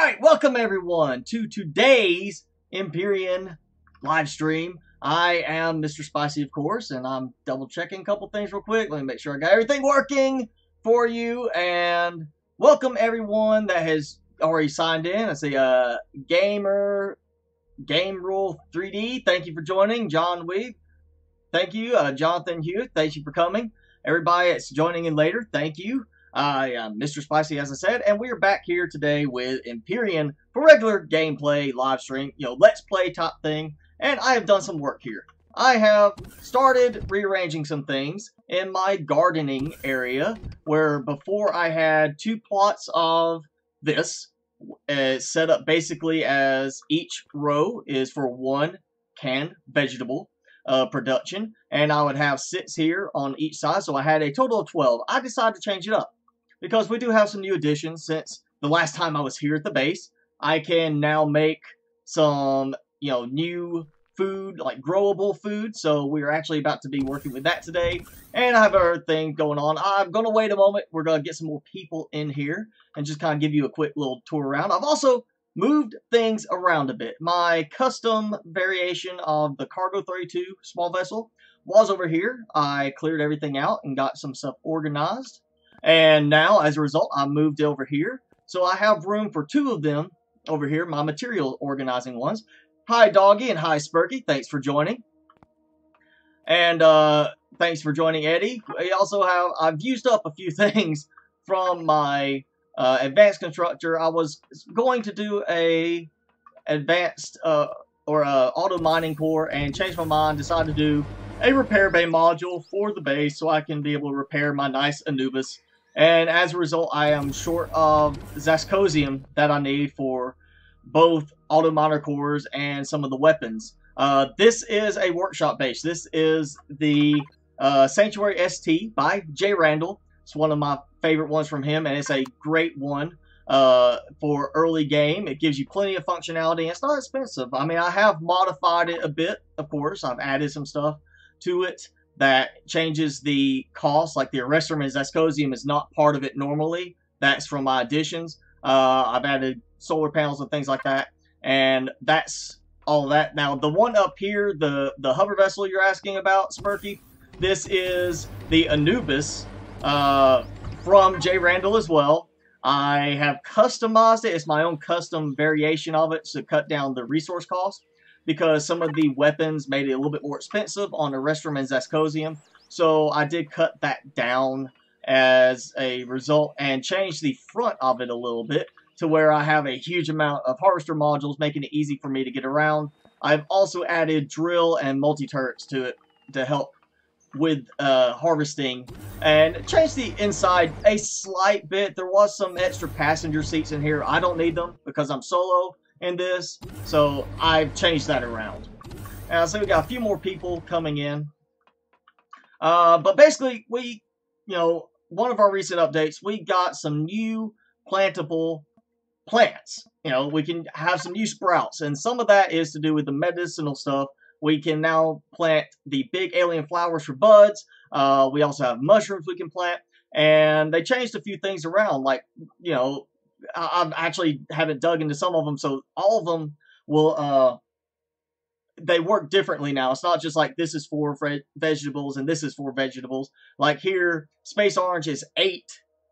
Alright, welcome everyone to today's Empyrion live stream. I am Mr. Spicy, of course, and I'm double checking a couple things real quick. Let me make sure I got everything working for you. And welcome everyone that has already signed in. I see Gamer Game Rule 3D. Thank you for joining. John Weeb. Thank you. Jonathan Hughes. Thank you for coming. Everybody that's joining in later, thank you. I am Mr. Spicy, as I said, and we are back here today with Empyrion for regular gameplay, live stream, let's play type thing, and I have done some work here. I have started rearranging some things in my gardening area, where before I had two plots of this, set up basically as each row is for one canned vegetable production, and I would have 6 here on each side, so I had a total of 12. I decided to change it up, because we do have some new additions since the last time I was here at the base. I can now make some, new food, like growable food. So we're actually about to be working with that today. And I have other thing going on. I'm going to wait a moment. We're going to get some more people in here and just kind of give you a quick little tour around. I've also moved things around a bit. My custom variation of the Cargo 32 small vessel was over here. I cleared everything out and got some stuff organized. And now, as a result, I moved over here. So I have room for 2 of them over here, my material organizing ones. Hi, Doggy, and hi, Spurky. Thanks for joining. And thanks for joining, Eddie. We also have, I've used up a few things from my advanced constructor. I was going to do a advanced auto mining core and changed my mind, decided to do a repair bay module for the base so I can be able to repair my nice ANUBIS. And as a result, I am short of Zascosium that I need for both auto miner cores and some of the weapons. This is a workshop base. This is the Sanctuary ST by Jay Randall. It's one of my favorite ones from him, and it's a great one for early game. It gives you plenty of functionality, and it's not expensive. I mean, I have modified it a bit, of course. I've added some stuff to it that changes the cost, like the Arrestorm and Zascosium is not part of it normally. That's from my additions. I've added solar panels and things like that, and that's all of that. Now, the one up here, the hover vessel you're asking about, Spurky, this is the ANUBIS from Jay Randall as well. I have customized it. It's my own custom variation of it to cut down the resource cost, because some of the weapons made it a little bit more expensive on the Arrestorm and Zascosium. So I did cut that down as a result and change the front of it a little bit to where I have a huge amount of harvester modules, making it easy for me to get around. I've also added drill and multi-turrets to it to help with harvesting, and changed the inside a slight bit. There was some extra passenger seats in here. I don't need them because I'm solo in this, so I've changed that around. So we got a few more people coming in. But basically, we, one of our recent updates, we got some new plantable plants. We can have some new sprouts, and some of that is to do with the medicinal stuff. We can now plant the big alien flowers for buds. We also have mushrooms we can plant, and they changed a few things around, like, I actually haven't dug into some of them, so all of them will, they work differently now. It's not just like this is for vegetables and this is for vegetables. Like here, Space Orange is 8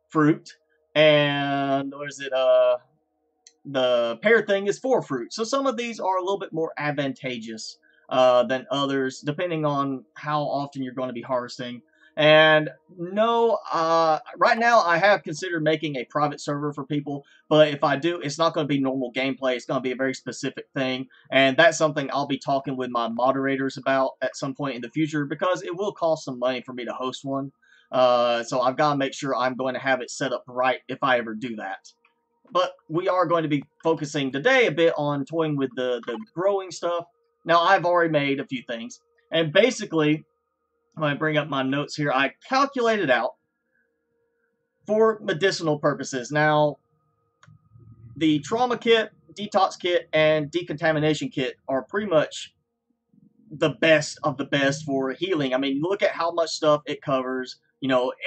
fruit, and what is it, the pear thing is 4 fruit. So some of these are a little bit more advantageous than others, depending on how often you're going to be harvesting. And no, right now I have considered making a private server for people, but if I do, it's not going to be normal gameplay. It's going to be a very specific thing, and that's something I'll be talking with my moderators about at some point in the future, because it will cost some money for me to host one. So I've got to make sure I'm going to have it set up right if I ever do that. But we are going to be focusing today a bit on toying with the growing stuff. Now, I've already made a few things, and basically, when I bring up my notes here, I calculated out for medicinal purposes. Now, the trauma kit, detox kit, and decontamination kit are pretty much the best of the best for healing. I mean, look at how much stuff it covers.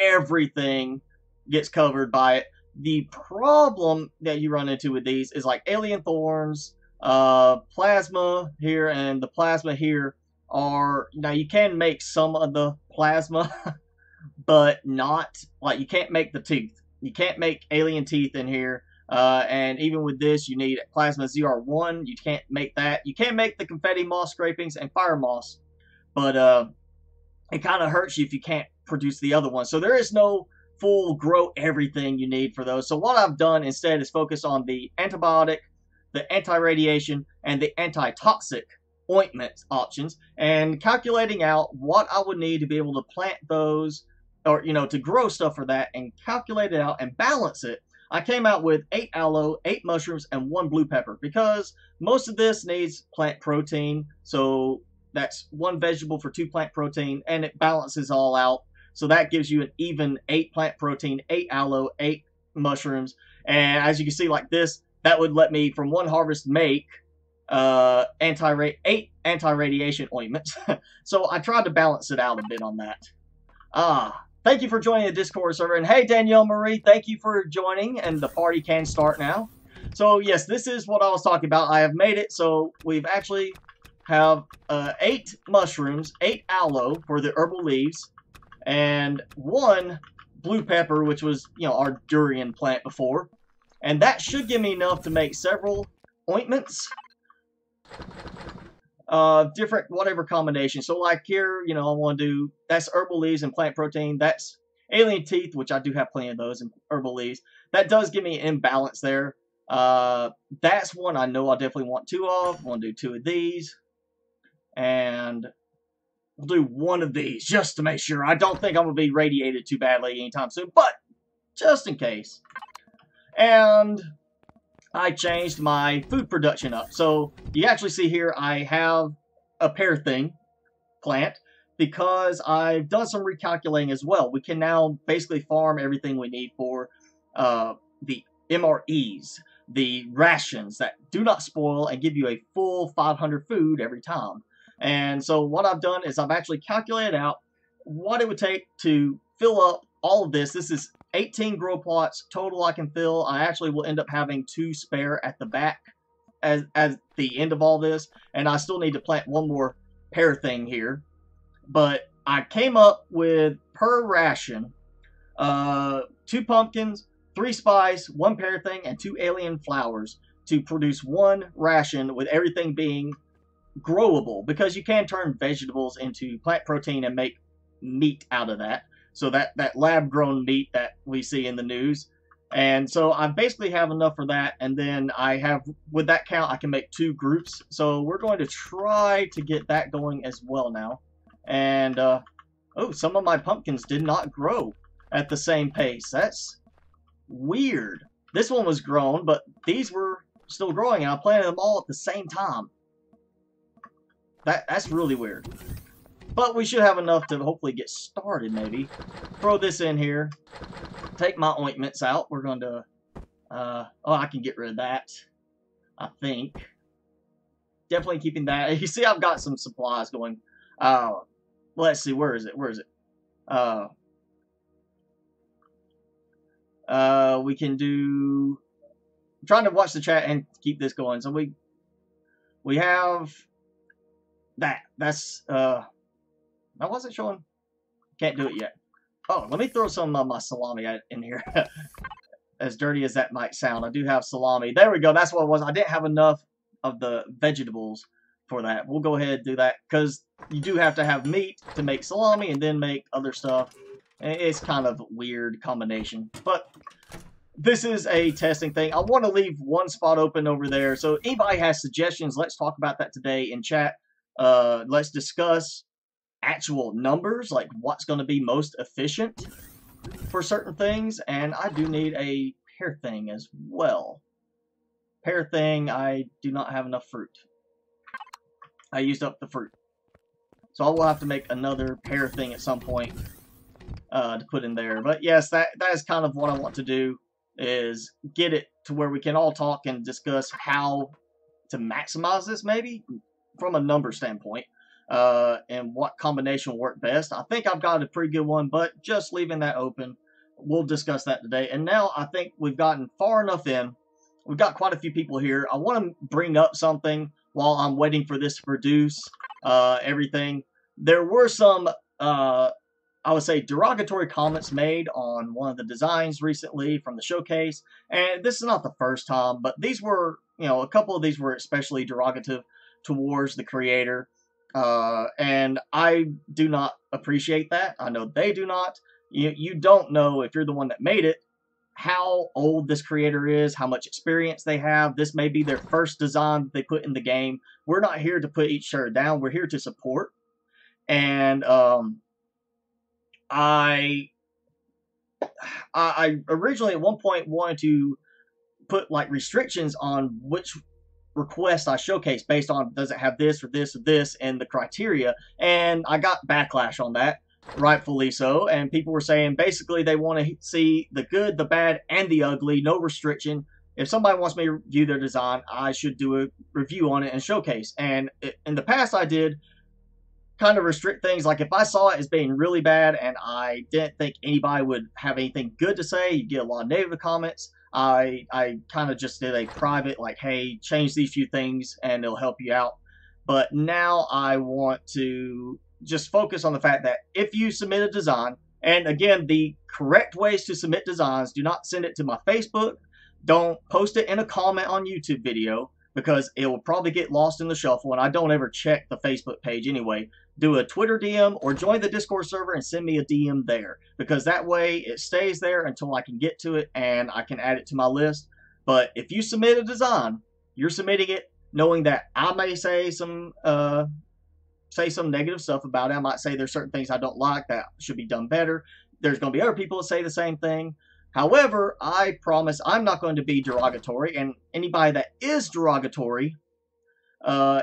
Everything gets covered by it. The problem that you run into with these is like alien thorns, plasma here, and the plasma here are, now you can make some of the plasma, but not, like, you can't make the teeth. You can't make alien teeth in here. And even with this, you need plasma ZR1. You can't make that. You can make the confetti moss scrapings and fire moss, but it kind of hurts you if you can't produce the other one. So there is no full grow everything you need for those. So what I've done instead is focus on the antibiotic, the anti-radiation, and the anti-toxic ointment options, and calculating out what I would need to be able to plant those, or, you know, to grow stuff for that, and calculate it out and balance it. I came out with 8 aloe, 8 mushrooms, and 1 blue pepper, because most of this needs plant protein, so that's 1 vegetable for 2 plant protein, and it balances all out. So that gives you an even 8 plant protein, 8 aloe, 8 mushrooms. And as you can see, like this, that would let me, from 1 harvest, make 8 anti-radiation ointments. So I tried to balance it out a bit on that. Thank you for joining the Discord server. And hey, Danielle Marie, thank you for joining, and the party can start now. So yes, this is what I was talking about. I have made it, so we've actually have 8 mushrooms, 8 aloe for the herbal leaves, and 1 blue pepper, which was, you know, our durian plant before. And that should give me enough to make several ointments. Different whatever combination. So like here, you know, I want to do, that's herbal leaves and plant protein. That's alien teeth, which I do have plenty of those, and herbal leaves. That does give me an imbalance there. That's one I know I definitely want 2 of. I want to do 2 of these. And we'll do 1 of these just to make sure. I don't think I'm going to be radiated too badly anytime soon, but just in case. And I changed my food production up. So you actually see here I have a pear thing plant, because I've done some recalculating as well. We can now basically farm everything we need for the MREs, the rations that do not spoil and give you a full 500 food every time. And so what I've done is I've actually calculated out what it would take to fill up all of this. This is 18 grow plots total I can fill. I actually will end up having 2 spare at the back as the end of all this. And I still need to plant 1 more pear thing here. But I came up with, per ration, 2 pumpkins, 3 spice, 1 pear thing, and 2 alien flowers to produce 1 ration, with everything being growable, because you can turn vegetables into plant protein and make meat out of that. So that lab grown meat that we see in the news. And so I basically have enough for that. And then I have, with that count, I can make 2 groups. So we're going to try to get that going as well now. And oh, some of my pumpkins did not grow at the same pace. That's weird. This one was grown, but these were still growing, and I planted them all at the same time. That's really weird. But we should have enough to hopefully get started, maybe. Throw this in here. Take my ointments out. We're going to... oh, I can get rid of that, I think. Definitely keeping that. You see, I've got some supplies going. Let's see, where is it? Where is it? We can do... I'm trying to watch the chat and keep this going. So we have... That's... I wasn't showing. Can't do it yet. Oh, let me throw some of my salami in here. As dirty as that might sound, I do have salami. There we go. That's what it was. I didn't have enough of the vegetables for that. We'll go ahead and do that, because you do have to have meat to make salami and then make other stuff. It's kind of a weird combination. But this is a testing thing. I want to leave 1 spot open over there. So anybody has suggestions, let's talk about that today in chat. Let's discuss actual numbers, like what's going to be most efficient for certain things. And I do need a pear thing as well. Pear thing, I do not have enough fruit. I used up the fruit. So I will have to make another pear thing at some point to put in there. But yes, that is kind of what I want to do, is get it to where we can all talk and discuss how to maximize this, maybe from a number standpoint. And what combination will work best. I think I've got a pretty good one, but just leaving that open we'll discuss that today. And now I think we've gotten far enough in. We've got quite a few people here. I want to bring up something while I'm waiting for this to produce everything. There were some, I would say, derogatory comments made on one of the designs recently from the showcase. And this is not the first time, but these were, a couple of these were especially derogative towards the creator. And I do not appreciate that. I know they do not. You don't know, if you're the one that made it, how old this creator is, how much experience they have. This may be their first design they put in the game. We're not here to put each other down. We're here to support. And I originally at one point wanted to put like restrictions on which request I showcase based on does it have this or this or this and the criteria, and I got backlash on that, rightfully so, and people were saying basically they want to see the good, the bad, and the ugly, no restriction. If somebody wants me to review their design, I should do a review on it and showcase. And in the past I did kind of restrict things, like if I saw it as being really bad and I didn't think anybody would have anything good to say, you get a lot of negative comments, I kind of just did a private, like, hey, change these few things and it'll help you out. But now I want to just focus on the fact that if you submit a design, and again, the correct ways to submit designs, do not send it to my Facebook, don't post it in a comment on YouTube video, because it will probably get lost in the shuffle, and I don't ever check the Facebook page anyway. Do a Twitter DM or join the Discord server and send me a DM there, because that way it stays there until I can get to it and I can add it to my list. But if you submit a design, you're submitting it knowing that I may say some negative stuff about it. I might say there's certain things I don't like that should be done better. There's going to be other people that say the same thing. However, I promise I'm not going to be derogatory, and anybody that is derogatory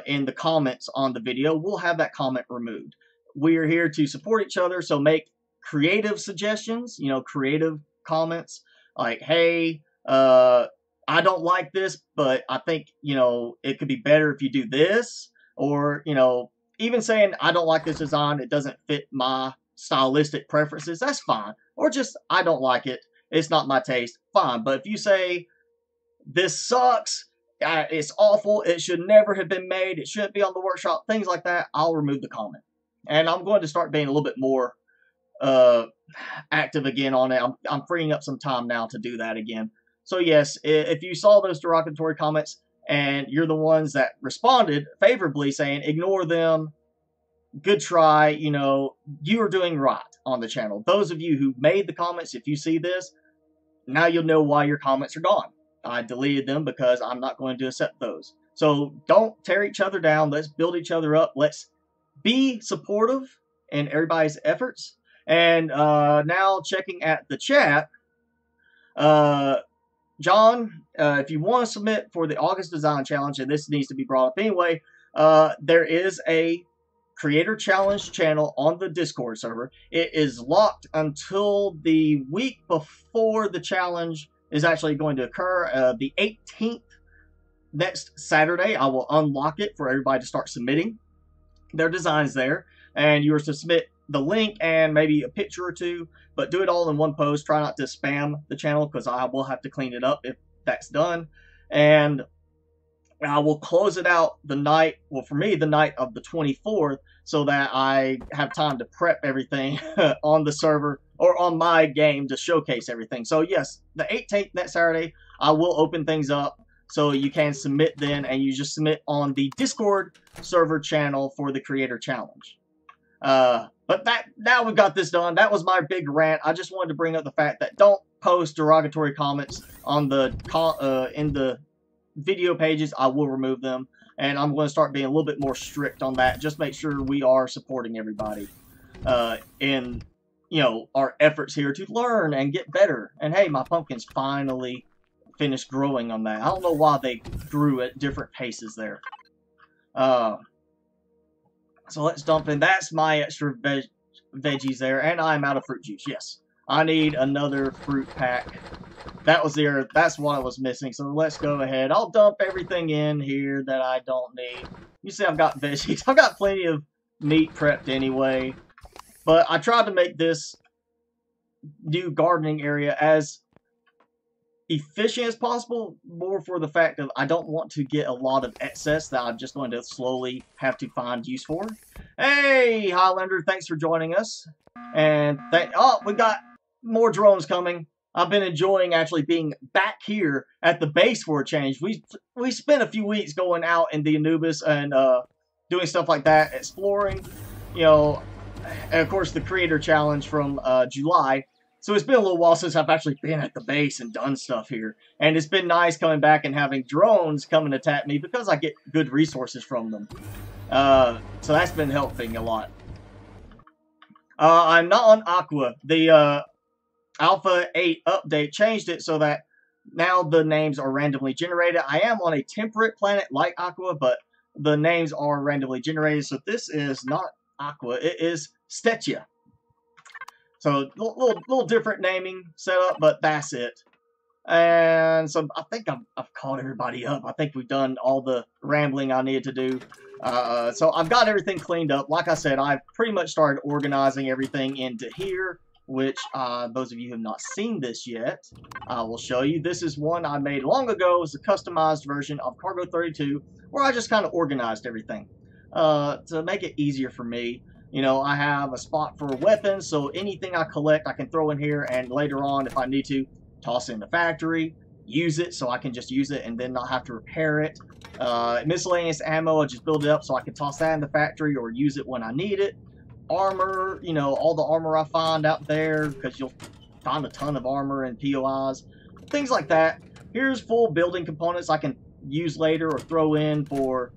in the comments on the video, we'll have that comment removed. We're here to support each other, so make creative suggestions, creative comments, like, hey, I don't like this, but I think, it could be better if you do this, or, even saying, I don't like this design, it doesn't fit my stylistic preferences, that's fine. Or just, I don't like it, it's not my taste, fine. But if you say, this sucks, it's awful, it should never have been made, it shouldn't be on the workshop, things like that, I'll remove the comment. And I'm going to start being a little bit more active again on it. I'm freeing up some time now to do that again. So yes, if you saw those derogatory comments and you're the ones that responded favorably saying, ignore them, good try, you are doing right on the channel. Those of you who made the comments, if you see this, now you'll know why your comments are gone. I deleted them because I'm not going to accept those. So don't tear each other down. Let's build each other up. Let's be supportive in everybody's efforts. And now checking at the chat, John, if you want to submit for the August Design Challenge, and this needs to be brought up anyway, there is a Creator Challenge channel on the Discord server. It is locked until the week before the challenge is actually going to occur. The 18th, next Saturday, I will unlock it for everybody to start submitting their designs there. And you are to submit the link and maybe a picture or two, but do it all in one post. Try not to spam the channel, because I will have to clean it up if that's done. And I will close it out the night, well, for me, the night of the 24th, so that I have time to prep everything on the server or on my game to showcase everything. So yes, the 18th, next Saturday, I will open things up so you can submit then, and you just submit on the Discord server channel for the Creator Challenge. But now we've got this done. That was my big rant. I just wanted to bring up the fact that don't post derogatory comments on the in the video pages. I will remove them, and I'm going to start being a little bit more strict on that. Just make sure we are supporting everybody in our efforts here to learn and get better. And hey, my pumpkins finally finished growing on that. I don't know why they grew at different paces there. So let's dump in. That's my extra veggies there, and I'm out of fruit juice. Yes, I need another fruit pack. That was there. That's what I was missing. So let's go ahead. I'll dump everything in here that I don't need. You see, I've got veggies. I've got plenty of meat prepped anyway. But I tried to make this new gardening area as efficient as possible, more for the fact of I don't want to get a lot of excess that I'm just going to slowly have to find use for. Hey, Highlander, thanks for joining us. And we got more drones coming. I've been enjoying actually being back here at the base for a change. We spent a few weeks going out in the ANUBIS and doing stuff like that, exploring, you know, and of course the creator challenge from July. So it's been a little while since I've actually been at the base and done stuff here. And it's been nice coming back and having drones come and attack me because I get good resources from them. So that's been helping a lot. I'm not on Aqua. The Alpha 8 update changed it so that now the names are randomly generated. I am on a temperate planet like Aqua, but the names are randomly generated. So this is not Aqua. It is Stetia. So, little different naming setup, but that's it. And so, I think I've caught everybody up. I think we've done all the rambling I needed to do. So, I've got everything cleaned up. Like I said, I've pretty much started organizing everything into here, which, those of you who have not seen this yet, I will show you. This is one I made long ago. It's a customized version of Cargo 32, where I just kind of organized everything to make it easier for me. You know, I have a spot for weapons, so anything I collect I can throw in here, and later on, if I need to, toss it in the factory, use it so I can just use it and then not have to repair it. Miscellaneous ammo, I just build it up so I can toss that in the factory or use it when I need it. Armor, you know, all the armor I find out there, because you'll find a ton of armor in POIs. Things like that. Here's full building components I can use later or throw in for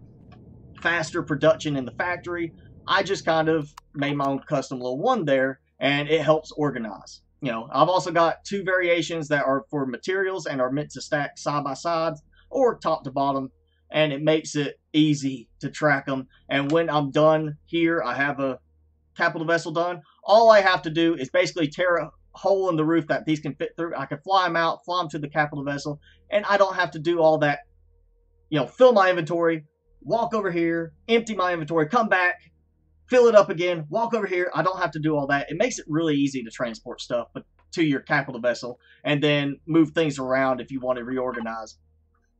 faster production in the factory. I just kind of made my own custom little one there, and it helps organize. You know, I've also got two variations that are for materials and are meant to stack side by side or top to bottom, and it makes it easy to track them. And when I'm done here, I have a capital vessel done. All I have to do is basically tear a hole in the roof that these can fit through. I can fly them out, fly them to the capital vessel, and I don't have to do all that, you know, fill my inventory, walk over here, empty my inventory, come back, fill it up again, walk over here. I don't have to do all that. It makes it really easy to transport stuff to your capital vessel and then move things around if you want to reorganize.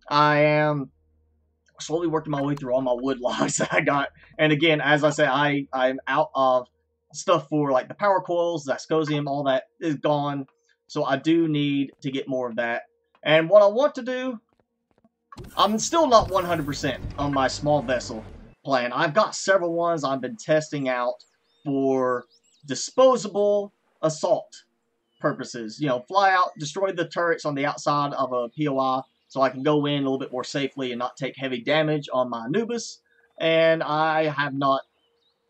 I am slowly working my way through all my wood logs that I got. And again, as I said, I'm out of stuff for like the power coils, Zascosium, all that is gone. So I do need to get more of that. And what I want to do, I'm still not 100% on my small vessel plan. I've got several ones I've been testing out for disposable assault purposes. You know, fly out, destroy the turrets on the outside of a POI so I can go in a little bit more safely and not take heavy damage on my ANUBIS. And I have not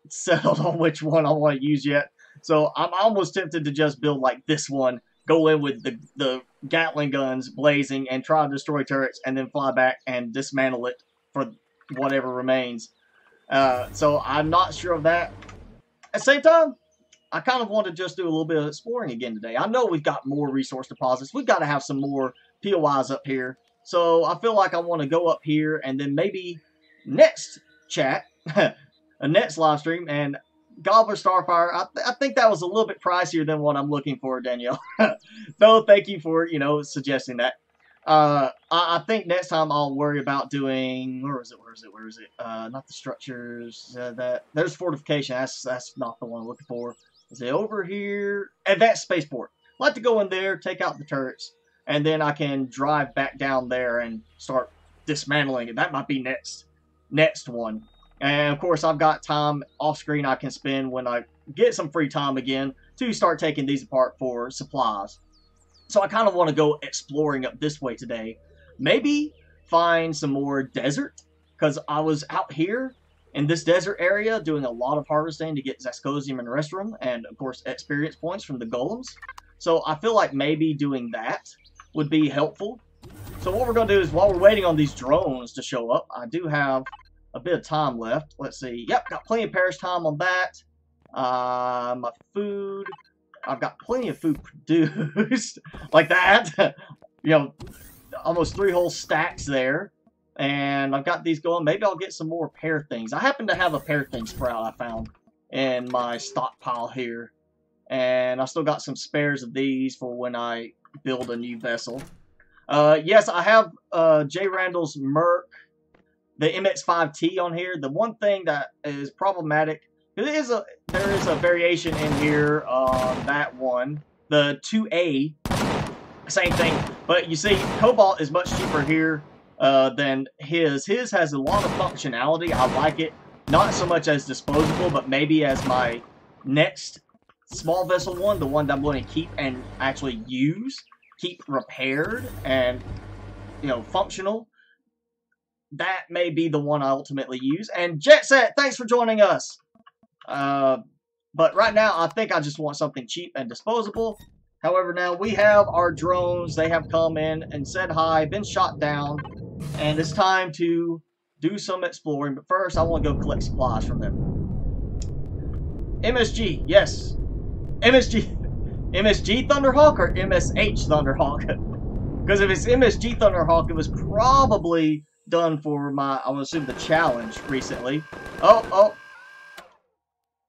settled on which one I want to use yet. So I'm almost tempted to just build like this one, go in with the Gatling guns blazing and try to destroy turrets and then fly back and dismantle it for whatever remains. So I'm not sure of that. At the same time, I kind of want to just do a little bit of exploring again today. I know we've got more resource deposits. We've got to have some more POIs up here. So I feel like I want to go up here and then maybe next chat, a next live stream, and Gobbler Starfire. I think that was a little bit pricier than what I'm looking for, Danielle. So thank you for, you know, suggesting that. I think next time I'll worry about doing, where is it? Not the structures, there's fortification, that's not the one I'm looking for. Is it over here? Advanced spaceport. I'd like to go in there, take out the turrets, and then I can drive back down there and start dismantling it. That might be next one. And of course I've got time off screen I can spend when I get some free time again to start taking these apart for supplies. So I kind of want to go exploring up this way today. Maybe find some more desert, because I was out here in this desert area doing a lot of harvesting to get Zascosium and Restrum, and of course experience points from the golems. So I feel like maybe doing that would be helpful. So what we're going to do is, while we're waiting on these drones to show up, I do have a bit of time left. Let's see. Yep, got plenty of parish time on that. My food, I've got plenty of food produced like that. You know, almost 3 whole stacks there. And I've got these going. Maybe I'll get some more pear things. I happen to have a pear thing sprout I found in my stockpile here. And I still got some spares of these for when I build a new vessel. Yes, I have J. Randall's Merc, the MX-5T on here. The one thing that is problematic, there is a variation in here on that one. The 2A, same thing. But you see, Cobalt is much cheaper here than his. His has a lot of functionality. I like it. Not so much as disposable, but maybe as my next small vessel one, the one that I'm going to keep and actually use, keep repaired and, you know, functional. That may be the one I ultimately use. And Jet Set, thanks for joining us. But right now, I think I just want something cheap and disposable. However, now we have our drones. They have come in and said hi, been shot down, and it's time to do some exploring. But first, I want to go collect supplies from them. MSG, yes. MSG Thunderhawk or MSH Thunderhawk? Because if it's MSG Thunderhawk, it was probably done for my, I would assume, the challenge recently. Oh.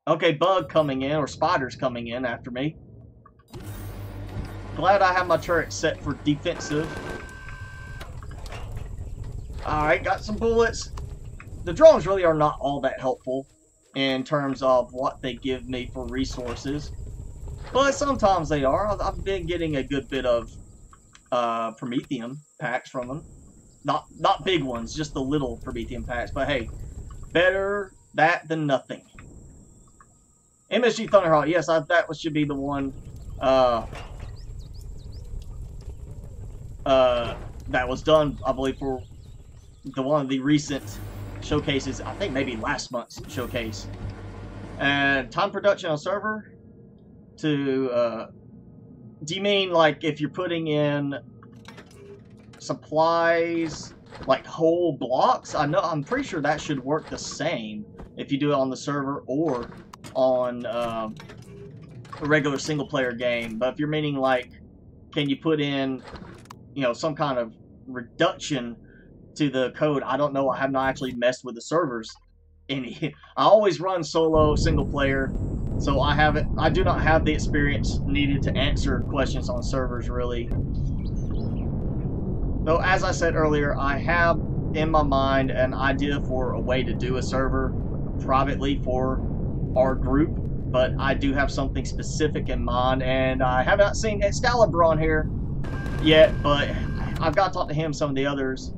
Okay, bug coming in, or spiders coming in after me. Glad I have my turret set for defensive. Alright, got some bullets. The drones really are not all that helpful in terms of what they give me for resources. But sometimes they are. I've been getting a good bit of Prometheum packs from them. Not big ones, just the little Prometheum packs. But hey, better that than nothing. MSG Thunderhawk, yes, that should be the one that was done, I believe, for one of the recent showcases. I think maybe last month's showcase. And time production on server to do you mean like if you're putting in supplies like whole blocks? I'm pretty sure that should work the same if you do it on the server or on a regular single player game. But if you're meaning like, can you put in, you know, some kind of reduction to the code, I don't know. I have not actually messed with the servers any. I always run solo single player, so I do not have the experience needed to answer questions on servers really. Though as I said earlier, I have in my mind an idea for a way to do a server privately for our group, but I do have something specific in mind, and I have not seen Excalibur on here yet, but I've got to talk to him, some of the others,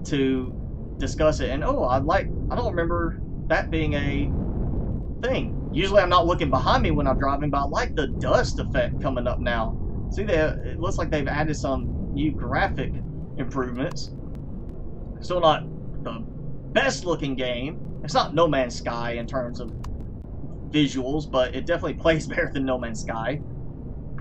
to discuss it. And oh, I don't remember that being a thing. Usually I'm not looking behind me when I'm driving, but I like the dust effect coming up now. See, it looks like they've added some new graphic improvements. Still not the best looking game. It's not No Man's Sky in terms of visuals, but it definitely plays better than No Man's Sky,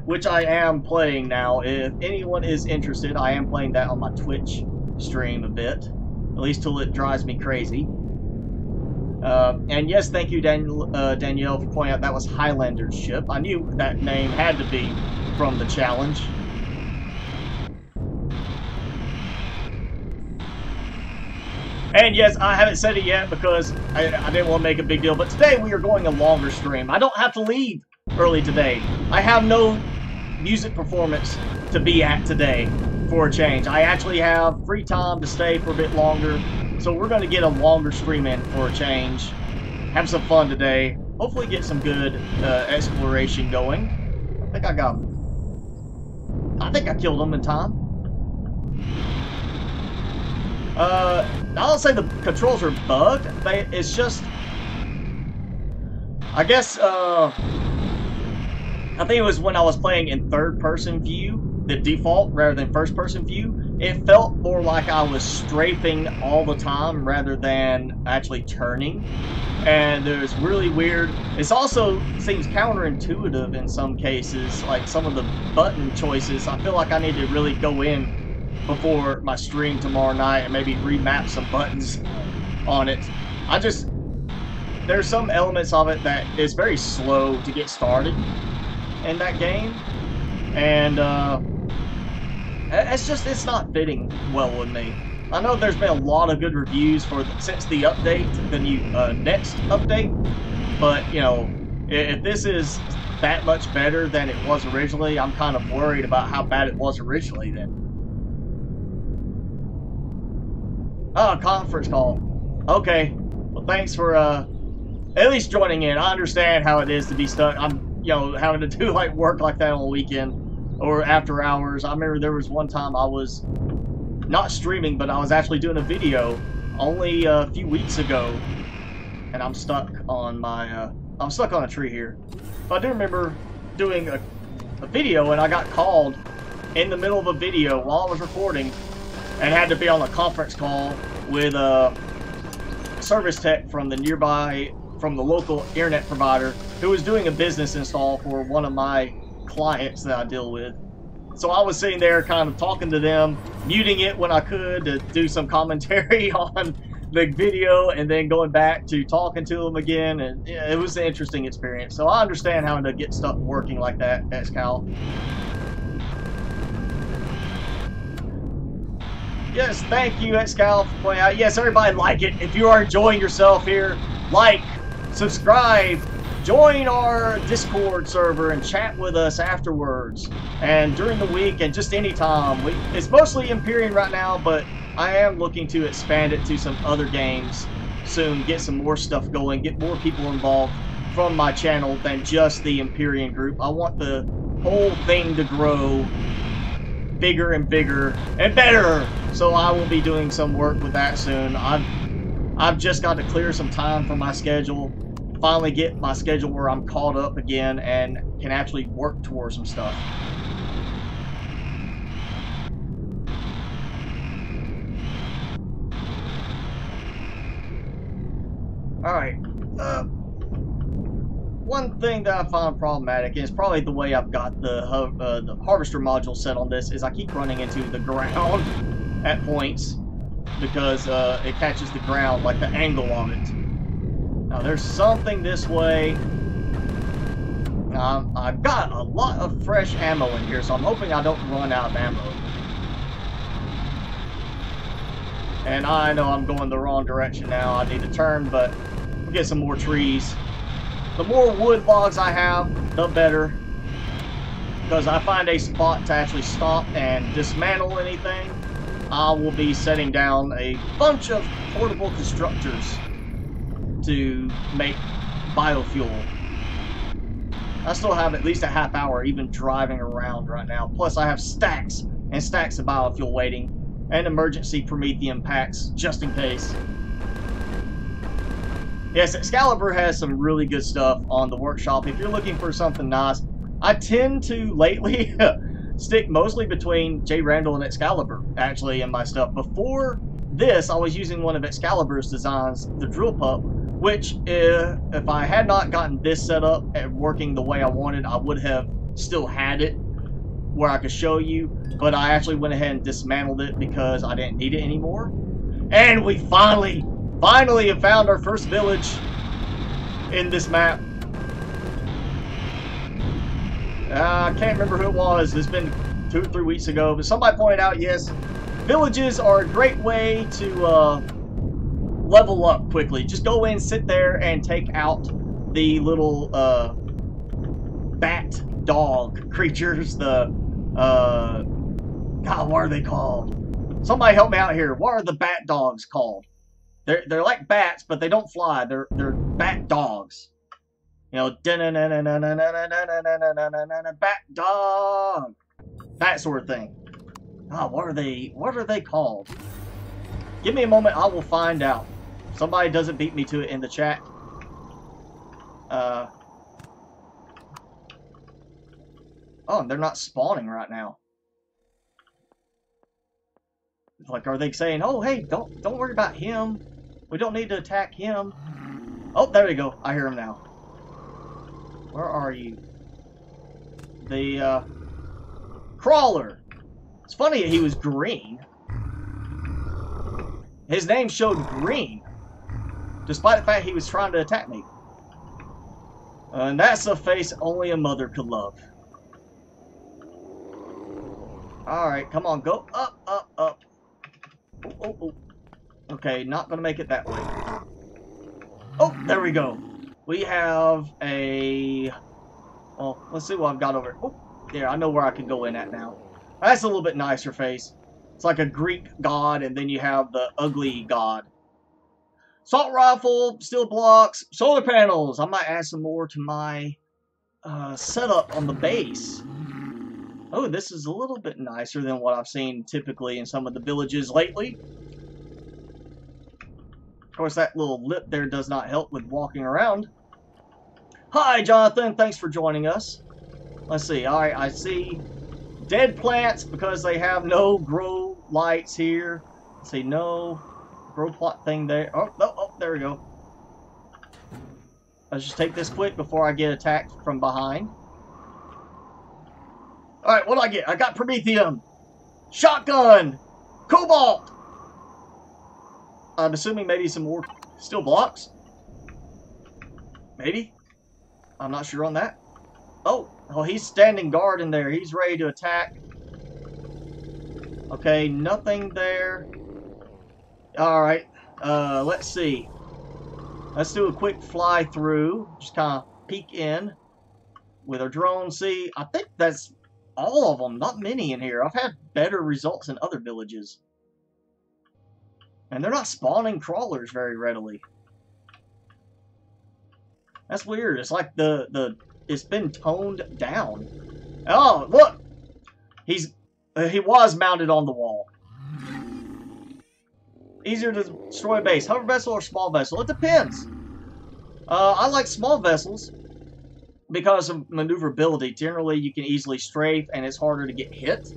which I am playing now. If anyone is interested, I am playing that on my Twitch stream a bit, at least till it drives me crazy. And yes, thank you, Danielle, for pointing out that was Highlander's ship. I knew that name had to be from the challenge. And yes, I haven't said it yet because I didn't want to make a big deal, but today we are going a longer stream. I don't have to leave early today. I have no music performance to be at today for a change. I actually have free time to stay for a bit longer, so we're going to get a longer stream in for a change. Have some fun today. Hopefully get some good exploration going. I think I got him. I think I killed him in time. I don't say the controls are bugged. It's just, I guess, I think it was when I was playing in third-person view, the default, rather than first-person view. It felt more like I was strafing all the time rather than actually turning. And it was really weird. It also seems counterintuitive in some cases, like some of the button choices. I feel like I need to really go in before my stream tomorrow night and maybe remap some buttons on it. There's some elements of it that is very slow to get started in that game, and it's not fitting well with me. I know there's been a lot of good reviews since the update, the new next update, but you know, if this is that much better than it was originally, I'm kind of worried about how bad it was originally then. Oh, conference call. Okay. Well, thanks for at least joining in. I understand how it is to be stuck. I'm, you know, having to do like work like that on the weekend or after hours. I remember there was one time I was not streaming, but I was actually doing a video only a few weeks ago, and I'm stuck on my I'm stuck on a tree here. But I do remember doing a video, and I got called in the middle of a video while I was recording, and had to be on a conference call with a service tech from the local internet provider who was doing a business install for one of my clients that I deal with. So I was sitting there kind of talking to them, muting it when I could to do some commentary on the video, and then going back to talking to them again, and yeah, it was an interesting experience. So I understand how to get stuck working like that, Xcal. Yes, thank you, Xcal, for pointing out. Yes, everybody like it. If you are enjoying yourself here, like, subscribe, join our Discord server, and chat with us afterwards. And during the week, and just anytime. It's mostly Empyrion right now, but I am looking to expand it to some other games soon, get some more stuff going, get more people involved from my channel than just the Empyrion group. I want the whole thing to grow bigger and bigger and better. So I will be doing some work with that soon. I've just got to clear some time from my schedule, finally get my schedule where I'm caught up again and can actually work towards some stuff. Alright, one thing that I find problematic, and it's probably the way I've got the harvester module set on this, is I keep running into the ground at points because it catches the ground, like the angle of it. Now there's something this way. I've got a lot of fresh ammo in here, so I'm hoping I don't run out of ammo. And I know I'm going the wrong direction now. I need to turn, but we'll get some more trees. The more wood logs I have, the better. Because I find a spot to actually stop and dismantle anything, I will be setting down a bunch of portable constructors to make biofuel. I still have at least a half hour even driving around right now. Plus I have stacks and stacks of biofuel waiting, and emergency Promethean packs just in case. Yes, Excalibur has some really good stuff on the workshop. If you're looking for something nice, I tend to lately stick mostly between J. Randall and Excalibur, actually, in my stuff. Before this, I was using one of Excalibur's designs, the Drill Pup, which, if I had not gotten this set up and working the way I wanted, I would have still had it where I could show you, but I actually went ahead and dismantled it because I didn't need it anymore. And we finally have found our first village in this map. I can't remember who it was. It's been 2 or 3 weeks ago, but somebody pointed out, yes, villages are a great way to level up quickly. Just go in, sit there, and take out the little bat dog creatures. The God, what are they called? Somebody help me out here. What are the bat dogs called? They're like bats, but they don't fly. They're bat dogs. You know, bat dog, that sort of thing. Ah, what are they called? Give me a moment, I will find out. Somebody doesn't beat me to it in the chat. Oh, they're not spawning right now. Like, are they saying, "Oh, hey, don't worry about him. We don't need to attack him." Oh, there we go. I hear him now. Where are you? The crawler. It's funny he was green. His name showed green, despite the fact he was trying to attack me. And that's a face only a mother could love. Alright, come on, go up, up, up. Oh, oh, oh. Okay, not gonna make it that way. Oh, there we go. We have a Well, let's see what I've got over. Oh, yeah, I know where I can go in at now. That's a little bit nicer face. It's like a Greek god, and then you have the ugly god. Assault rifle, steel blocks, solar panels. I might add some more to my setup on the base. Oh, this is a little bit nicer than what I've seen typically in some of the villages lately. Of course, that little lip there does not help with walking around. Hi, Jonathan. Thanks for joining us. Let's see. All right, I see dead plants because they have no grow lights here. Let's see, no grow plot thing there. Oh, no, oh, there we go. Let's just take this quick before I get attacked from behind. Alright, what do I get? I got Promethium, Shotgun, Cobalt. I'm assuming maybe some more steel blocks. Maybe. I'm not sure on that. Oh, he's standing guard in there. He's ready to attack. Okay, nothing there. Alright, let's see. Let's do a quick fly through. Just kind of peek in with our drone. See, I think that's all of them. Not many in here. I've had better results in other villages. And they're not spawning crawlers very readily. That's weird. It's like it's been toned down. Oh, look! He was mounted on the wall. Easier to destroy a base. Hover vessel or small vessel? It depends. I like small vessels because of maneuverability. Generally, you can easily strafe and it's harder to get hit,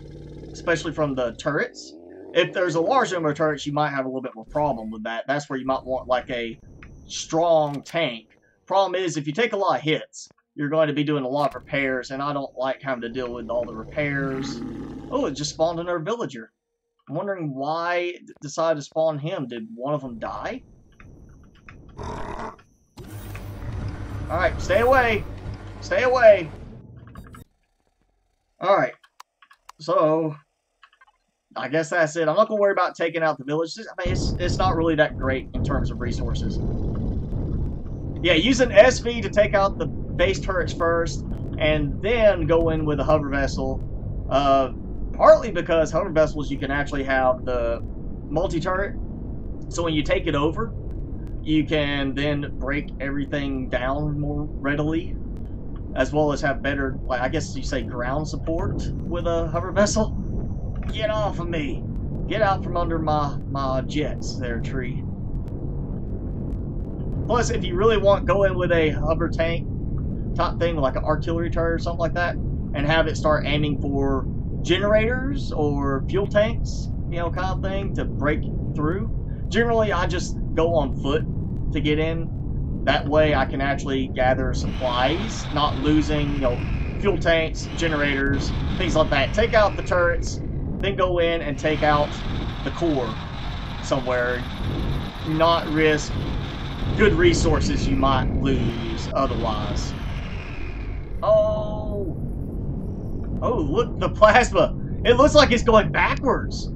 especially from the turrets. If there's a large number of turrets, you might have a little bit more problem with that. That's where you might want like a strong tank. Problem is, if you take a lot of hits, you're going to be doing a lot of repairs, and I don't like having to deal with all the repairs. Oh, it just spawned another villager. I'm wondering why it decided to spawn him. Did one of them die? Alright, stay away. Stay away. Alright. So, I guess that's it. I'm not going to worry about taking out the village. I mean, it's not really that great in terms of resources. Yeah, use an SV to take out the base turrets first, and then go in with a hover vessel. Partly because hover vessels, you can actually have the multi-turret. So when you take it over, you can then break everything down more readily, as well as have better, like I guess you say, ground support with a hover vessel. Get off of me! Get out from under my jets there, tree. Plus, if you really want, go in with a hover tank type thing, like an artillery turret or something like that, and have it start aiming for generators or fuel tanks, you know, kind of thing to break through. Generally, I just go on foot to get in. That way, I can actually gather supplies, not losing, you know, fuel tanks, generators, things like that. Take out the turrets, then go in and take out the core somewhere. Not risk good resources you might lose otherwise. Oh, look, the plasma. It looks like it's going backwards.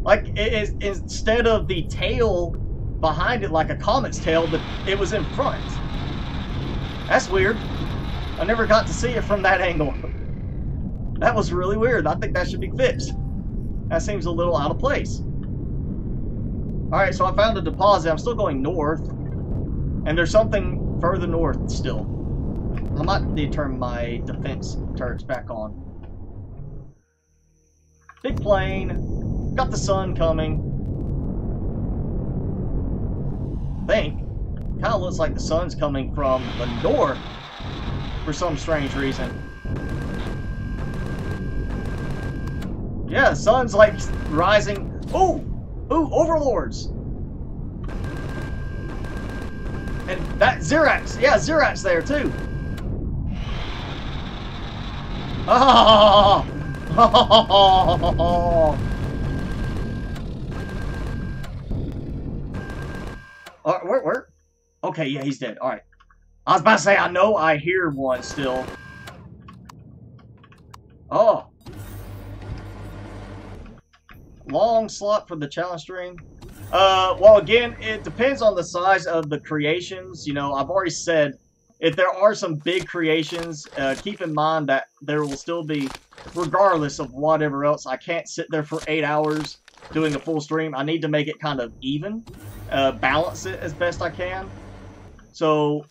Like, instead of the tail behind it like a comet's tail, it was in front. That's weird. I never got to see it from that angle. That was really weird. I think that should be fixed. That seems a little out of place. Alright, so I found a deposit. I'm still going north. And there's something further north still. I might need to turn my defense turrets back on. Big plane. Got the sun coming. I think. Kind of looks like the sun's coming from the north for some strange reason. Yeah, the sun's like rising. Ooh! Ooh, overlords! And that Zirax! Yeah, Zirax there too. Oh! Where? Okay, yeah, he's dead. Alright. I was about to say, I know I hear one still. Oh. Long slot for the challenge stream. Well, again, it depends on the size of the creations. You know, I've already said if there are some big creations, keep in mind that there will still be, regardless of whatever else, I can't sit there for 8 hours doing a full stream. I need to make it kind of even, balance it as best I can. So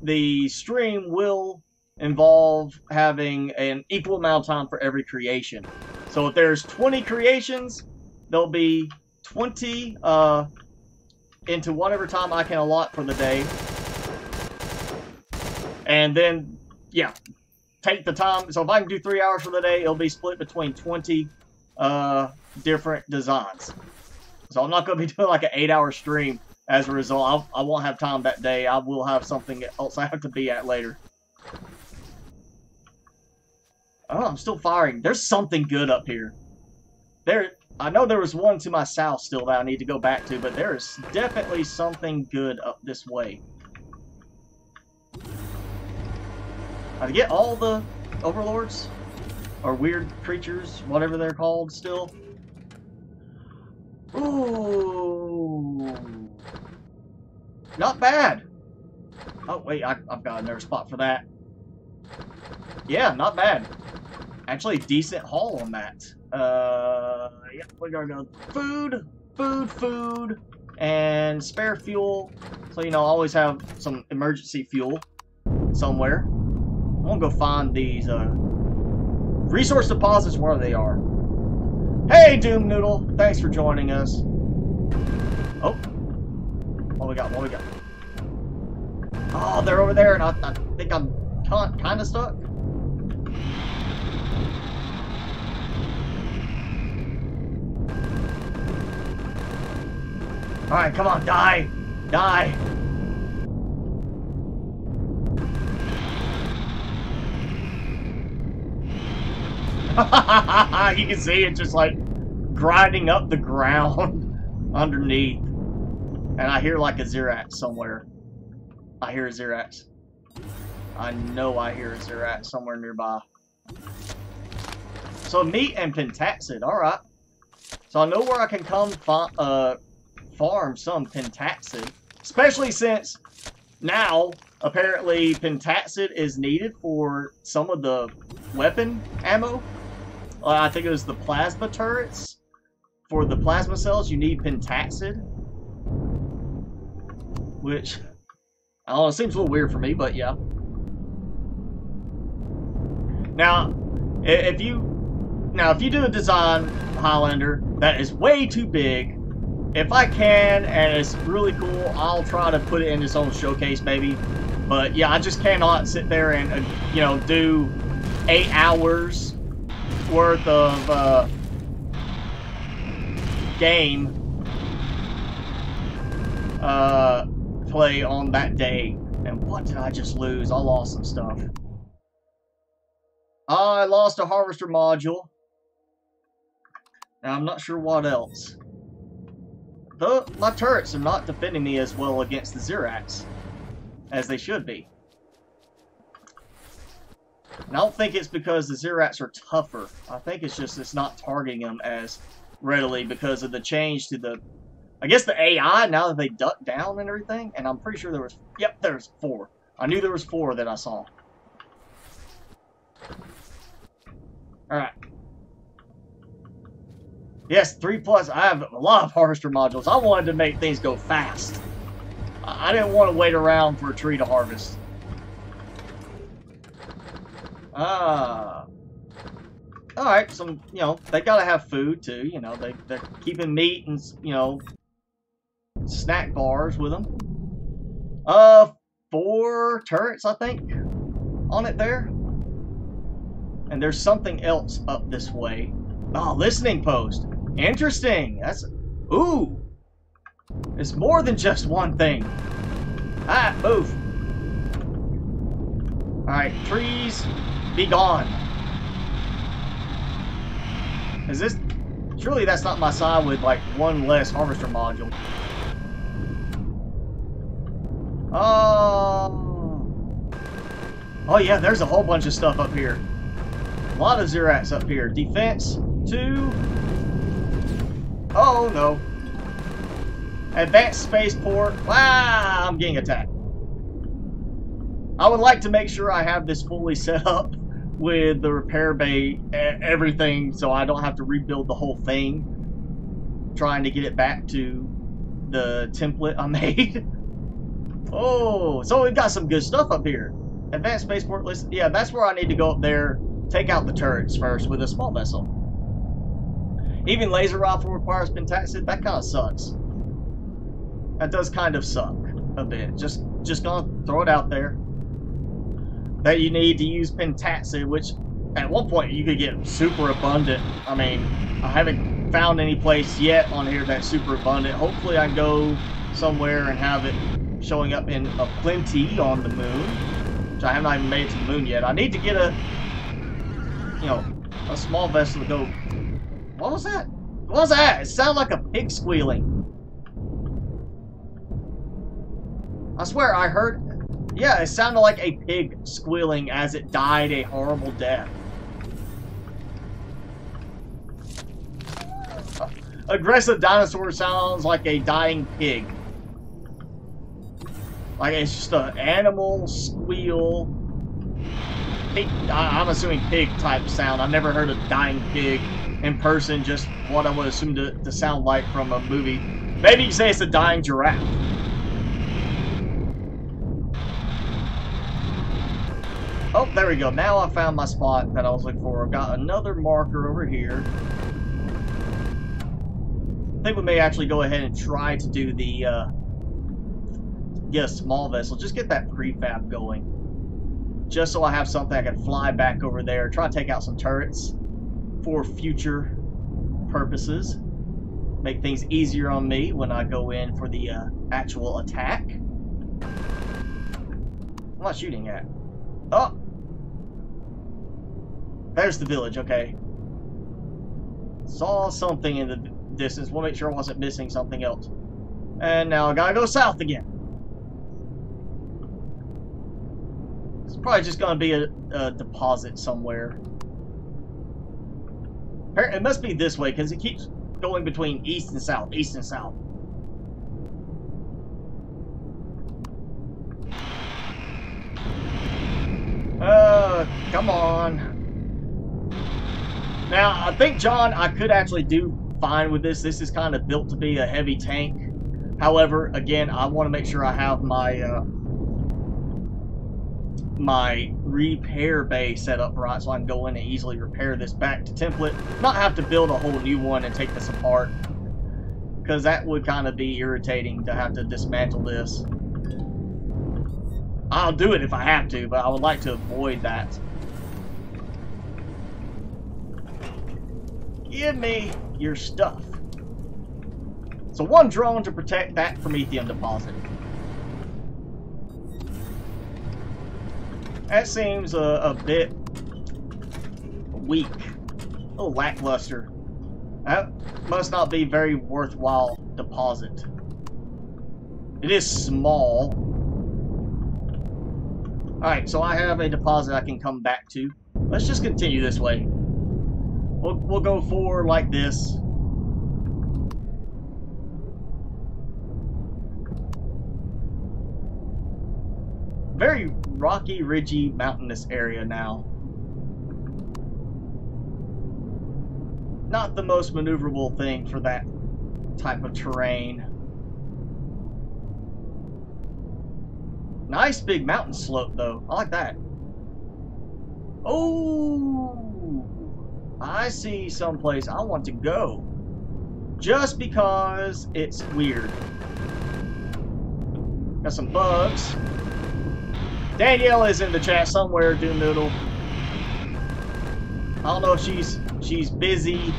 the stream will involve having an equal amount of time for every creation. So if there's 20 creations, there'll be 20 into whatever time I can allot for the day. And then, yeah, take the time. So if I can do 3 hours for the day, it'll be split between 20 different designs. So I'm not going to be doing like an 8-hour stream as a result. I won't have time that day. I will have something else I have to be at later. Oh, I'm still firing. There's something good up here. I know there was one to my south still that I need to go back to, but there is definitely something good up this way. I get all the overlords or weird creatures, whatever they're called, still. Ooh, not bad. Oh wait, I've got another spot for that. Yeah, not bad. Actually, decent haul on that. Yeah, we're gonna go food, and spare fuel. So you know, always have some emergency fuel somewhere. I'm gonna go find these resource deposits where they are. Hey, Doom Noodle, thanks for joining us. Oh, what we got? What we got? Oh, they're over there, and I think I'm kind of stuck. All right, come on, die, die. You can see it just like grinding up the ground underneath. And I hear like a Xerax somewhere. I hear a Xerax. I know I hear a Xerax somewhere nearby. So meat and pentaxid, alright. So I know where I can come farm some pentaxid. Especially since now, apparently, pentaxid is needed for some of the weapon ammo. I think it was the plasma turrets. For the plasma cells, you need pentaxid. Which, I don't know, it seems a little weird for me, but yeah. Now, if you do a design, Highlander, that is way too big, if I can, and it's really cool, I'll try to put it in its own showcase, maybe. But yeah, I just cannot sit there and, you know, do 8 hours worth of game play on that day. And what did I just lose? I lost some stuff. I lost a harvester module. Now I'm not sure what else. Though my turrets are not defending me as well against the Xerax as they should be. And I don't think it's because the Xerax are tougher. I think it's just it's not targeting them as readily because of the change to the, I guess the AI now that they duck down and everything. And I'm pretty sure there was, yep, there's 4. I knew there was 4 that I saw. Alright. Yes, 3+. I have a lot of harvester modules. I wanted to make things go fast. I didn't want to wait around for a tree to harvest. Alright, some, you know, they gotta have food too, you know, they're keeping meat and, you know, snack bars with them. 4 turrets, I think, on it there. And there's something else up this way. Oh, listening post. Interesting. That's, ooh. It's more than just one thing. Ah, move. Alright, trees, be gone. Is this... Surely that's not my side with, like, 1 less harvester module. Oh, yeah, there's a whole bunch of stuff up here. A lot of Xerax up here. Defense, 2. Oh, no. Advanced spaceport. Wow, I'm getting attacked. I would like to make sure I have this fully set up with the repair bay, everything, so I don't have to rebuild the whole thing, trying to get it back to the template I made. Oh, so we've got some good stuff up here. Advanced spaceport list. Yeah, that's where I need to go up there, take out the turrets first with a small vessel. Even laser rifle requires pentacid. That kind of sucks. That does kind of suck a bit. Just gonna throw it out there. That you need to use pentacid, which at one point you could get super abundant. I mean, I haven't found any place yet on here that's super abundant. Hopefully I can go somewhere and have it showing up in a plenty on the moon, which I have not even made it to the moon yet. I need to get a small vessel to go. What was that? What was that? It sounded like a pig squealing. I swear I heard. Yeah, it sounded like a pig squealing as it died a horrible death. Aggressive dinosaur sounds like a dying pig. Like it's just an animal squeal. Pig, I'm assuming pig type sound. I've never heard a dying pig in person, just what I would assume to sound like from a movie. Maybe you say it's a dying giraffe. Oh, there we go. Now I found my spot that I was looking for. I've got another marker over here. I think we may actually go ahead and try to do the, get a small vessel. Just get that prefab going. Just so I have something I can fly back over there. Try to take out some turrets for future purposes. Make things easier on me when I go in for the actual attack. I'm not shooting at. Oh! There's the village, okay. Saw something in the distance. Want to make sure I wasn't missing something else. And now I gotta go south again. It's probably just gonna be a deposit somewhere. It must be this way, because it keeps going between east and south, east and south. Come on. Now, I think, John, I could actually do fine with this. This is kind of built to be a heavy tank. However, again, I want to make sure I have my my repair bay set up right so I can go in and easily repair this back to template. Not have to build a whole new one and take this apart, because that would kind of be irritating to have to dismantle this. I'll do it if I have to, but I would like to avoid that. Give me your stuff. So one drone to protect that Prometheum deposit. That seems a bit weak. A little lackluster. That must not be very worthwhile deposit. It is small. Alright, so I have a deposit I can come back to. Let's just continue this way. We'll go forward like this. Very rocky, ridgy, mountainous area now. Not the most maneuverable thing for that type of terrain. Nice big mountain slope though. I like that. Oh, I see someplace I want to go. Just because it's weird. Got some bugs. Danielle is in the chat somewhere, Doom Noodle. I don't know if she's busy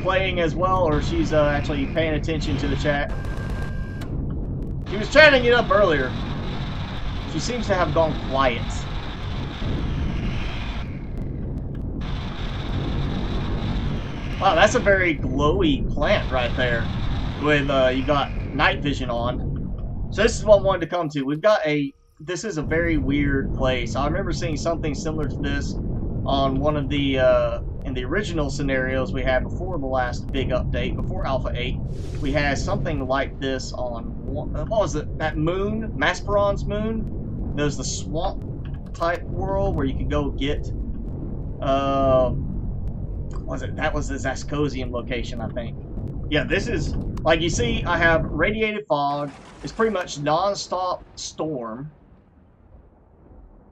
playing as well, or she's actually paying attention to the chat. She was chatting it up earlier. She seems to have gone quiet. Wow, that's a very glowy plant right there. With you got night vision on. So this is what I wanted to come to. We've got this is a very weird place. I remember seeing something similar to this on one of the in the original scenarios we had before the last big update, before Alpha 8. We had something like this on what was it? That moon, Masperon's moon. There's the swamp type world where you can go get, was it? That was the Zascosium location, I think. Yeah, this is, like you see, I have radiated fog. It's pretty much non-stop storm.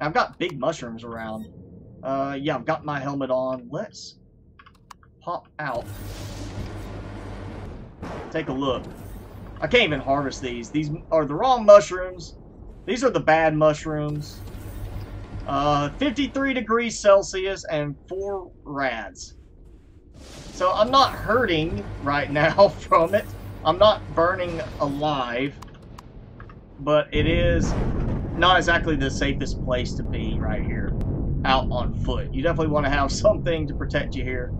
I've got big mushrooms around. Yeah, I've got my helmet on. Let's pop out. Take a look. I can't even harvest these. These are the wrong mushrooms. These are the bad mushrooms. 53 degrees Celsius and 4 rads. So I'm not hurting right now from it. I'm not burning alive. But it is not exactly the safest place to be right here. Out on foot. You definitely want to have something to protect you here.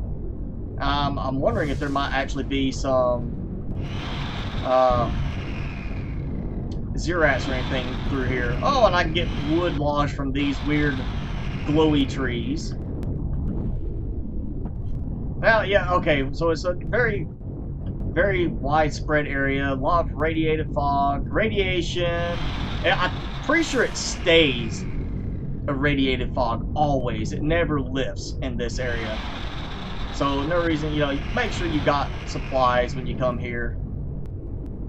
I'm wondering if there might actually be some Xerats or anything through here. Oh, and I can get wood lodged from these weird glowy trees. Well, yeah, okay, so it's a very, very widespread area. A lot of radiated fog, radiation. I'm pretty sure it stays a radiated fog always. It never lifts in this area. So no reason, you know, make sure you got supplies when you come here.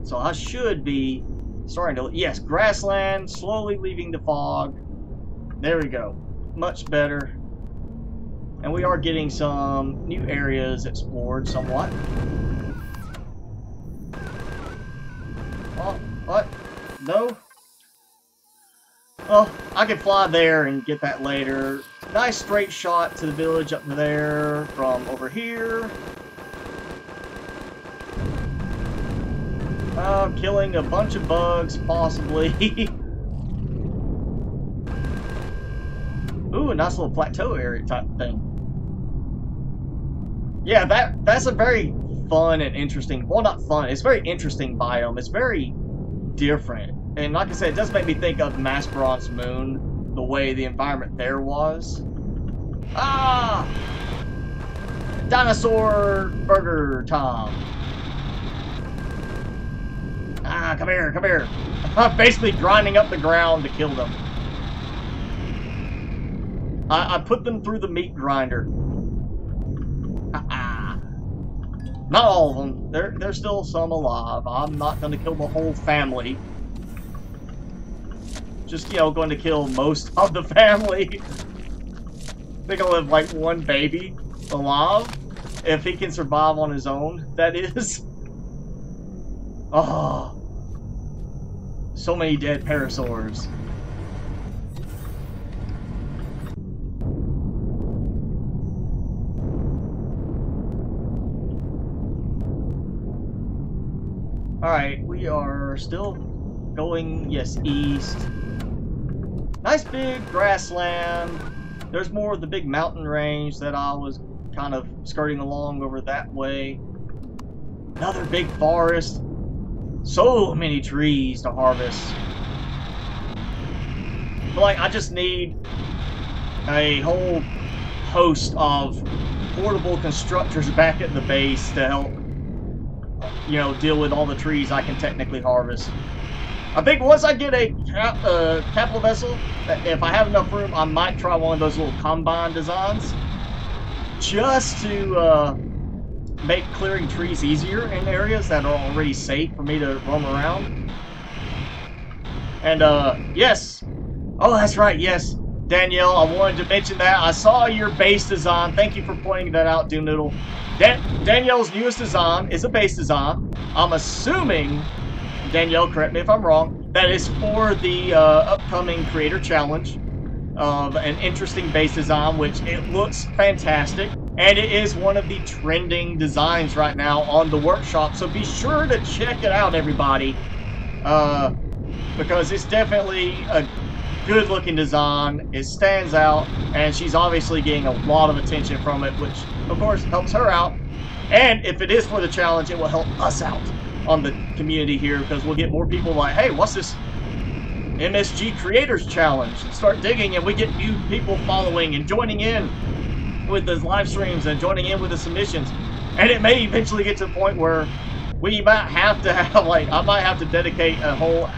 So I should be starting to, yes, grassland, slowly leaving the fog. There we go. Much better. And we are getting some new areas explored somewhat. Oh, what? No? Well, I can fly there and get that later. Nice straight shot to the village up there from over here. Killing a bunch of bugs, possibly. Ooh, a nice little plateau area type thing. Yeah, that's a very fun and interesting, well, not fun, it's a very interesting biome. It's very different. And like I said, it does make me think of Masperon's Moon, the way the environment there was. Ah! Dinosaur Burger Tom. Ah, come here, come here. I'm basically grinding up the ground to kill them. I put them through the meat grinder. Not all of them. There's still some alive. I'm not going to kill the whole family. Just, you know, going to kill most of the family. They're going to live like one baby alive. If he can survive on his own, that is. Oh. So many dead parasaurs. Alright, we are still going, yes, east. Nice big grassland. There's more of the big mountain range that I was kind of skirting along over that way. Another big forest. So many trees to harvest. But like, I just need a whole host of portable constructors back at the base to help, you know, deal with all the trees I can technically harvest. I think once I get a capital vessel, if I have enough room, I might try one of those little combine designs. Just to make clearing trees easier in areas that are already safe for me to roam around. And, yes. Oh, that's right, yes. Danielle, I wanted to mention that. I saw your base design. Thank you for pointing that out, Doom Noodle. Danielle's newest design is a base design. I'm assuming, Danielle, correct me if I'm wrong, that is for the upcoming Creator Challenge of an interesting base design, which it looks fantastic. And it is one of the trending designs right now on the workshop. So be sure to check it out, everybody. Because it's definitely a good looking design. It stands out. And she's obviously getting a lot of attention from it, which of course helps her out. And if it is for the challenge, it will help us out on the community here, because we'll get more people like, hey, what's this MSG Creators Challenge? And start digging, and we get new people following and joining in with the live streams and joining in with the submissions. And it may eventually get to the point where we might have to have, like, I might have to dedicate a whole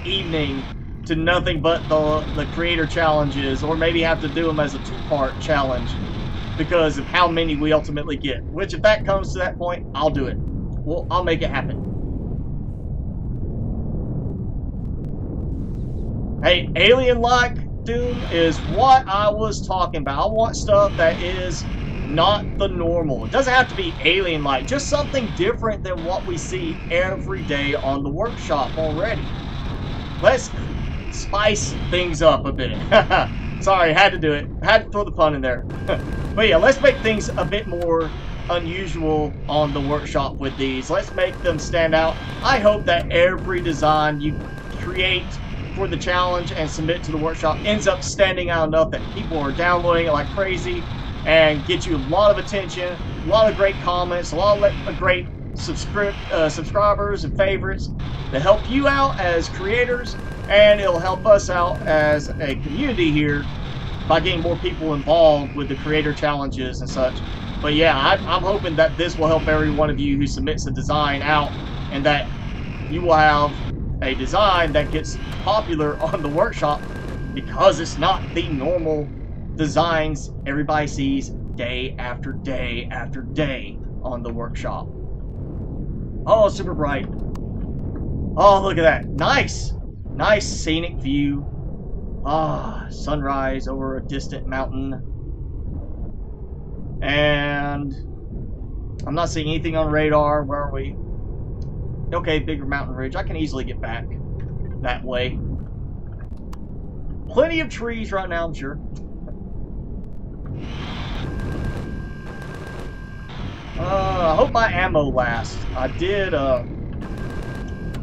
evening to nothing but the creator challenges, or maybe have to do them as a 2-part challenge because of how many we ultimately get. Which, if that comes to that point, I'll do it. Well, I'll make it happen. Hey, alien-like Doom is what I was talking about. I want stuff that is not the normal. It doesn't have to be alien-like, just something different than what we see every day on the workshop already. Let's spice things up a bit. Sorry, had to do it. Had to throw the pun in there. But yeah, let's make things a bit more unusual on the workshop with these. Let's make them stand out. I hope that every design you create for the challenge and submit to the workshop ends up standing out enough that people are downloading it like crazy and get you a lot of attention, a lot of great comments, a lot of great subscribers and favorites that help you out as creators, and it'll help us out as a community here by getting more people involved with the creator challenges and such. But yeah, I'm hoping that this will help every one of you who submits a design out, and that you will have a design that gets popular on the workshop because it's not the normal designs everybody sees day after day after day on the workshop. Oh, super bright. Oh, look at that. Nice. Nice scenic view. Ah, sunrise over a distant mountain. And I'm not seeing anything on radar. Where are we? Okay, bigger mountain ridge. I can easily get back that way. Plenty of trees right now, I'm sure. I hope my ammo lasts. I did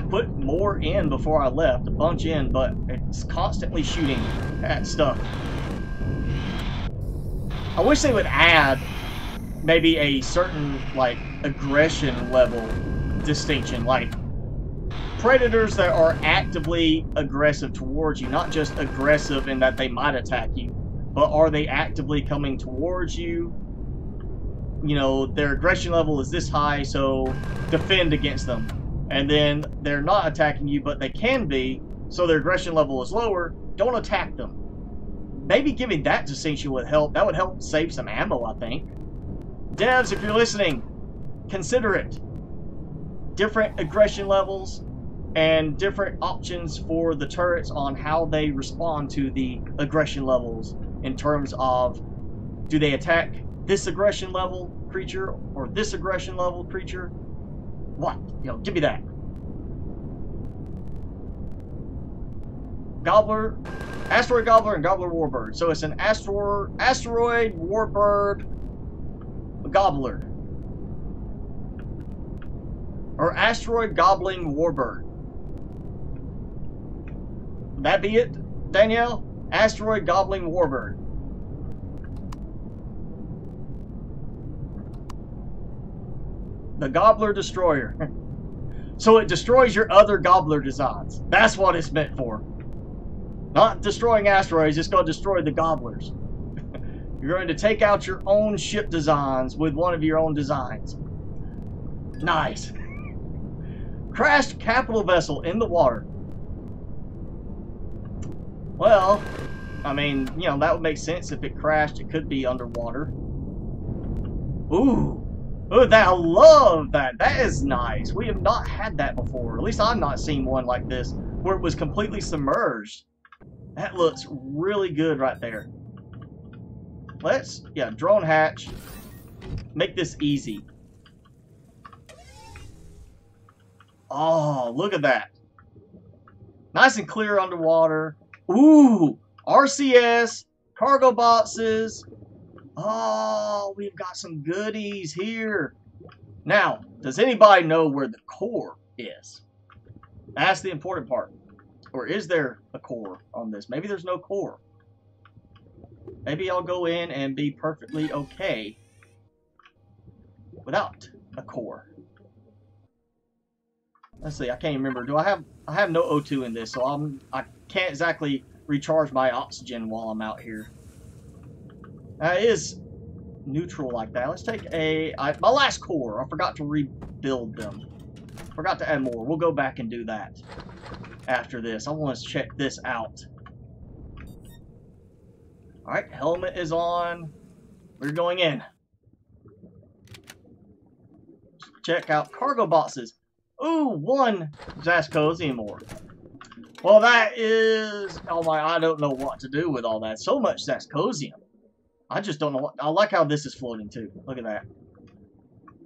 put more in before I left, a bunch in, but it's constantly shooting at stuff. I wish they would add maybe a certain, like, aggression level distinction, like predators that are actively aggressive towards you, not just aggressive in that they might attack you, but are they actively coming towards you? You know, their aggression level is this high, so defend against them. And then they're not attacking you, but they can be, so their aggression level is lower. Don't attack them. Maybe giving that distinction would help. That would help save some ammo, I think. Devs, if you're listening, consider it. Different aggression levels and different options for the turrets on how they respond to the aggression levels in terms of, do they attack this aggression level creature or this aggression level creature? What? You know, give me that. Gobbler, Asteroid Gobbler and Gobbler Warbird. So it's an Asteroid Warbird Gobbler. Or Asteroid Gobbling Warbird. Would that be it, Danielle? Asteroid Gobbling Warbird. The Gobbler Destroyer. So it destroys your other Gobbler designs. That's what it's meant for. Not destroying asteroids, it's going to destroy the Gobblers. You're going to take out your own ship designs with one of your own designs. Nice. Crashed capital vessel in the water. Well, I mean, you know, that would make sense. If it crashed, it could be underwater. Ooh. Oh, I love that. That is nice. We have not had that before. At least I've not seen one like this where it was completely submerged. That looks really good right there. Let's, yeah, drone hatch. Make this easy. Oh, look at that. Nice and clear underwater. Ooh, RCS, cargo boxes. Oh, we've got some goodies here. Now, does anybody know where the core is? That's the important part. Or is there a core on this? Maybe there's no core. Maybe I'll go in and be perfectly okay without a core. Let's see, I can't remember. Do I have no O2 in this, so I can't exactly recharge my oxygen while I'm out here. It is neutral like that. Let's take my last core. I forgot to rebuild them. Forgot to add more. We'll go back and do that. after this. I want to check this out. Alright, helmet is on. We're going in. Check out cargo boxes. Ooh, one that's cozy anymore. Well, that is... Oh my, I don't know what to do with all that. So much Zascosium. I just don't know what... I like how this is floating too. Look at that.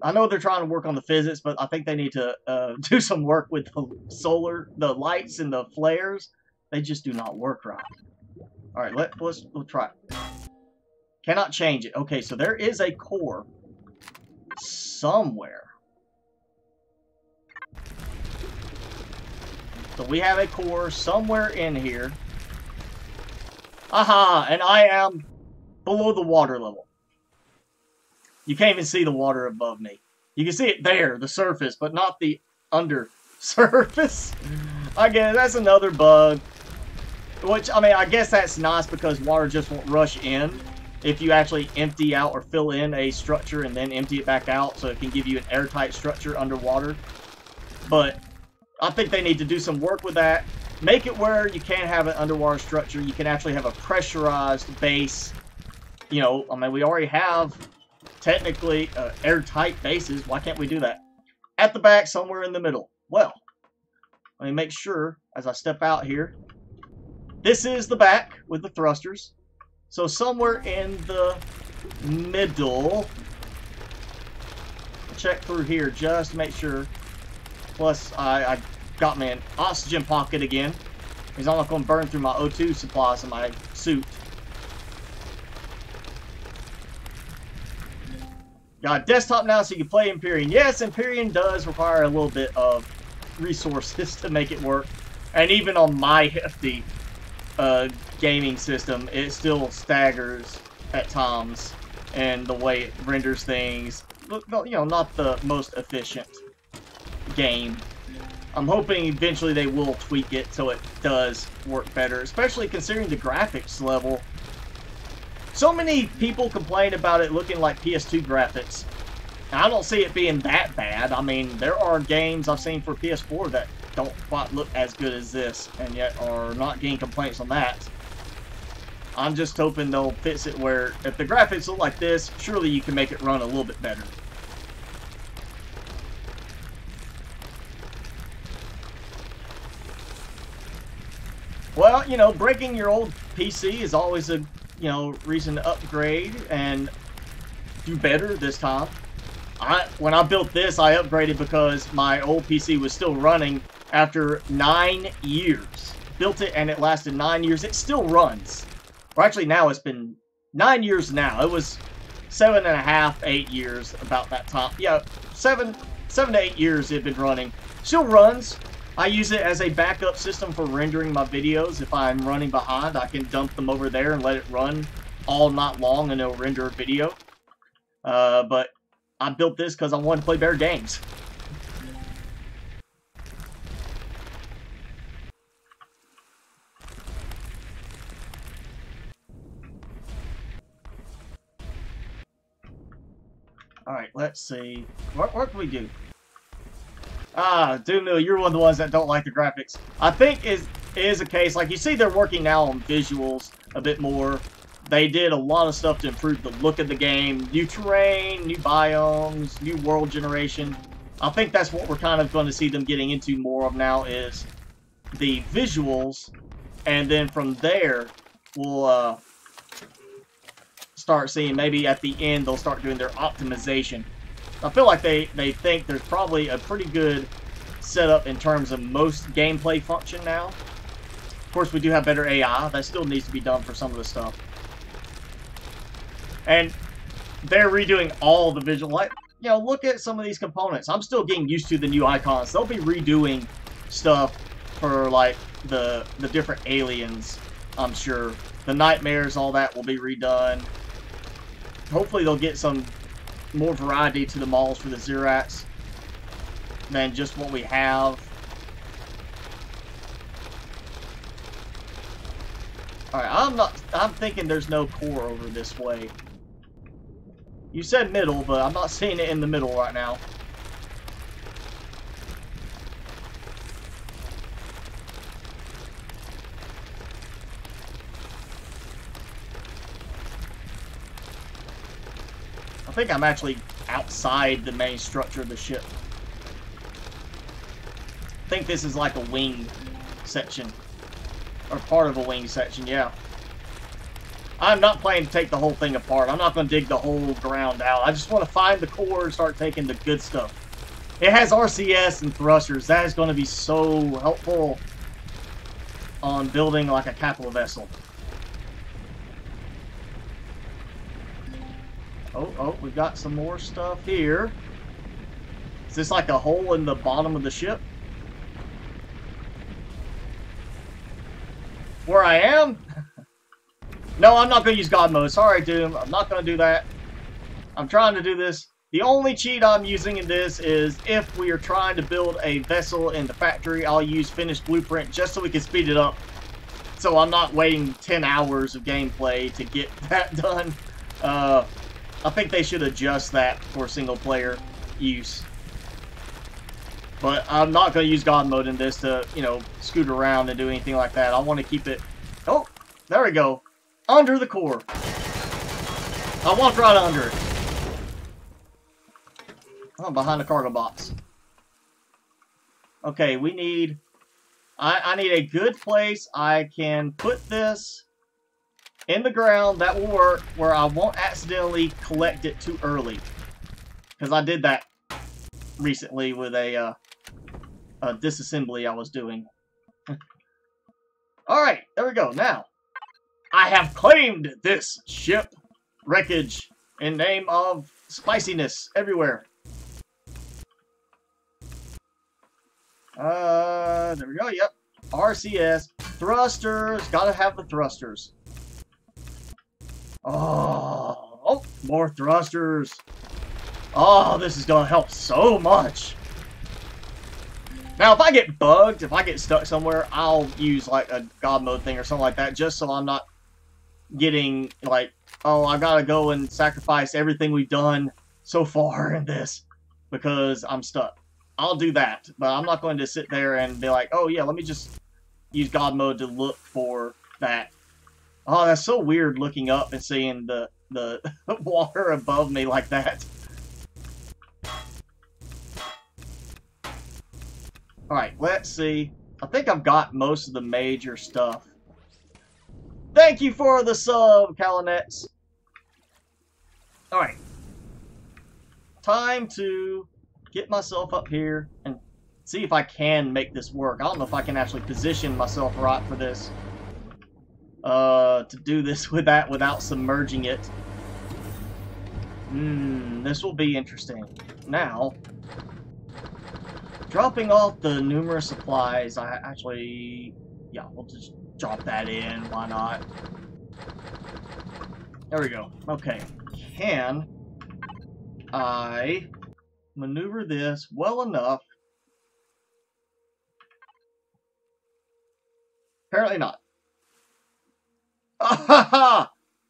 I know they're trying to work on the physics, but I think they need to do some work with the the lights and the flares. They just do not work right. Alright, let's try it. Cannot change it. Okay, so there is a core somewhere. So we have a core somewhere in here. Aha! And I am below the water level. You can't even see the water above me. You can see it there, the surface, but not the under surface. I guess that's another bug. Which, I mean, I guess that's nice because water just won't rush in. If you actually empty out or fill in a structure and then empty it back out, so it can give you an airtight structure underwater. But I think they need to do some work with that. Make it where you can't have an underwater structure. You can actually have a pressurized base. You know, I mean, we already have technically airtight bases. Why can't we do that? At the back, somewhere in the middle. Well, let me make sure as I step out here. This is the back with the thrusters. So somewhere in the middle. Check through here just to make sure. Plus, I got me an oxygen pocket again. Because I'm not going to burn through my O2 supplies in my suit. Got a desktop now so you can play Empyrion. Yes, Empyrion does require a little bit of resources to make it work. And even on my hefty gaming system, it still staggers at times. And the way it renders things. You know, not the most efficient game. I'm hoping eventually they will tweak it so it does work better. Especially considering the graphics level. So many people complain about it looking like PS2 graphics. I don't see it being that bad. I mean, there are games I've seen for PS4 that don't quite look as good as this, and yet are not getting complaints on that. I'm just hoping they'll fix it where, if the graphics look like this, surely you can make it run a little bit better. Well, you know, breaking your old PC is always a reason to upgrade and do better this time. When I built this, I upgraded because my old PC was still running after 9 years. Built it and it lasted 9 years. It still runs. Or actually now it's been 9 years now. It was 7.5, 8 years about that time. Yeah, 7 to 8 years it had been running. Still runs. I use it as a backup system for rendering my videos. If I'm running behind, I can dump them over there and let it run all night long and it'll render a video. But I built this because I wanted to play better games. Alright, let's see. What can we do? Doomil, you're one of the ones that don't like the graphics. I think it is a case, like you see they're working now on visuals a bit more. They did a lot of stuff to improve the look of the game. New terrain, new biomes, new world generation. I think that's what we're kind of going to see them getting into more of now is the visuals. And then from there, we'll start seeing maybe at the end they'll start doing their optimization. I feel like they think there's probably a pretty good setup in terms of most gameplay function now. Of course, we do have better AI. That still needs to be done for some of the stuff. And they're redoing all the visual. Like, you know, look at some of these components. I'm still getting used to the new icons. They'll be redoing stuff for, like, the different aliens, I'm sure. The nightmares, all that will be redone. Hopefully they'll get some more variety to the models for the Zerats than just what we have. Alright, I'm thinking there's no core over this way. You said middle, but I'm not seeing it in the middle right now. I think I'm actually outside the main structure of the ship. I think this is like a wing section. Or part of a wing section, yeah. I'm not planning to take the whole thing apart. I'm not going to dig the whole ground out. I just want to find the core and start taking the good stuff. It has RCS and thrusters. That is going to be so helpful on building like a capital vessel. Oh, we've got some more stuff here. Is this like a hole in the bottom of the ship? Where I am? No, I'm not going to use God mode. Sorry, Doom. I'm not going to do that. I'm trying to do this. The only cheat I'm using in this is if we are trying to build a vessel in the factory, I'll use finished blueprint just so we can speed it up. So I'm not waiting 10 hours of gameplay to get that done. I think they should adjust that for single player use. But I'm not going to use God mode in this to, you know, scoot around and do anything like that. I want to keep it... Oh, there we go. Under the core. I walked right under it. Oh, behind the cargo box. Okay, we need... I need a good place I can put this in the ground that will work where I won't accidentally collect it too early. Because I did that recently with a disassembly I was doing. Alright, there we go. Now, I have claimed this ship wreckage in name of spiciness everywhere. There we go, yep. RCS. Thrusters. Gotta have the thrusters. Oh, more thrusters. Oh, this is gonna help so much. Now, if I get bugged, if I get stuck somewhere, I'll use, like, a God mode thing or something like that, just so I'm not getting, like, oh, I gotta go and sacrifice everything we've done so far in this, because I'm stuck. I'll do that, but I'm not going to sit there and be like, oh, yeah, let me just use God mode to look for that. Oh, that's so weird looking up and seeing the water above me like that. Alright, let's see. I think I've got most of the major stuff. Thank you for the sub, Calinets. Alright. Time to get myself up here and see if I can make this work. I don't know if I can actually position myself right for this. To do this with that without submerging it. This will be interesting. Now, dropping off the numerous supplies, I actually... Yeah, we'll just drop that in. Why not? There we go. Okay. Can I maneuver this well enough? Apparently not.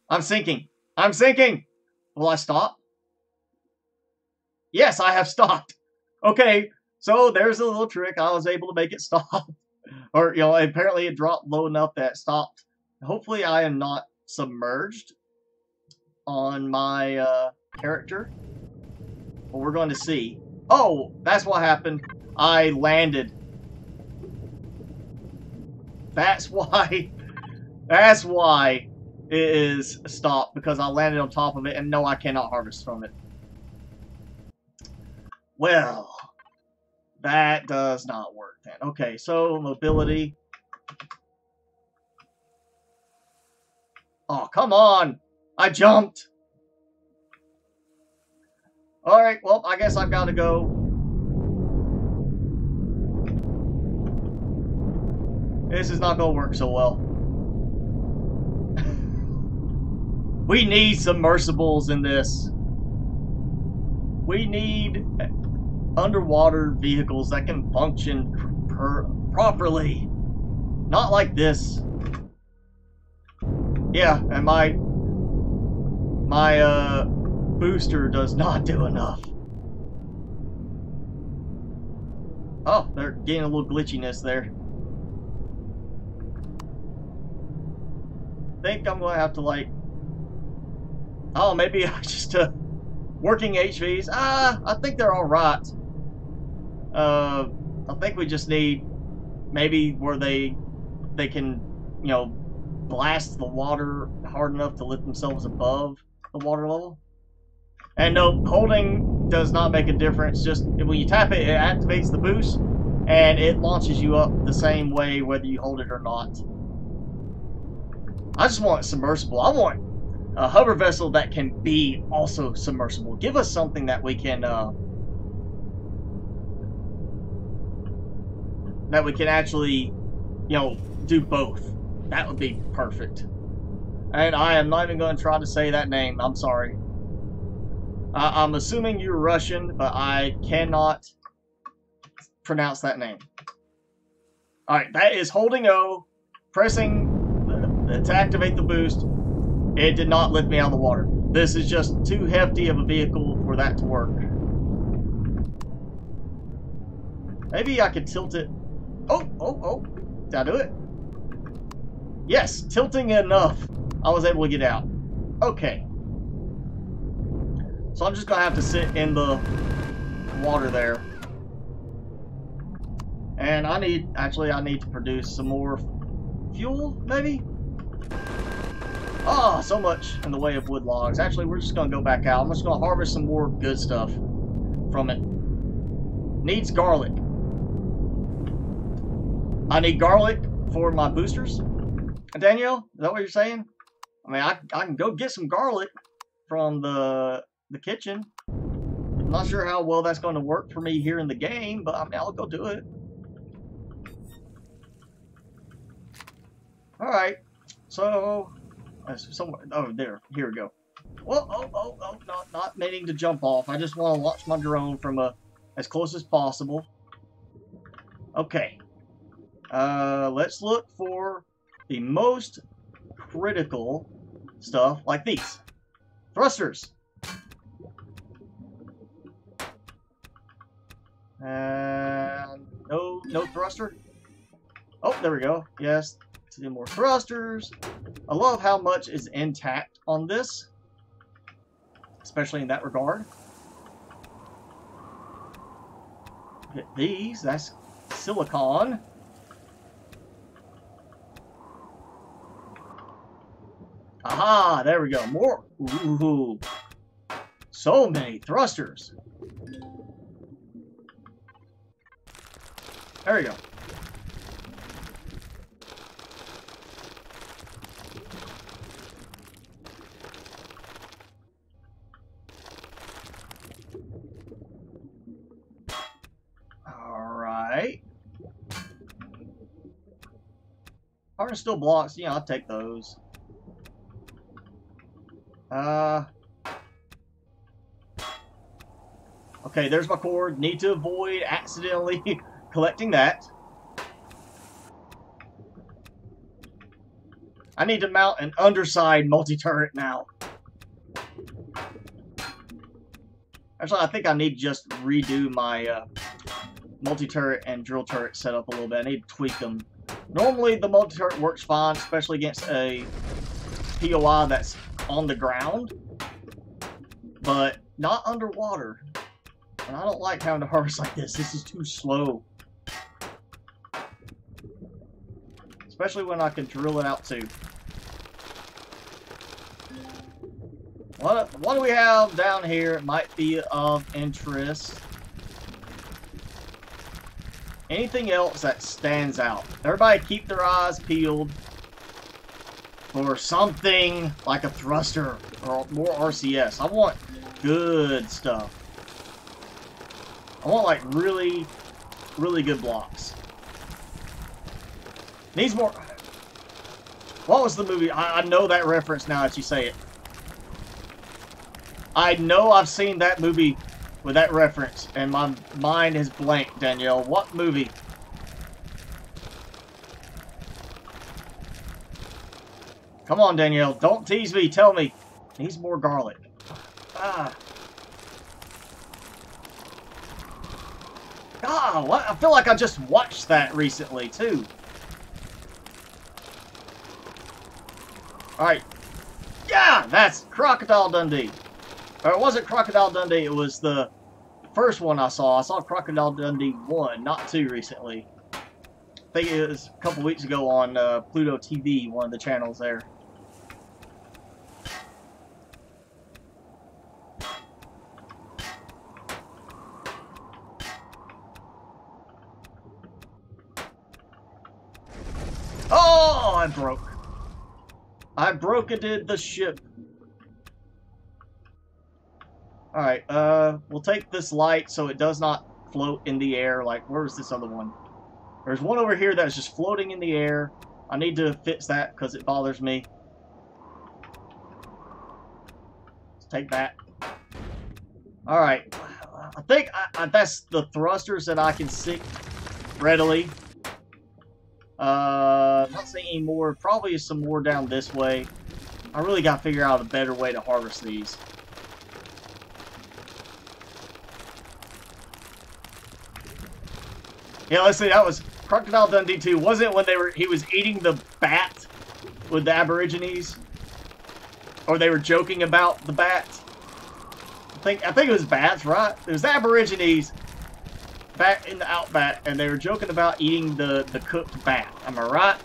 I'm sinking. I'm sinking. Will I stop? Yes, I have stopped. Okay, so there's a little trick. I was able to make it stop. Or, you know, apparently it dropped low enough that it stopped. Hopefully I am not submerged on my character. Well, we're going to see. Oh, that's what happened. I landed. That's why it is stopped, because I landed on top of it, and no, I cannot harvest from it. Well, that does not work then. Okay, so mobility. Oh, come on! I jumped! Alright, well, I guess I've got to go. This is not going to work so well. We need submersibles in this. We need underwater vehicles that can function properly. Not like this. Yeah, and my booster does not do enough. Oh, they're getting a little glitchiness there. I think I'm going to have to, like... Oh, maybe I just Working HVs, I think they're all right. I think we just need maybe where they can, you know, blast the water hard enough to lift themselves above the water level. And no, holding does not make a difference. Just when you tap it, it activates the boost, and it launches you up the same way whether you hold it or not. I just want submersible. I want a hover vessel that can be also submersible. Give us something that we can actually, you know, do both. That would be perfect. And I am not even going to try to say that name. I'm sorry. I'm assuming you're Russian, but I cannot pronounce that name. Alright, that is holding O, pressing to activate the boost. It did not lift me out of the water. This is just too hefty of a vehicle for that to work. Maybe I could tilt it. Oh. Did I do it? Yes, tilting enough. I was able to get out. Okay. So I'm just going to have to sit in the water there. And I need to produce some more fuel, maybe? Oh, so much in the way of wood logs. Actually, we're just going to go back out. I'm just going to harvest some more good stuff from it. Needs garlic. I need garlic for my boosters. Danielle, is that what you're saying? I mean, I can go get some garlic from the kitchen. I'm not sure how well that's going to work for me here in the game, but I mean, I'll go do it. Alright, so somewhere, oh, there, here we go. Well, oh, not meaning to jump off. I just want to launch my drone from as close as possible. Okay. Let's look for the most critical stuff, like these. Thrusters. And no thruster. Oh, there we go. Yes, 2 more thrusters. I love how much is intact on this, especially in that regard. Get these. That's silicon. Aha, there we go. More. Ooh. So many thrusters. There we go. Alright. Hardened steel blocks, yeah, I'll take those. Okay, there's my cord. Need to avoid accidentally collecting that. I need to mount an underside multi-turret now. Actually, I think I need to just redo my multi-turret and drill turret setup a little bit. I need to tweak them. Normally, the multi-turret works fine, especially against a POI that's on the ground, but not underwater. And I don't like having to harvest like this. This is too slow. Especially when I can drill it out too. What do we have down here? It might be of interest. Anything else that stands out? Everybody keep their eyes peeled for something like a thruster or more RCS. I want good stuff. I want like really, really good blocks. Needs more. What was the movie? I know that reference now that you say it. I know I've seen that movie with that reference, and my mind is blank, Danielle. What movie? Come on, Danielle. Don't tease me. Tell me. Needs more garlic. Ah. Ah, what? I feel like I just watched that recently, too. Alright. Yeah, that's Crocodile Dundee. Or it wasn't Crocodile Dundee, it was the first one I saw. I saw Crocodile Dundee 1, not 2 recently. I think it was a couple weeks ago on Pluto TV, one of the channels there. Oh, I broke. I broketed the ship. Alright, we'll take this light so it does not float in the air. Like, where's this other one? There's one over here that's just floating in the air. I need to fix that because it bothers me. Let's take that. Alright. I think that's the thrusters that I can see readily. Not seeing any more. Probably some more down this way. I really got to figure out a better way to harvest these. Yeah, let's see. That was Crocodile Dundee 2. Wasn't it when he was eating the bat with the Aborigines? Or they were joking about the bat? I think it was bats, right? It was the Aborigines back in the outback, and they were joking about eating the cooked bat. Am I right?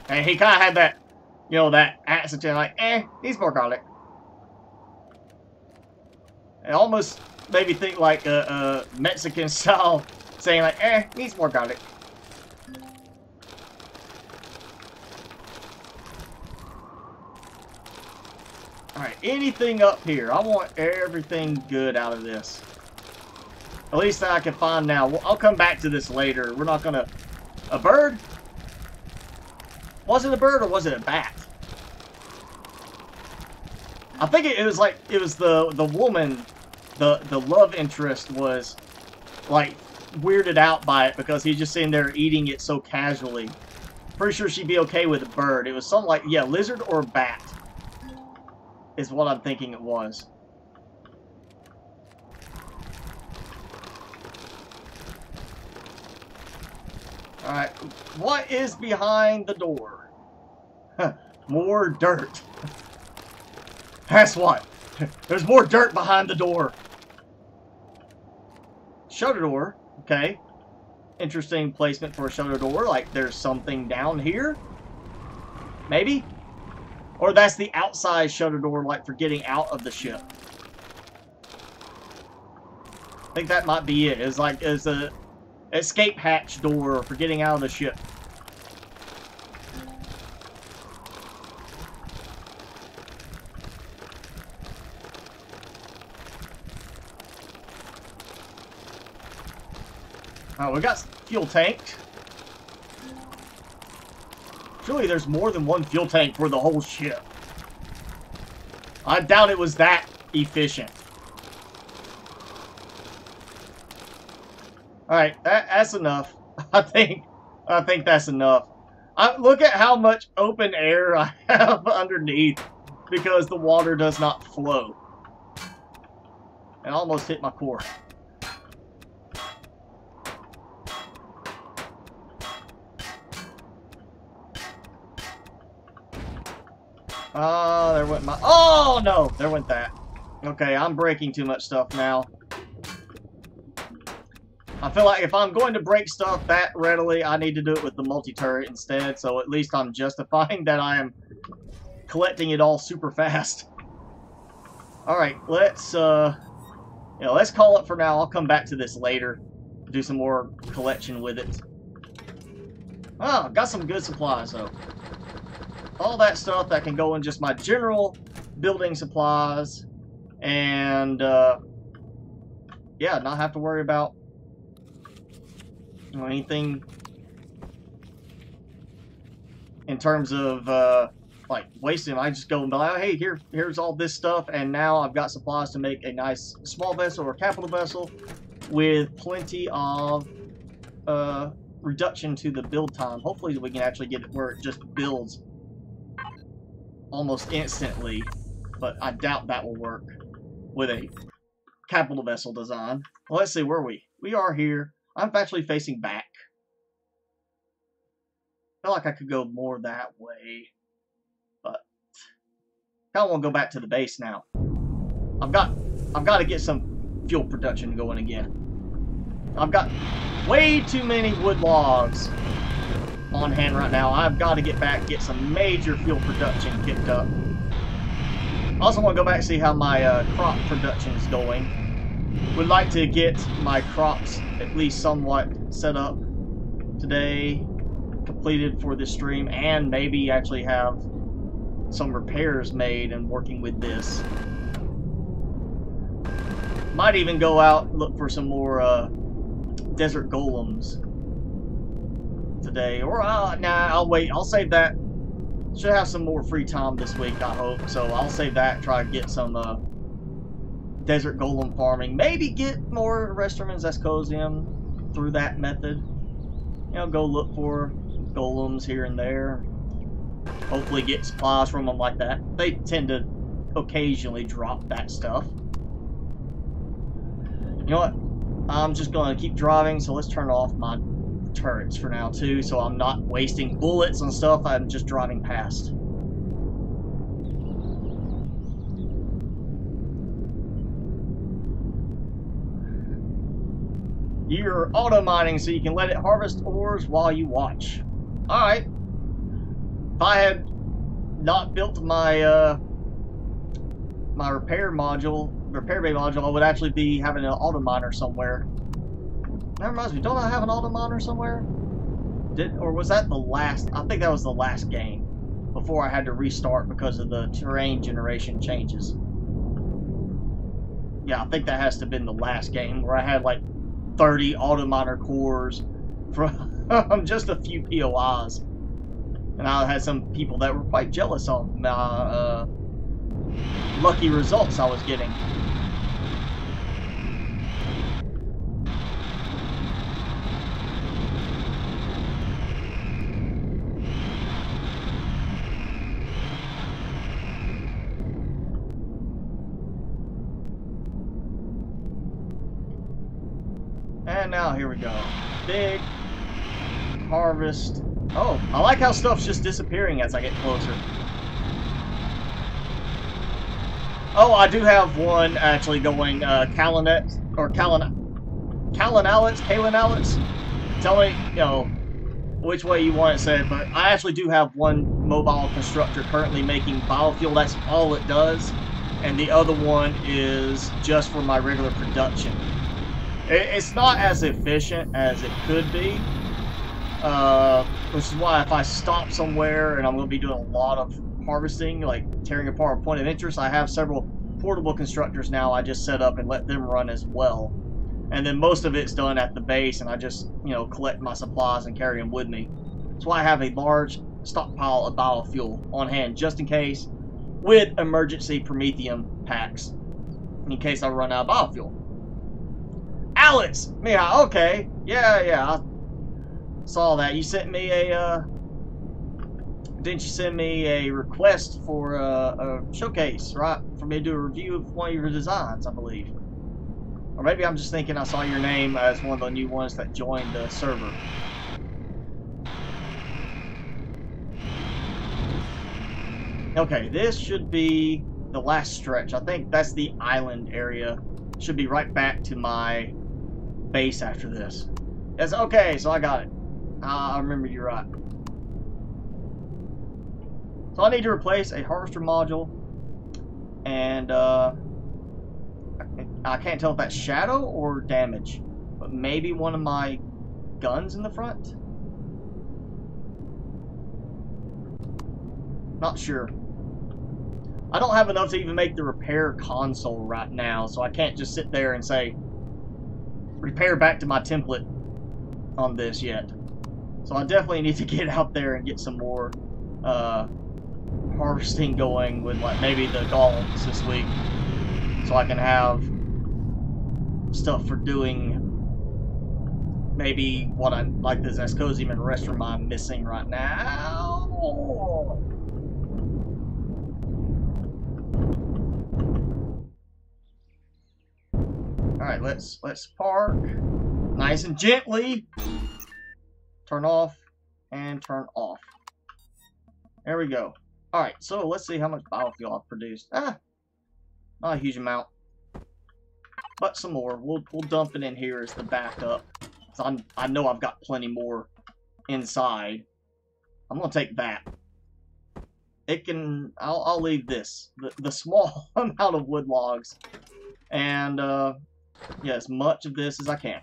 And he kind of had that, you know, that accent, like, needs more garlic. It almost made me think like a Mexican style, saying like, needs more garlic. Alright, anything up here? I want everything good out of this. At least that I can find now. I'll come back to this later. We're not gonna... A bird? Was it a bird or was it a bat? I think it was like, it was the woman, the love interest was like weirded out by it because he's just sitting there eating it so casually. Pretty sure she'd be okay with a bird. It was something like, yeah, lizard or bat is what I'm thinking it was. Alright, what is behind the door? More dirt. That's what. There's more dirt behind the door. Shutter door. Okay. Interesting placement for a shutter door. Like there's something down here. Maybe? Or that's the outside shutter door, like for getting out of the ship. I think that might be it. It's like it's a escape hatch door for getting out of the ship. Alright, we got fuel tanks. Surely there's more than one fuel tank for the whole ship. I doubt it was that efficient. Alright, that's enough. I think that's enough. Look at how much open air I have underneath because the water does not flow. I almost hit my core. There went my... Oh, no! There went that. Okay, I'm breaking too much stuff now. I feel like if I'm going to break stuff that readily, I need to do it with the multi-turret instead, so at least I'm justifying that I am collecting it all super fast. Alright, let's call it for now. I'll come back to this later. Do some more collection with it. Oh, got some good supplies, though. All that stuff that can go in just my general building supplies. And, yeah, not have to worry about anything in terms of, like, wasting. I just go and be like, hey, here's all this stuff, and now I've got supplies to make a nice small vessel or capital vessel with plenty of, reduction to the build time. Hopefully we can actually get it where it just builds almost instantly, but I doubt that will work with a capital vessel design. Well, let's see, where are we? We are here. I'm actually facing back. I feel like I could go more that way, but kind of want to go back to the base now. I've got to get some fuel production going again. I've got way too many wood logs on hand right now. I've got to get back and get some major fuel production kicked up. I also want to go back and see how my crop production is going. Would like to get my crops at least somewhat set up today, completed for this stream, and maybe actually have some repairs made and working with this. Might even go out and look for some more desert golems today. Or, nah, I'll wait. I'll save that. Should have some more free time this week, I hope. So I'll save that, try to get some desert golem farming. Maybe get more Resterman's Ascosium through that method. You know, go look for golems here and there. Hopefully get supplies from them like that. They tend to occasionally drop that stuff. You know what? I'm just going to keep driving, so let's turn off my turrets for now too, so I'm not wasting bullets and stuff. I'm just driving past. You're auto mining so you can let it harvest ores while you watch. Alright. If I had not built my my repair bay module, I would actually be having an auto miner somewhere. That reminds me, don't I have an auto miner somewhere? Or was that the last? I think that was the last game before I had to restart because of the terrain generation changes. Yeah, I think that has to have been the last game where I had like 30 auto miner cores from just a few POIs. And I had some people that were quite jealous of my lucky results I was getting. And now here we go. Big harvest. Oh, I like how stuff's just disappearing as I get closer. Oh, I do have one actually going Kalanets or Kalanalets. Tell me, you know, which way you want it said, but I actually do have one mobile constructor currently making biofuel. That's all it does, and the other one is just for my regular production. It's not as efficient as it could be, which is why if I stop somewhere and I'm going to be doing a lot of harvesting, like tearing apart a point of interest, I have several portable constructors now I just set up and let them run as well. And then most of it's done at the base, and I just, you know, collect my supplies and carry them with me. That's why I have a large stockpile of biofuel on hand, just in case, with emergency Prometheum packs, in case I run out of biofuel. Alex! Yeah, okay. Yeah, I saw that. You sent me a, didn't you send me a request for a showcase, right? For me to do a review of one of your designs, I believe. Or maybe I'm just thinking I saw your name as one of the new ones that joined the server. Okay, this should be the last stretch. I think that's the island area. Should be right back to my base after this. Yes, okay, so I got it. I remember you're right. So I need to replace a harvester module, and I can't tell if that's shadow or damage, but maybe one of my guns in the front? Not sure. I don't have enough to even make the repair console right now, so I can't just sit there and say repair back to my template on this yet. So I definitely need to get out there and get some more harvesting going with, like, maybe the golems this week, so I can have stuff for doing maybe what I like the Ascosium and Restrum I'm missing right now. Alright, let's park nice and gently. Turn off and turn off. There we go. Alright, so let's see how much biofuel I've produced. Not a huge amount. But some more. We'll dump it in here as the backup. So I know I've got plenty more inside. I'm gonna take that. It can. I'll leave this. The small amount of wood logs, and yeah, as much of this as I can.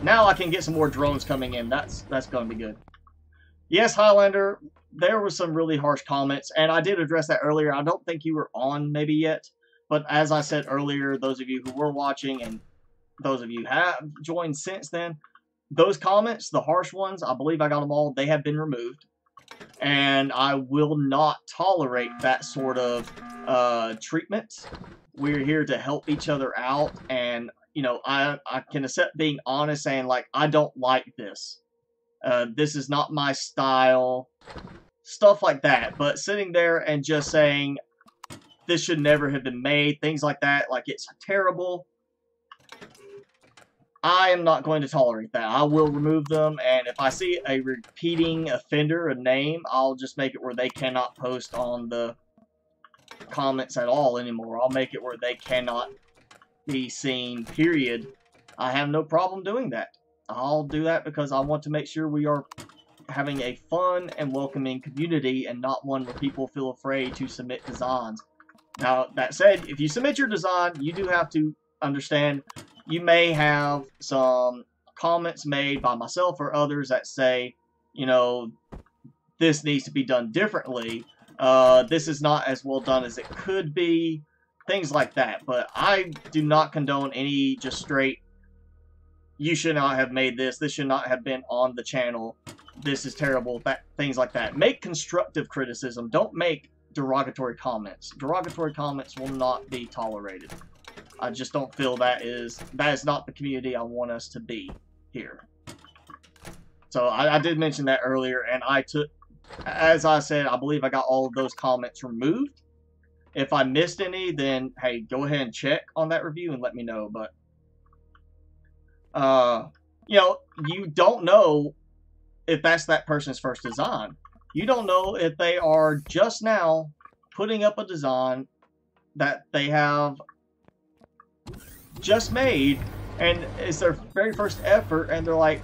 Now I can get some more drones coming in. That's gonna be good. Yes, Highlander. There were some really harsh comments, and I did address that earlier. I don't think you were on maybe yet, but as I said earlier, those of you who were watching and those of you who have joined since then, those comments, the harsh ones, I believe I got them all. They have been removed. And I will not tolerate that sort of treatment. We're here to help each other out, and you know, I can accept being honest, saying like, I don't like this. This is not my style, stuff like that. But sitting there and just saying this should never have been made, things like that, like it's terrible, I am not going to tolerate that. I will remove them, and if I see a repeating offender, a name, I'll just make it where they cannot post on the comments at all anymore. I'll make it where they cannot be seen, period. I have no problem doing that. I'll do that because I want to make sure we are having a fun and welcoming community and not one where people feel afraid to submit designs. Now, that said, if you submit your design, you do have to understand you may have some comments made by myself or others that say, you know, this needs to be done differently. This is not as well done as it could be. Things like that. But I do not condone any just straight, you should not have made this. This should not have been on the channel. This is terrible. Things like that. Make constructive criticism. Don't make derogatory comments. Derogatory comments will not be tolerated. I just don't feel that is not the community I want us to be here. So I did mention that earlier, and I took, as I said, I believe I got all of those comments removed. If I missed any, then hey, go ahead and check on that review and let me know. But you know, you don't know if that's that person's first design. You don't know if they are just now putting up a design that they have just made, and it's their very first effort, and they're like,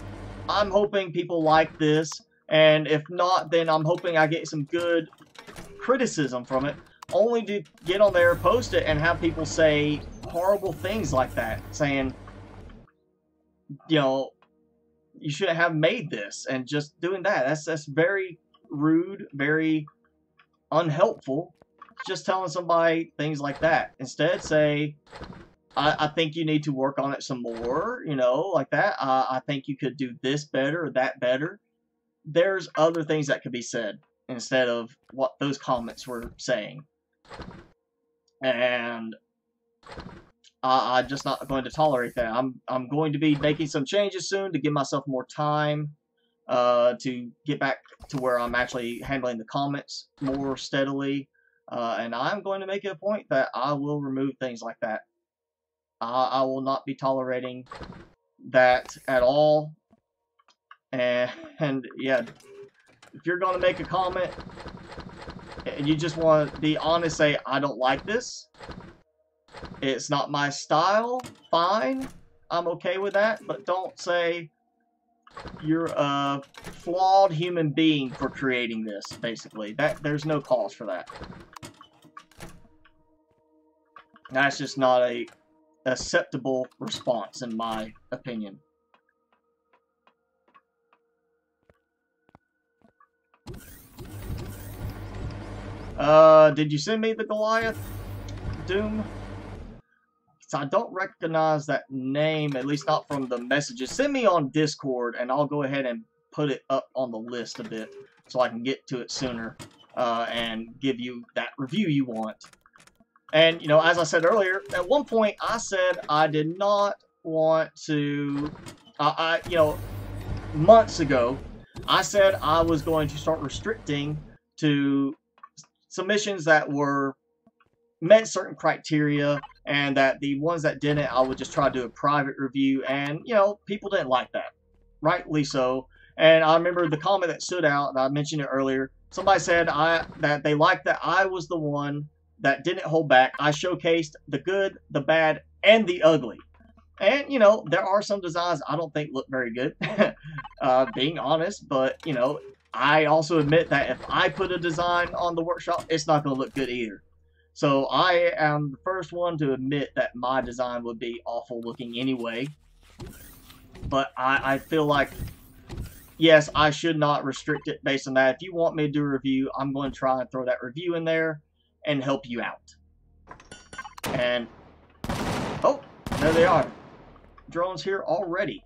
I'm hoping people like this, and if not, then I'm hoping I get some good criticism from it, only to get on there, post it, and have people say horrible things like that, saying, you know, you shouldn't have made this, and just doing that. That's very rude, very unhelpful. Just telling somebody things like that. Instead, say, I think you need to work on it some more, you know, like that. I think you could do this better or that better. There's other things that could be said instead of what those comments were saying. And I'm just not going to tolerate that. I'm going to be making some changes soon to give myself more time to get back to where I'm actually handling the comments more steadily. And I'm going to make it a point that I will remove things like that. I will not be tolerating that at all. And yeah, if you're going to make a comment and you just want to be honest, say, I don't like this, it's not my style, fine, I'm okay with that, but don't say you're a flawed human being for creating this, basically. There's no cause for that. That's just not a acceptable response, in my opinion. Did you send me the Goliath Doom? So I don't recognize that name, at least not from the messages. Send me on Discord, and I'll go ahead and put it up on the list a bit so I can get to it sooner and give you that review you want. And, you know, as I said earlier, at one point I said I did not want to, you know, months ago, I said I was going to start restricting to submissions that were met certain criteria, and that the ones that didn't, I would just try to do a private review, and, you know, people didn't like that. Rightly so. And I remember the comment that stood out, and I mentioned it earlier. Somebody said that they liked that I was the one that didn't hold back. I showcased the good, the bad, and the ugly. And, you know, there are some designs I don't think look very good, being honest. But, you know, I also admit that if I put a design on the workshop, it's not going to look good either. So I am the first one to admit that my design would be awful looking anyway. But I feel like, yes, I should not restrict it based on that. If you want me to do a review, I'm going to try and throw that review in there and help you out. And, oh, there they are. Drones here already.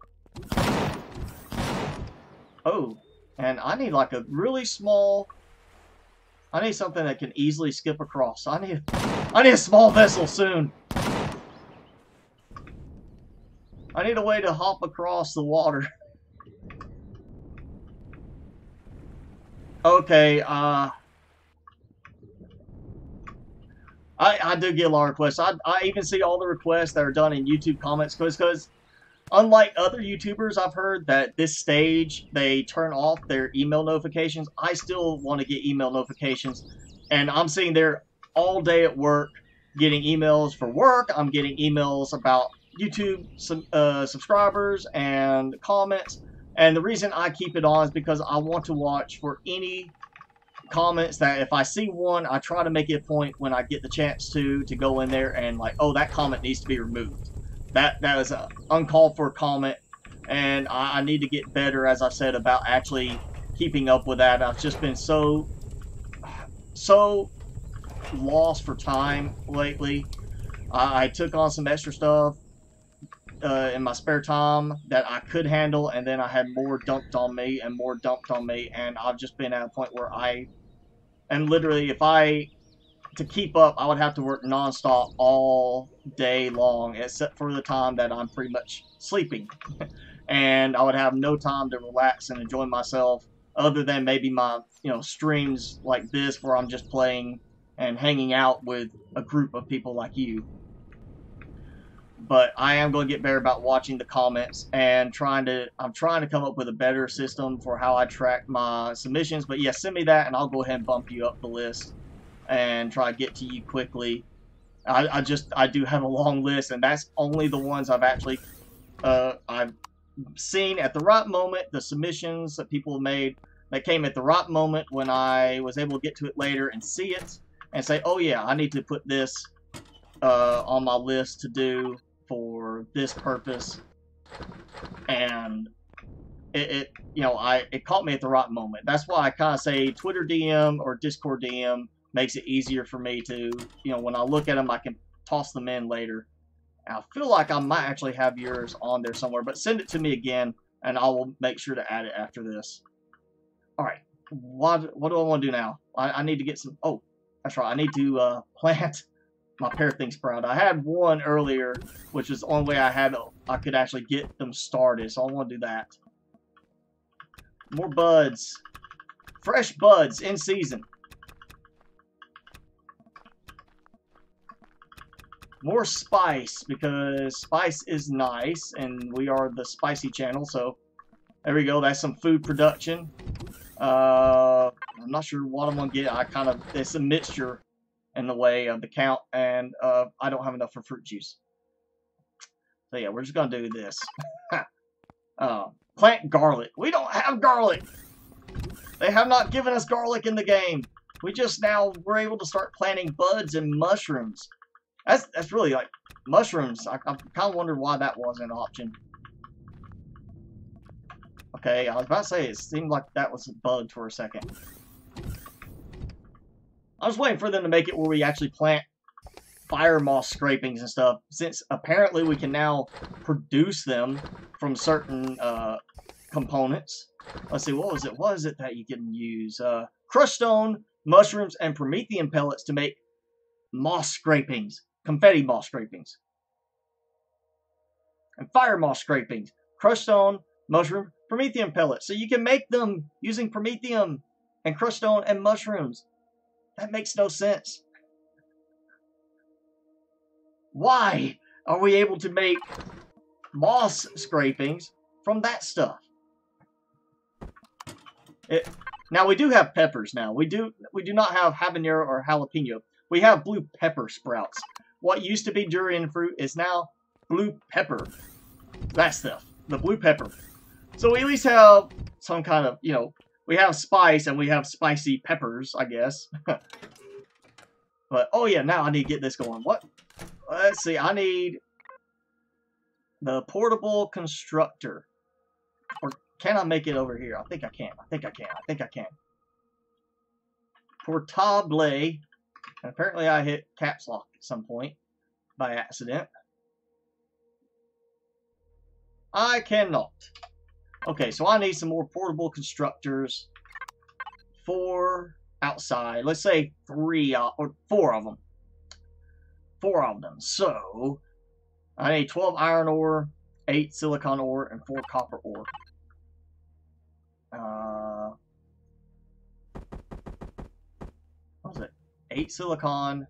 Oh, and I need like a really small... I need something that can easily skip across. I need a small vessel soon. I need a way to hop across the water. Okay, I do get a lot of requests. I even see all the requests that are done in YouTube comments because unlike other YouTubers, I've heard that this stage they turn off their email notifications. I still want to get email notifications, and I'm sitting there all day at work getting emails for work. I'm getting emails about YouTube subscribers and comments. And the reason I keep it on is because I want to watch for any comments that if I see one, I try to make it a point when I get the chance to go in there and like, oh, that comment needs to be removed. That is an uncalled for comment, and I need to get better, as I said, about actually keeping up with that. I've just been so lost for time lately. I took on some extra stuff in my spare time that I could handle, and then I had more dumped on me and more dumped on me, and I've just been at a point where and literally, to keep up, I would have to work nonstop all day long, except for the time that I'm pretty much sleeping. And I would have no time to relax and enjoy myself, other than maybe my, streams like this, where I'm just playing and hanging out with a group of people like you. But I am going to get better about watching the comments and I'm trying to come up with a better system for how I track my submissions. But yeah, send me that and I'll go ahead and bump you up the list and try to get to you quickly. I do have a long list, and that's only the ones I've actually I've seen at the right moment, the submissions that people have made that came at the right moment when I was able to get to it later and see it and say, oh yeah, I need to put this on my list to do for this purpose. And it caught me at the right moment. That's why I kind of say Twitter DM or Discord DM makes it easier for me to, when I look at them, I can toss them in later. I feel like I might actually have yours on there somewhere, but send it to me again, and I will make sure to add it after this. All right, what do I want to do now? I need to get some, oh, that's right, I need to plant my pear thing sprout. I had one earlier, which is the only way I could actually get them started, so I want to do that. More buds. Fresh buds in season. More spice, because spice is nice, and we are the spicy channel, so there we go. That's some food production. I'm not sure what I'm going to get. It's a mixture in the way of the count, and I don't have enough for fruit juice. So yeah, we're just going to do this. Plant garlic. We don't have garlic. They have not given us garlic in the game. We just now were able to start planting buds and mushrooms. That's really like mushrooms. I kind of wondered why that wasn't an option. Okay, I was about to say it seemed like that was bugged for a second. I was waiting for them to make it where we actually plant fire moss scrapings and stuff, since apparently we can now produce them from certain components. Let's see, what was it? What is it that you can use? Crushed stone, mushrooms, and promethium pellets to make moss scrapings. Confetti moss scrapings. And fire moss scrapings. Crushed stone, mushroom, promethium pellets. So you can make them using promethium and crushed stone and mushrooms. That makes no sense. Why are we able to make moss scrapings from that stuff? Now we do have peppers now. We do not have habanero or jalapeno. We have blue pepper sprouts. What used to be durian fruit is now blue pepper. That stuff. The blue pepper. So we at least have some kind of, you know, we have spice and we have spicy peppers, I guess. But, oh yeah, now I need to get this going. What? Let's see, I need the portable constructor. Or can I make it over here? I think I can. I think I can. I think I can. Portable. And apparently I hit caps lock at some point by accident. I cannot. Okay, so I need some more portable constructors for outside. Let's say 3 or 4 of them. 4 of them. So I need 12 iron ore, 8 silicon ore, and 4 copper ore. What was it? 8 silicon,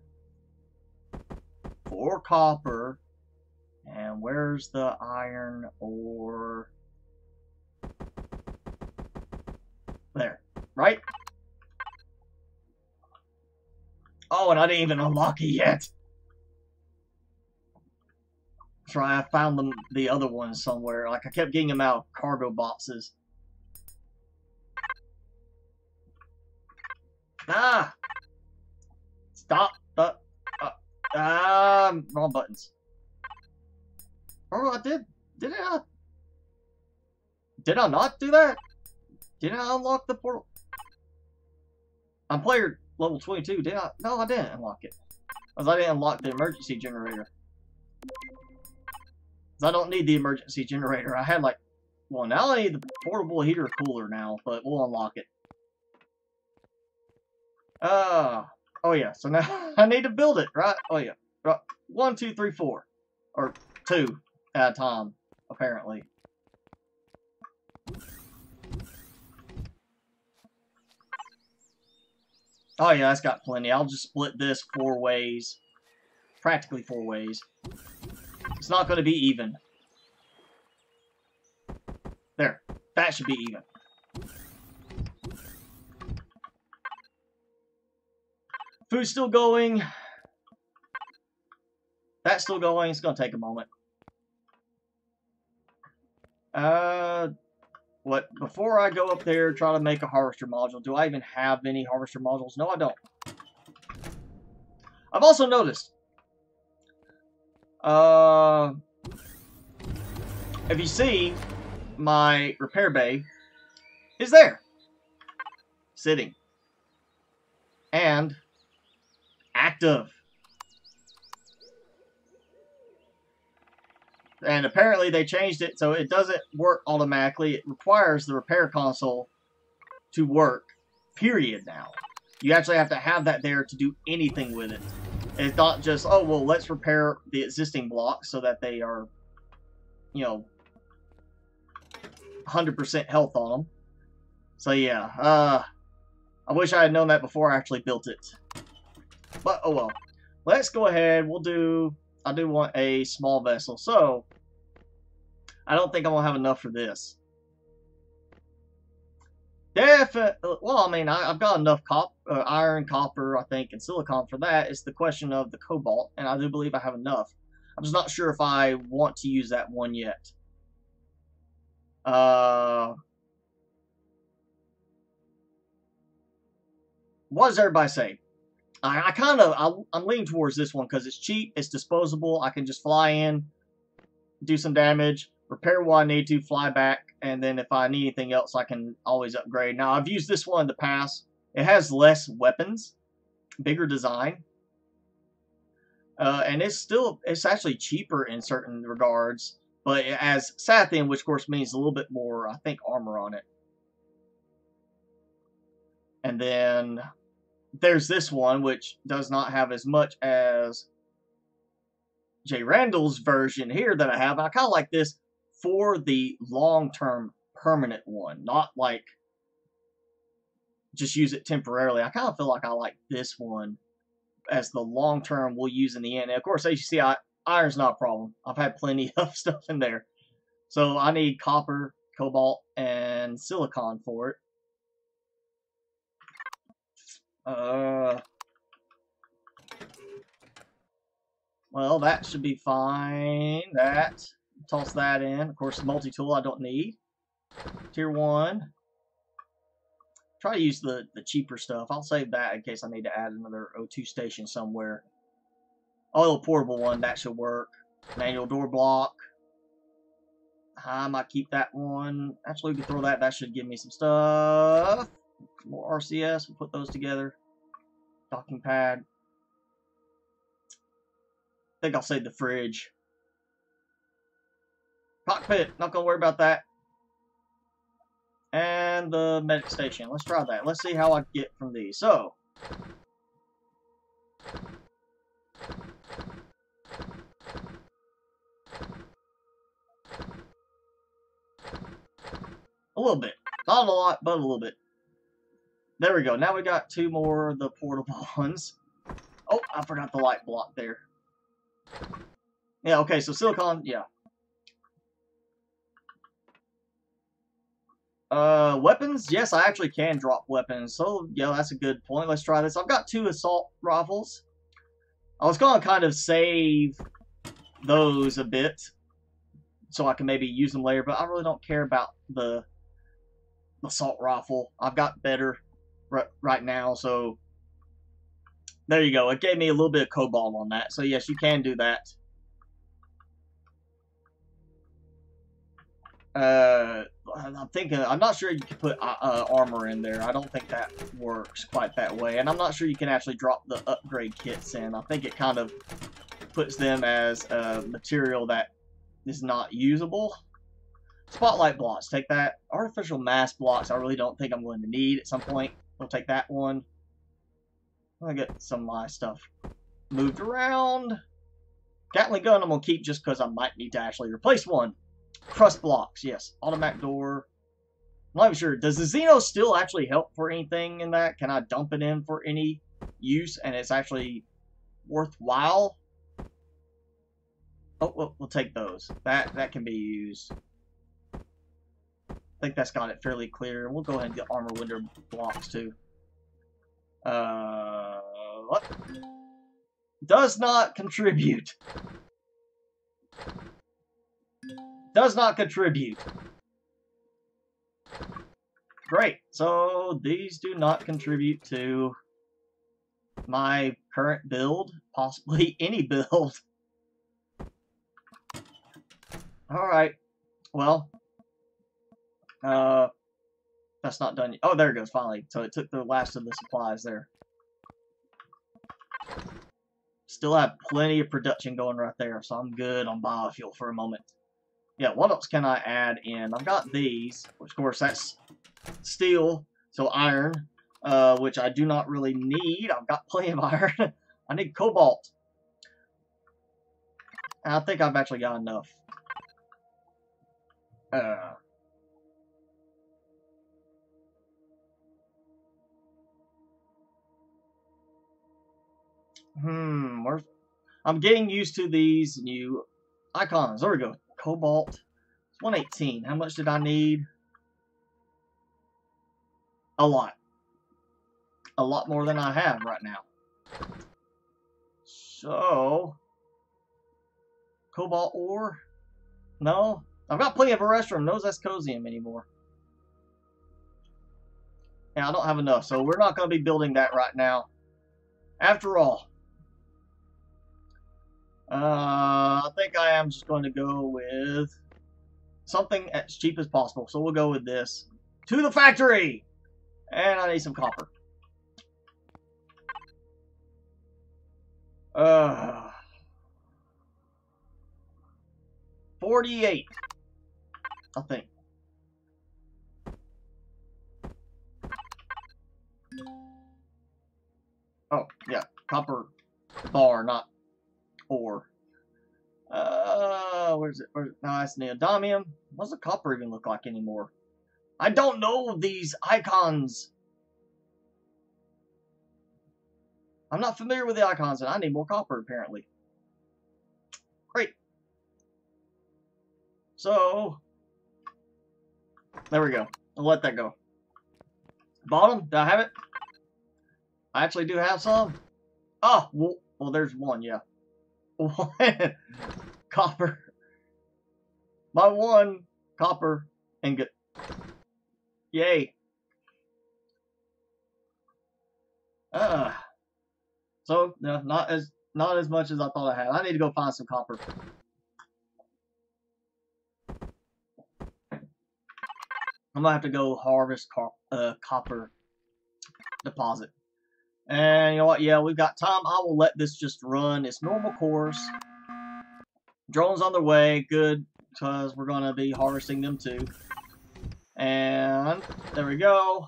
4 copper, and where's the iron ore? There, right? Oh, and I didn't even unlock it yet. That's right, I found the other ones somewhere. Like, I kept getting them out of cargo boxes. Ah! Stop! Wrong buttons. Oh, I did. Did I not do that? Did I unlock the portal? I'm player level 22. Did I? No, I didn't unlock it. Because I didn't unlock the emergency generator. Because I don't need the emergency generator. I had like... Well, now I need the portable heater cooler now, but we'll unlock it. Oh yeah, so now I need to build it, right? Oh yeah. Right. 1, 2, 3, 4. Or 2 at a time, apparently. Oh yeah, that's got plenty. I'll just split this 4 ways. Practically 4 ways. It's not going to be even. There. That should be even. Food's still going. That's still going. It's going to take a moment. What? Before I go up there, try to make a harvester module. Do I even have any harvester modules? No, I don't. I've also noticed. If you see, my repair bay is there. Sitting. And active. And apparently they changed it so it doesn't work automatically. It requires the repair console to work, period now. You actually have to have that there to do anything with it. It's not just, oh, well, let's repair the existing blocks so that they are, you know, 100% health on them. So yeah, I wish I had known that before I actually built it. But, oh well. Let's go ahead. I do want a small vessel. So, I don't think I'm going to have enough for this. Well, I mean, I've got enough iron, copper, I think, and silicon for that. It's the question of the cobalt, and I do believe I have enough. I'm just not sure if I want to use that one yet. What does everybody say? I'm leaning towards this one because it's cheap, it's disposable. I can just fly in, do some damage, repair what I need to, fly back, and then if I need anything else, I can always upgrade. Now, I've used this one in the past. It has less weapons, bigger design, and it's actually cheaper in certain regards, but it has Sathian, which of course means a little bit more, I think, armor on it. And then there's this one, which does not have as much as J. Randall's version here that I have. I kind of like this for the long-term permanent one, not like just use it temporarily. I kind of feel like I like this one as the long-term we'll use in the end. And of course, as you see, iron's not a problem. I've had plenty of stuff in there. So I need copper, cobalt, and silicon for it. Well, that should be fine. Toss that in. Of course, the multi-tool I don't need. Tier 1. Try to use the cheaper stuff. I'll save that in case I need to add another O2 station somewhere. Oh, the portable one, that should work. Manual door block. I might keep that one. Actually, we can throw that. That should give me some stuff. Some more RCS. We'll put those together. Docking pad. I think I'll save the fridge. Cockpit. Not going to worry about that. And the medic station. Let's try that. Let's see how I get from these. So. A little bit. Not a lot, but a little bit. There we go. Now we got 2 more of the portable ones. Oh, I forgot the light block there. Yeah, okay, so silicon, yeah. Weapons? Yes, I actually can drop weapons. So, yeah, that's a good point. Let's try this. I've got 2 assault rifles. I was going to kind of save those a bit so I can maybe use them later, but I really don't care about the assault rifle. I've got better right now, so there you go. It gave me a little bit of cobalt on that. So, yes, you can do that. I'm not sure you can put armor in there. I don't think that works quite that way. And I'm not sure you can actually drop the upgrade kits in. I think it kind of puts them as material that is not usable. Spotlight blocks, take that. Artificial mass blocks, I really don't think I'm going to need at some point. We'll take that one. I'll get some of my stuff moved around. Gatling gun I'm going to keep just because I might need to actually replace one. Crust blocks, yes. Automatic door. I'm not even sure. Does the Xeno still actually help for anything in that? Can I dump it in for any use and it's actually worthwhile? Oh, we'll take those. That can be used. I think that's got it fairly clear. We'll go ahead and get armor window blocks too. What? Does not contribute. Does not contribute. Great. So these do not contribute to my current build, possibly any build. Alright. Well, that's not done yet. Oh, there it goes, finally. So it took the last of the supplies there. Still have plenty of production going right there, so I'm good on biofuel for a moment. Yeah, what else can I add in? I've got these, which of course that's steel, so iron, which I do not really need. I've got plenty of iron. I need cobalt. And I think I've actually got enough. I'm getting used to these new icons. There we go. Cobalt. It's 118. How much did I need? A lot. A lot more than I have right now. So, cobalt ore? No. I've got plenty of a restroom. No Zescosium anymore. Yeah, I don't have enough, so we're not going to be building that right now. After all, I think I am just going to go with something as cheap as possible. So we'll go with this. To the factory! And I need some copper. 48, I think. Oh, yeah. Copper bar, not ore. Where's it? No, that's neodymium. What does the copper even look like anymore? I don't know these icons. I'm not familiar with the icons, and I need more copper, apparently. Great. So, there we go. I'll let that go. Bottom, do I have it? I actually do have some. Oh, well there's one, yeah. Copper. My one copper ingot. Yay. So no, not as much as I thought I had. I need to go find some copper. I'm gonna have to go harvest copper deposit. And you know what? Yeah, we've got time. I will let this just run its normal course. Drones on their way. Good, because we're gonna be harvesting them too. And there we go.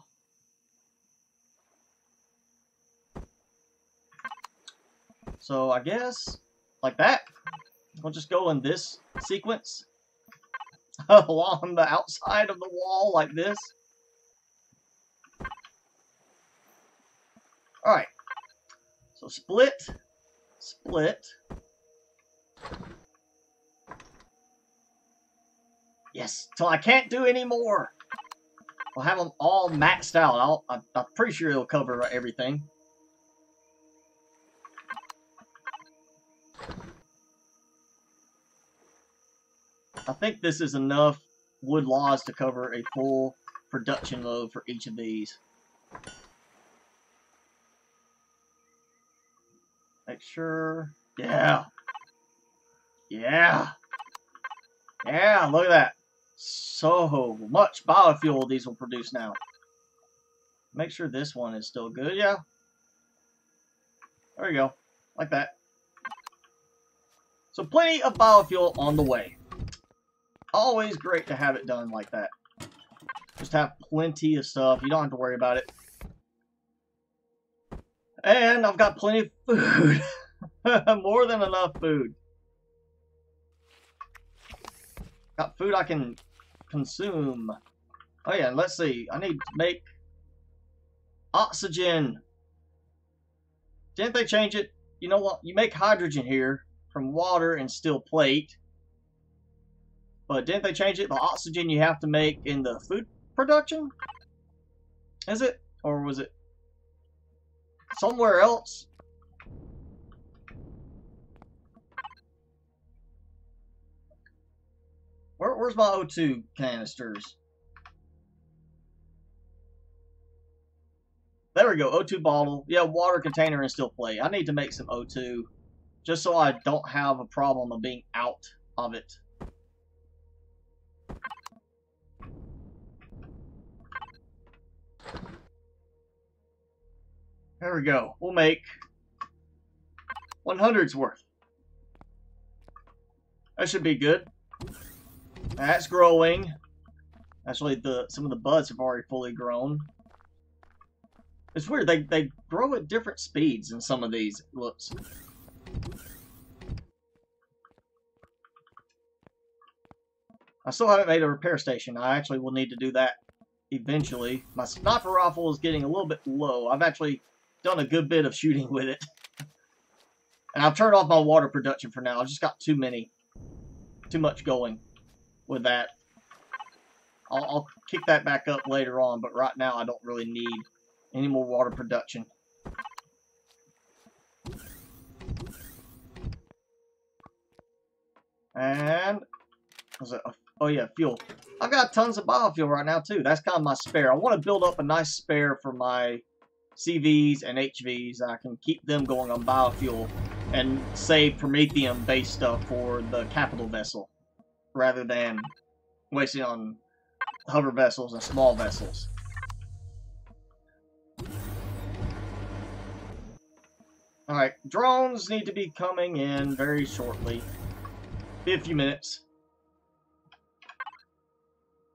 So I guess like that. We'll just go in this sequence along the outside of the wall like this. Alright. So split. Yes, till I can't do any more. We'll have them all maxed out. I'm pretty sure it'll cover everything. I think this is enough wood logs to cover a full production load for each of these. Make sure. Yeah. Yeah. Yeah, look at that. So much biofuel these will produce now. Make sure this one is still good. Yeah. There we go. Like that. So plenty of biofuel on the way. Always great to have it done like that. Just have plenty of stuff. You don't have to worry about it. And I've got plenty of food. More than enough food. Got food I can consume. Oh yeah, and let's see. I need to make oxygen. Didn't they change it? You know what? You make hydrogen here from water and steel plate. But didn't they change it? The oxygen you have to make in the food production? Is it? Or was it somewhere else? Where's my O2 canisters? There we go, O2 bottle. Yeah, water container and steel plate. I need to make some O2 just so I don't have a problem of being out of it. There we go. We'll make 100's worth. That should be good. That's growing. Actually, some of the buds have already fully grown. It's weird. They grow at different speeds in some of these. Looks. I still haven't made a repair station. I actually will need to do that eventually. My sniper rifle is getting a little bit low. I've actually done a good bit of shooting with it. And I've turned off my water production for now. I've just got too much going with that. I'll kick that back up later on, but right now I don't really need any more water production. And was it? Oh yeah, fuel. I've got tons of biofuel right now too. That's kind of my spare. I want to build up a nice spare for my CVs and HVs. I can keep them going on biofuel and save Promethium-based stuff for the capital vessel, rather than wasting on hover vessels and small vessels. Alright, drones need to be coming in very shortly. Be a few minutes.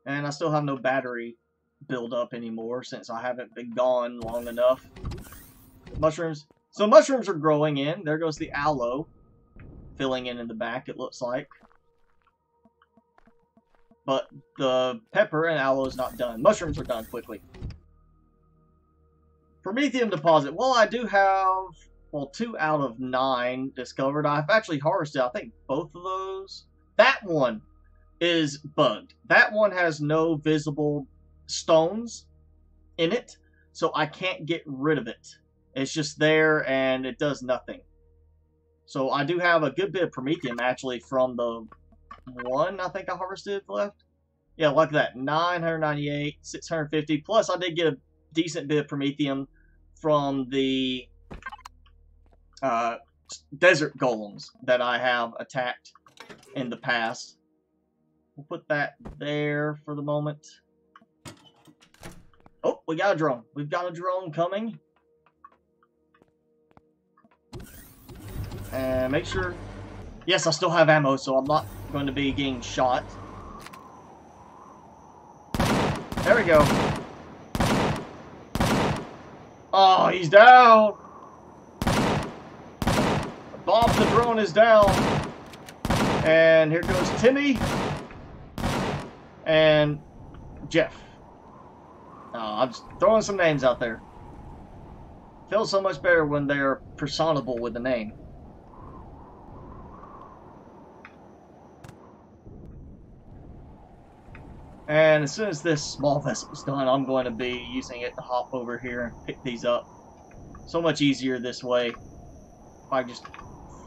And I still have no battery build up anymore since I haven't been gone long enough. Mushrooms. So mushrooms are growing in. There goes the aloe filling in the back, it looks like. But the pepper and aloe is not done. Mushrooms are done quickly. Promethium deposit. Well, I do have, well, 2 out of 9 discovered. I've actually harvested, I think, both of those. That one is bugged. That one has no visible stones in it, so I can't get rid of it. It's just there and it does nothing. So I do have a good bit of promethium actually from the one I think I harvested left. Yeah, like that. 998, 650. Plus I did get a decent bit of promethium from the desert golems that I have attacked in the past. We'll put that there for the moment. Oh, we got a drone. We've got a drone coming. And make sure... Yes, I still have ammo, so I'm not going to be getting shot. There we go. Oh, he's down! Bob the drone is down. And here goes Timmy. And Jeff. I'm just throwing some names out there. Feels so much better when they're personable with a name. And as soon as this small vessel is done, I'm going to be using it to hop over here and pick these up. So much easier this way. If I just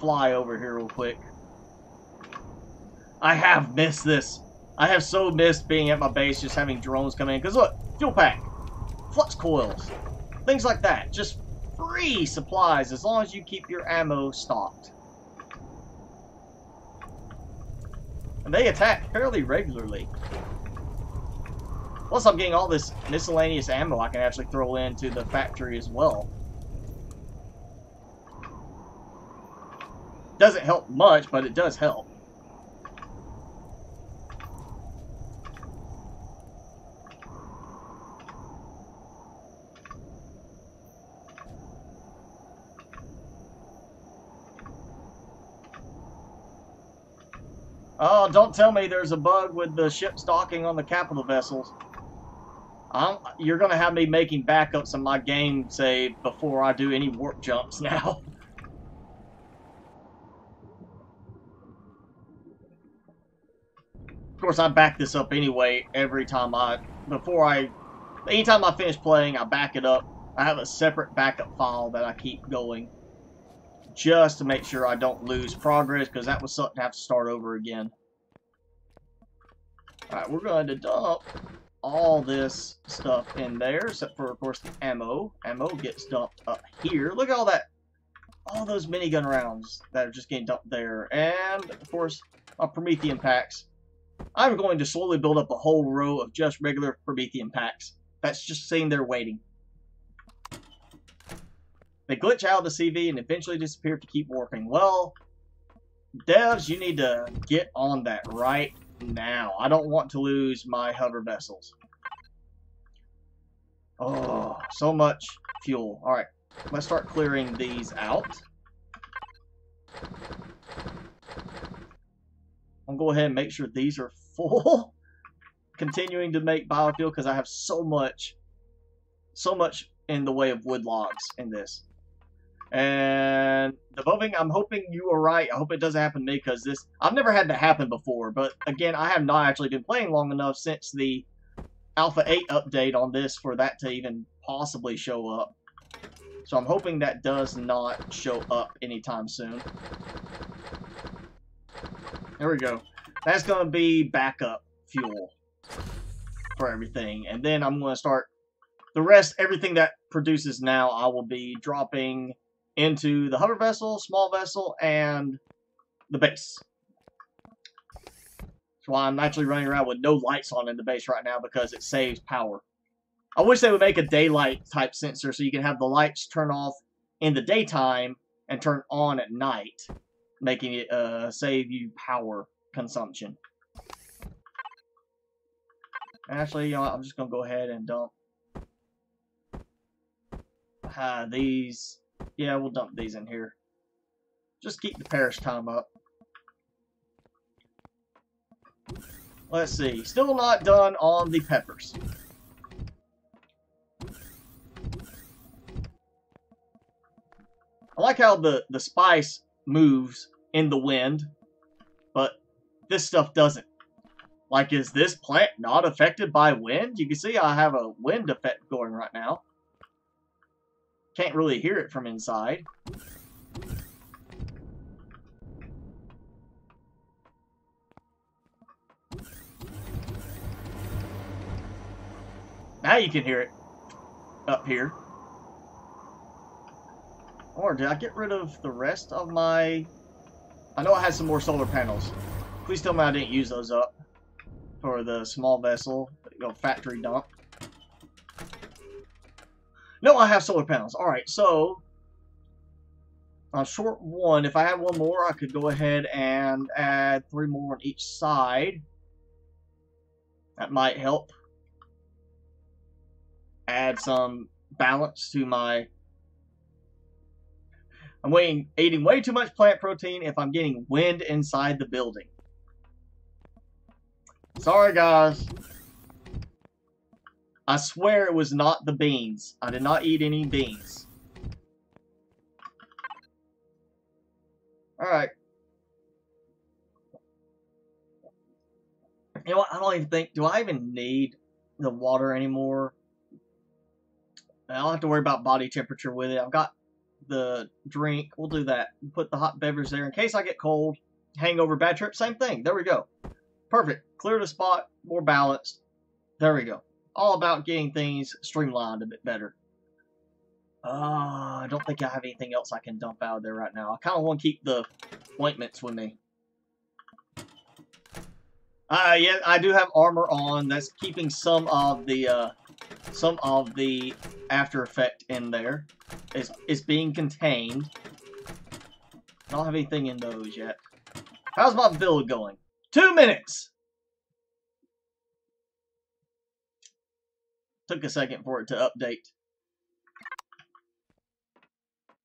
fly over here real quick. I have missed this. I have so missed being at my base, just having drones come in. Because look, fuel pack, flux coils, things like that. Just free supplies as long as you keep your ammo stocked. And they attack fairly regularly. Plus, I'm getting all this miscellaneous ammo I can actually throw into the factory as well. Doesn't help much, but it does help. Oh, don't tell me there's a bug with the ships docking on the capital vessels. You're going to have me making backups of my game save before I do any warp jumps now. Of course, I back this up anyway anytime I finish playing, I back it up. I have a separate backup file that I keep going just to make sure I don't lose progress, because that was something to have to start over again. Alright, we're going to dump all this stuff in there, except for, of course, the ammo. Ammo gets dumped up here. Look at all that, all those minigun rounds that are just getting dumped there. And, of course, my promethium packs. I'm going to slowly build up a whole row of just regular promethium packs. That's just sitting there waiting. They glitch out of the CV and eventually disappear to keep warping. Well, devs, you need to get on that right now. I don't want to lose my hover vessels. Oh, so much fuel. Alright, let's start clearing these out. I'll go ahead and make sure these are full. Continuing to make biofuel because I have so much in the way of wood logs in this. And the voting, I'm hoping you are right. I hope it doesn't happen to me, because this, I've never had that happen before. But again, I have not actually been playing long enough since the Alpha 8 update on this for that to even possibly show up. So I'm hoping that does not show up anytime soon. There we go. That's going to be backup fuel for everything. And then I'm going to start the rest, everything that produces now, I will be dropping into the hover vessel, small vessel, and the base. That's why I'm actually running around with no lights on in the base right now, because it saves power. I wish they would make a daylight type sensor so you can have the lights turn off in the daytime and turn on at night, making it save you power consumption. Actually, you know what, I'm just going to go ahead and dump these. Yeah, we'll dump these in here. Just keep the perish time up. Let's see. Still not done on the peppers. I like how the spice moves in the wind, but this stuff doesn't. Like, is this plant not affected by wind? You can see I have a wind effect going right now. can't really hear it from inside. Now you can hear it up here. Or did I get rid of the rest of my... I know I had some more solar panels. Please tell me I didn't use those up for the small vessel, factory dump. No, I have solar panels. Alright, so on short one, if I had one more, I could go ahead and add 3 more on each side. That might help add some balance to my... I'm eating way too much plant protein if I'm getting wind inside the building. Sorry, guys. I swear it was not the beans. I did not eat any beans. Alright. You know what? I don't even think... Do I even need the water anymore? I don't have to worry about body temperature with it. I've got the drink. We'll do that. Put the hot beverage there in case I get cold. Hangover, bad trip, same thing. There we go. Perfect. Clear the spot, more balanced. There we go. All about getting things streamlined a bit better. I don't think I have anything else I can dump out of there right now. I kind of want to keep the ointments with me. Yeah, I do have armor on. That's keeping some of the after effect in there. It's being contained. I don't have anything in those yet. How's my build going? 2 minutes! Took a second for it to update.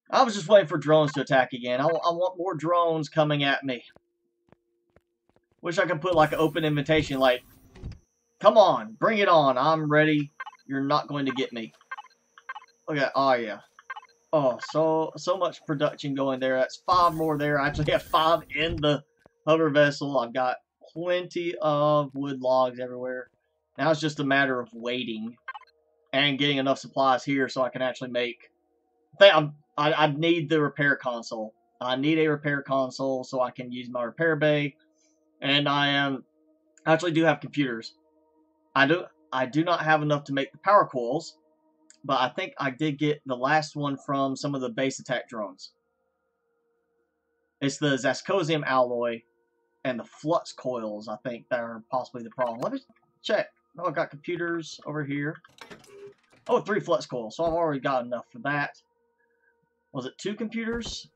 I was just waiting for drones to attack again. I want more drones coming at me. Wish I could put like an open invitation like, come on, bring it on, I'm ready. You're not going to get me. Look at, oh yeah. Oh, so much production going there. That's 5 more there. I actually have 5 in the hover vessel. I've got plenty of wood logs everywhere. Now it's just a matter of waiting and getting enough supplies here so I can actually make... I need the repair console. I need a repair console so I can use my repair bay. And I actually do have computers. I do not have enough to make the power coils, but I think I did get the last one from some of the base attack drones. It's the Zascosium alloy and the flux coils, I think, that are possibly the problem. Let me check. Oh, I've got computers over here. Oh, 3 flux coils, so I've already got enough for that. Was it 2 computers?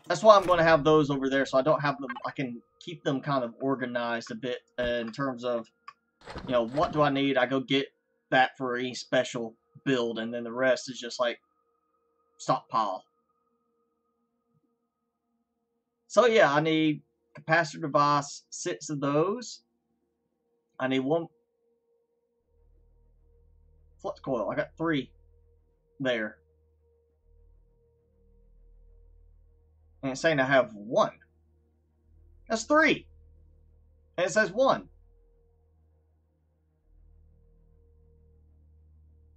That's why I'm going to have those over there, so I don't have them. I can keep them kind of organized a bit in terms of, you know, what do I need? I go get that for any special build, and then the rest is just like stockpile. So yeah, I need capacitor device, 6 of those. I need 1 flux coil. I got 3 there. And it's saying I have 1. That's 3. And it says 1.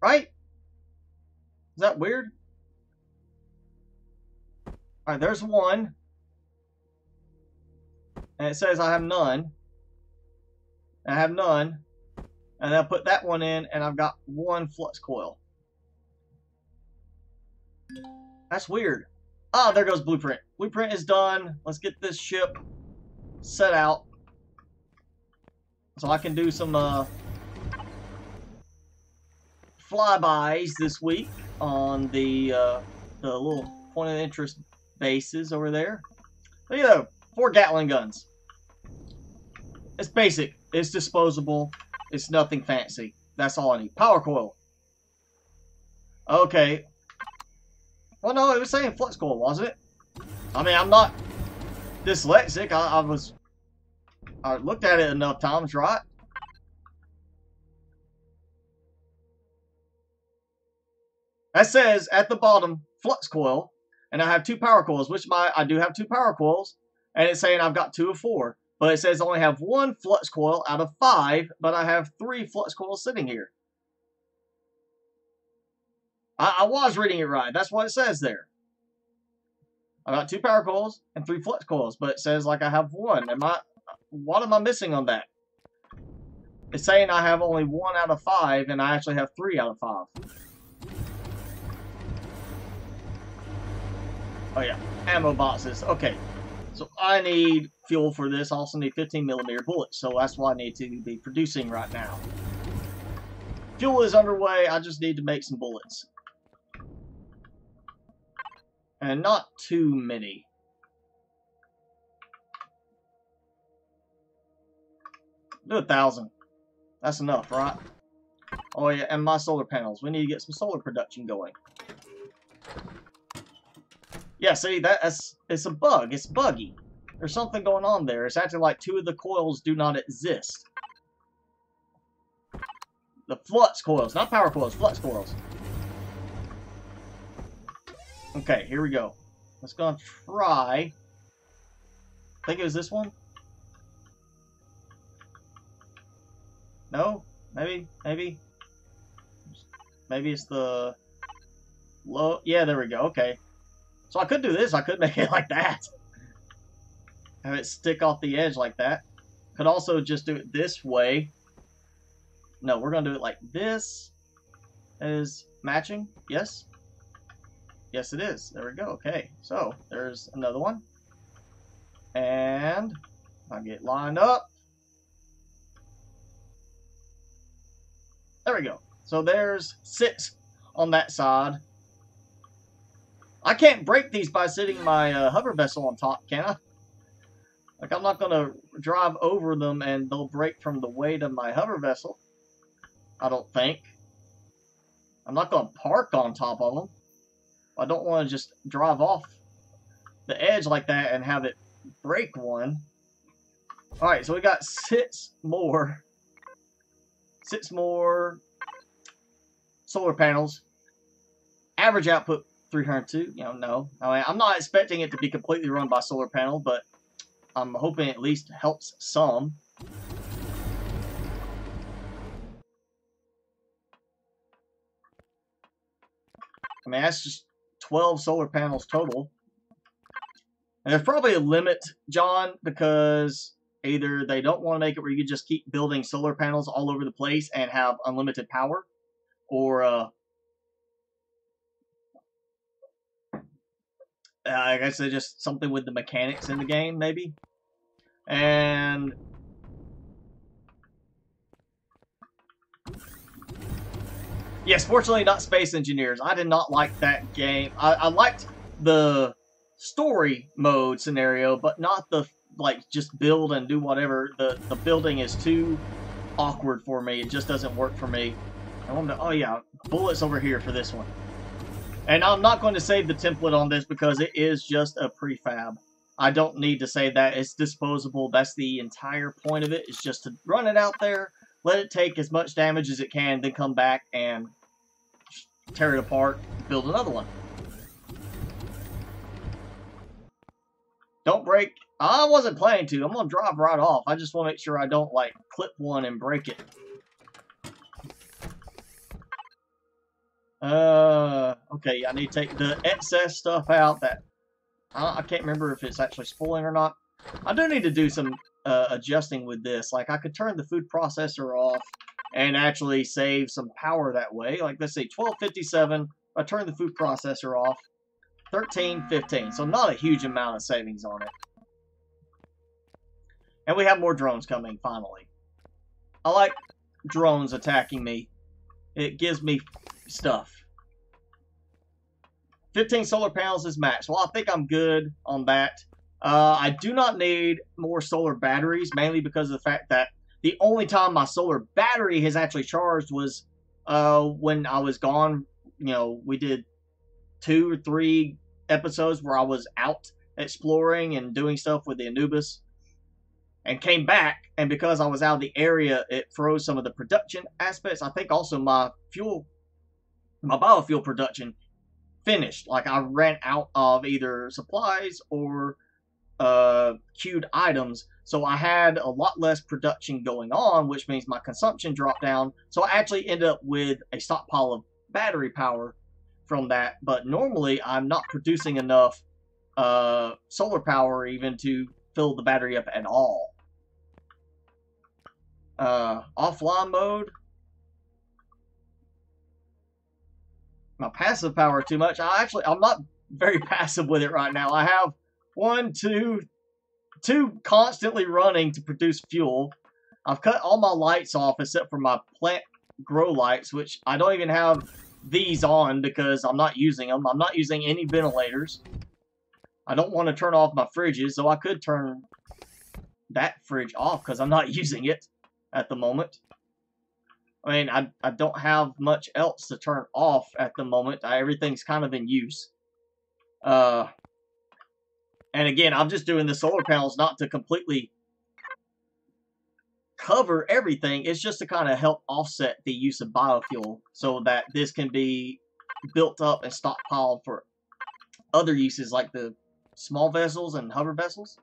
Right? Is that weird? Alright, there's 1. And it says I have none. And I have none. And I put that one in, and I've got 1 flux coil. That's weird. Ah, there goes blueprint. Blueprint is done. Let's get this ship set out. So I can do some flybys this week on the little point of interest bases over there. Look at that, 4 Gatling guns. It's basic. It's disposable. It's nothing fancy. That's all I need. Power coil. Okay. Well, no, it was saying flux coil, wasn't it? I mean, I'm not dyslexic. I looked at it enough times, right? That says at the bottom, flux coil, and I have 2 power coils, which I do have 2 power coils, and it's saying I've got 2 of 4. But it says I only have 1 flux coil out of 5, but I have 3 flux coils sitting here. I was reading it right. That's what it says there. I got 2 power coils and 3 flux coils, but it says like I have 1. What am I missing on that? It's saying I have only 1 out of 5, and I actually have 3 out of 5. Oh yeah, ammo boxes. Okay, so I need fuel for this. I also need 15mm bullets, so that's what I need to be producing right now. Fuel is underway. I just need to make some bullets. And not too many. Do 1,000. That's enough, right? Oh yeah, and my solar panels. We need to get some solar production going. Yeah, see, it's a bug. It's buggy. There's something going on there. It's acting like 2 of the coils do not exist. The flux coils, not power coils, flux coils. Okay, here we go. Let's go and try. I think it was this one. No? Maybe it's the low. Yeah, there we go. Okay. So I could do this. I could make it like that. Have it stick off the edge like that. Could also just do it this way. No, we're going to do it like this. Is matching? Yes? Yes, it is. There we go. Okay. So, there's another one. And I get lined up. There we go. So there's 6 on that side. I can't break these by sitting my hover vessel on top, can I? Like, I'm not going to drive over them and they'll break from the weight of my hover vessel. I don't think. I'm not going to park on top of them. I don't want to just drive off the edge like that and have it break one. Alright, so we got 6 more. 6 more solar panels. Average output 302. You know, no. I mean, I'm not expecting it to be completely run by solar panel, but I'm hoping it at least helps some. I mean, that's just 12 solar panels total. And there's probably a limit, John, because either they don't want to make it where you can just keep building solar panels all over the place and have unlimited power, or I guess it's just something with the mechanics in the game, maybe. And yes, fortunately not Space Engineers. I did not like that game. I liked the story mode scenario, but not the, like, just build and do whatever. The building is too awkward for me. It just doesn't work for me. I want to, oh yeah, bullets over here for this one. And I'm not going to save the template on this because it is just a prefab. I don't need to save that. It's disposable. That's the entire point of it. It's just to run it out there, let it take as much damage as it can, then come back and tear it apart, build another one. Don't break. I wasn't planning to. I'm going to drive right off. I just want to make sure I don't, like, clip one and break it. Okay, I need to take the excess stuff out that I can't remember if it's actually spoiling or not. I do need to do some adjusting with this. Like, I could turn the food processor off and actually save some power that way. Like, let's say 1257. I turn the food processor off. 1315. So not a huge amount of savings on it. And we have more drones coming, finally. I like drones attacking me. It gives me stuff. 15 solar panels is max. Well, I think I'm good on that. I do not need more solar batteries, mainly because of the fact that the only time my solar battery has actually charged was when I was gone. You know, we did 2 or 3 episodes where I was out exploring and doing stuff with the ANUBIS and came back, and because I was out of the area, it froze some of the production aspects. I think also my biofuel production finished. Like, I ran out of either supplies or queued items, so I had a lot less production going on, which means my consumption dropped down. So I actually ended up with a stockpile of battery power, from that, but normally I'm not producing enough solar power even to fill the battery up at all. Offline mode. My passive power too much. I'm not very passive with it right now. I have two constantly running to produce fuel. I've cut all my lights off except for my plant grow lights, which I don't even have these on because I'm not using them. I'm not using any ventilators. I don't want to turn off my fridges, so I could turn that fridge off because I'm not using it at the moment. I mean, I don't have much else to turn off at the moment. Everything's kind of in use. And again, I'm just doing the solar panels not to completely cover everything. It's just to kind of help offset the use of biofuel so that this can be built up and stockpiled for other uses like the small vessels and hover vessels.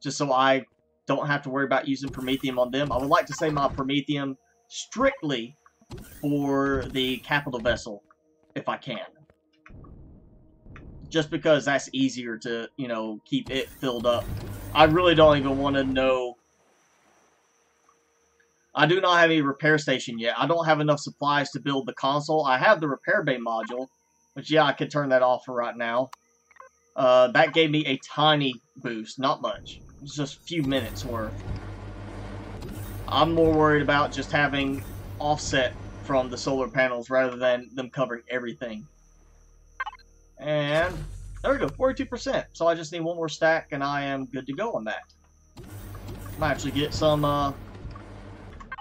Just so I don't have to worry about using Promethium on them. I would like to save my Promethium strictly for the capital vessel if I can. Just because that's easier to, you know, keep it filled up. I really don't even want to know. I do not have a repair station yet. I don't have enough supplies to build the console. I have the repair bay module, which yeah, I could turn that off for right now. That gave me a tiny boost, not much. It's just a few minutes worth. I'm more worried about just having offset from the solar panels rather than them covering everything. And there we go, 42%. So I just need one more stack and I am good to go on that. Might actually get some,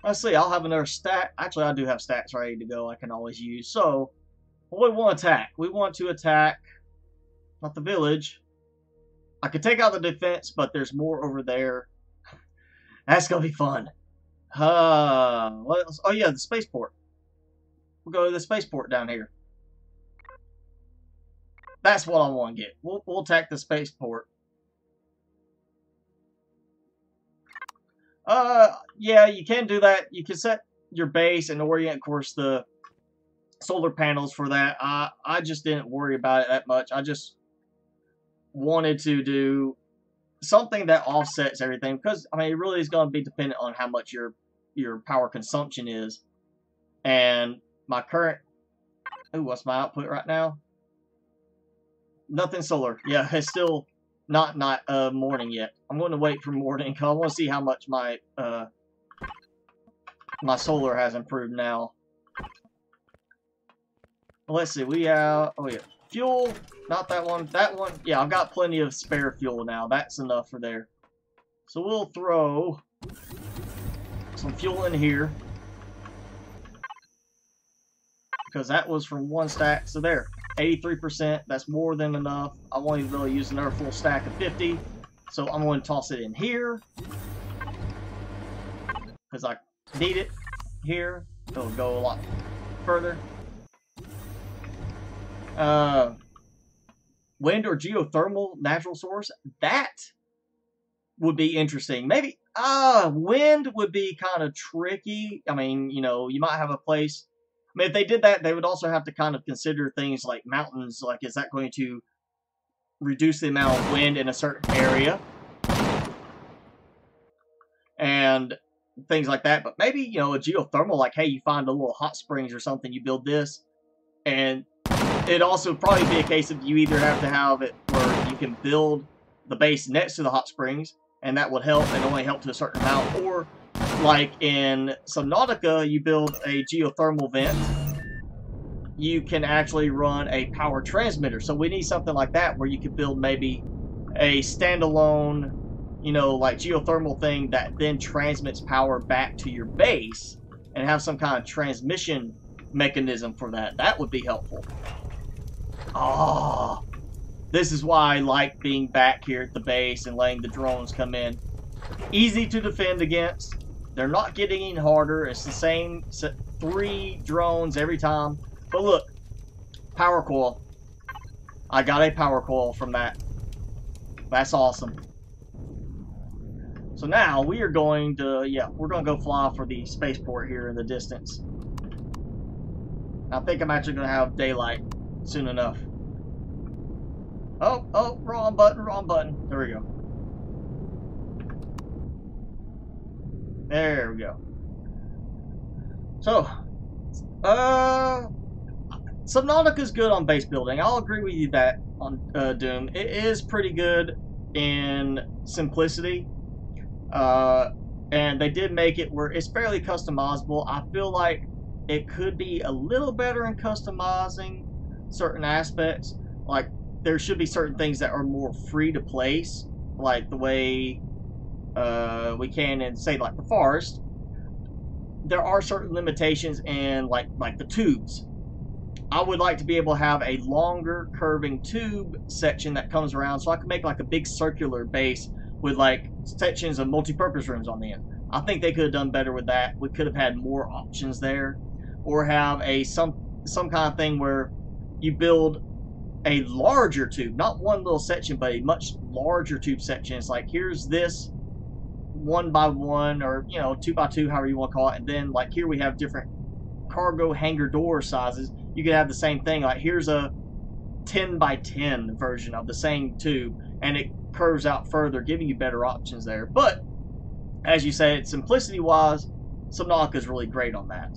let's see, I'll have another stack. Actually, I do have stacks ready to go I can always use. So, what do we want to attack? We want to attack, not the village. I could take out the defense, but there's more over there. That's going to be fun. What else? Oh yeah, the spaceport. We'll go to the spaceport down here. That's what I want to get. We'll attack the spaceport. Yeah, you can do that. You can set your base and orient, of course, the solar panels for that. I just didn't worry about it that much. I just wanted to do something that offsets everything because, I mean, it really is going to be dependent on how much your power consumption is. And my current... Ooh, what's my output right now? Nothing solar. Yeah, it's still not morning yet. I'm going to wait for morning because I want to see how much my my solar has improved now. Let's see. We have... Oh, yeah. Fuel. Not that one. That one. Yeah, I've got plenty of spare fuel now. That's enough for there. So we'll throw some fuel in here. Because that was from one stack. So there. 83%. That's more than enough. I won't even really use another full stack of 50. So I'm going to toss it in here. Because I need it here. It'll go a lot further. Wind or geothermal natural source. That would be interesting. Maybe, wind would be kind of tricky. I mean, you know, you might have a place. I mean, if they did that, they would also have to kind of consider things like mountains. Like, is that going to reduce the amount of wind in a certain area? And things like that. But maybe, you know, a geothermal, like, hey, you find a little hot springs or something, you build this. And it'd also probably be a case of you either have to have it where you can build the base next to the hot springs, and that would help and only help to a certain amount, or like in Subnautica, you build a geothermal vent, you can actually run a power transmitter. So we need something like that where you could build maybe a standalone, you know, like geothermal thing that then transmits power back to your base and have some kind of transmission mechanism for that. That would be helpful. Ah, this is why I like being back here at the base and letting the drones come in. Easy to defend against. They're not getting any harder. It's the same 3 drones every time. But look, power coil. I got a power coil from that. That's awesome. So now we are going to, yeah, we're going to go fly for the spaceport here in the distance. I think I'm actually going to have daylight soon enough. Oh, wrong button. There we go. There we go. So, Subnautica's good on base building. I'll agree with you that on Doom. It is pretty good in simplicity. And they did make it where it's fairly customizable. I feel like it could be a little better in customizing certain aspects. Like, there should be certain things that are more free to place, like the way we can in, say, like the forest. There are certain limitations in like the tubes. I would like to be able to have a longer curving tube section that comes around, so I can make like a big circular base with like sections of multi-purpose rooms on the end. I think they could have done better with that. We could have had more options there, or have some kind of thing where you build a larger tube, not one little section, but a much larger tube section. It's like, here's this 1x1, or 2x2, however you want to call it, and then like here we have different cargo hangar door sizes. You could have the same thing, like here's a 10x10 version of the same tube, and it curves out further, giving you better options there. But as you said, simplicity wise, Subnautica is really great on that.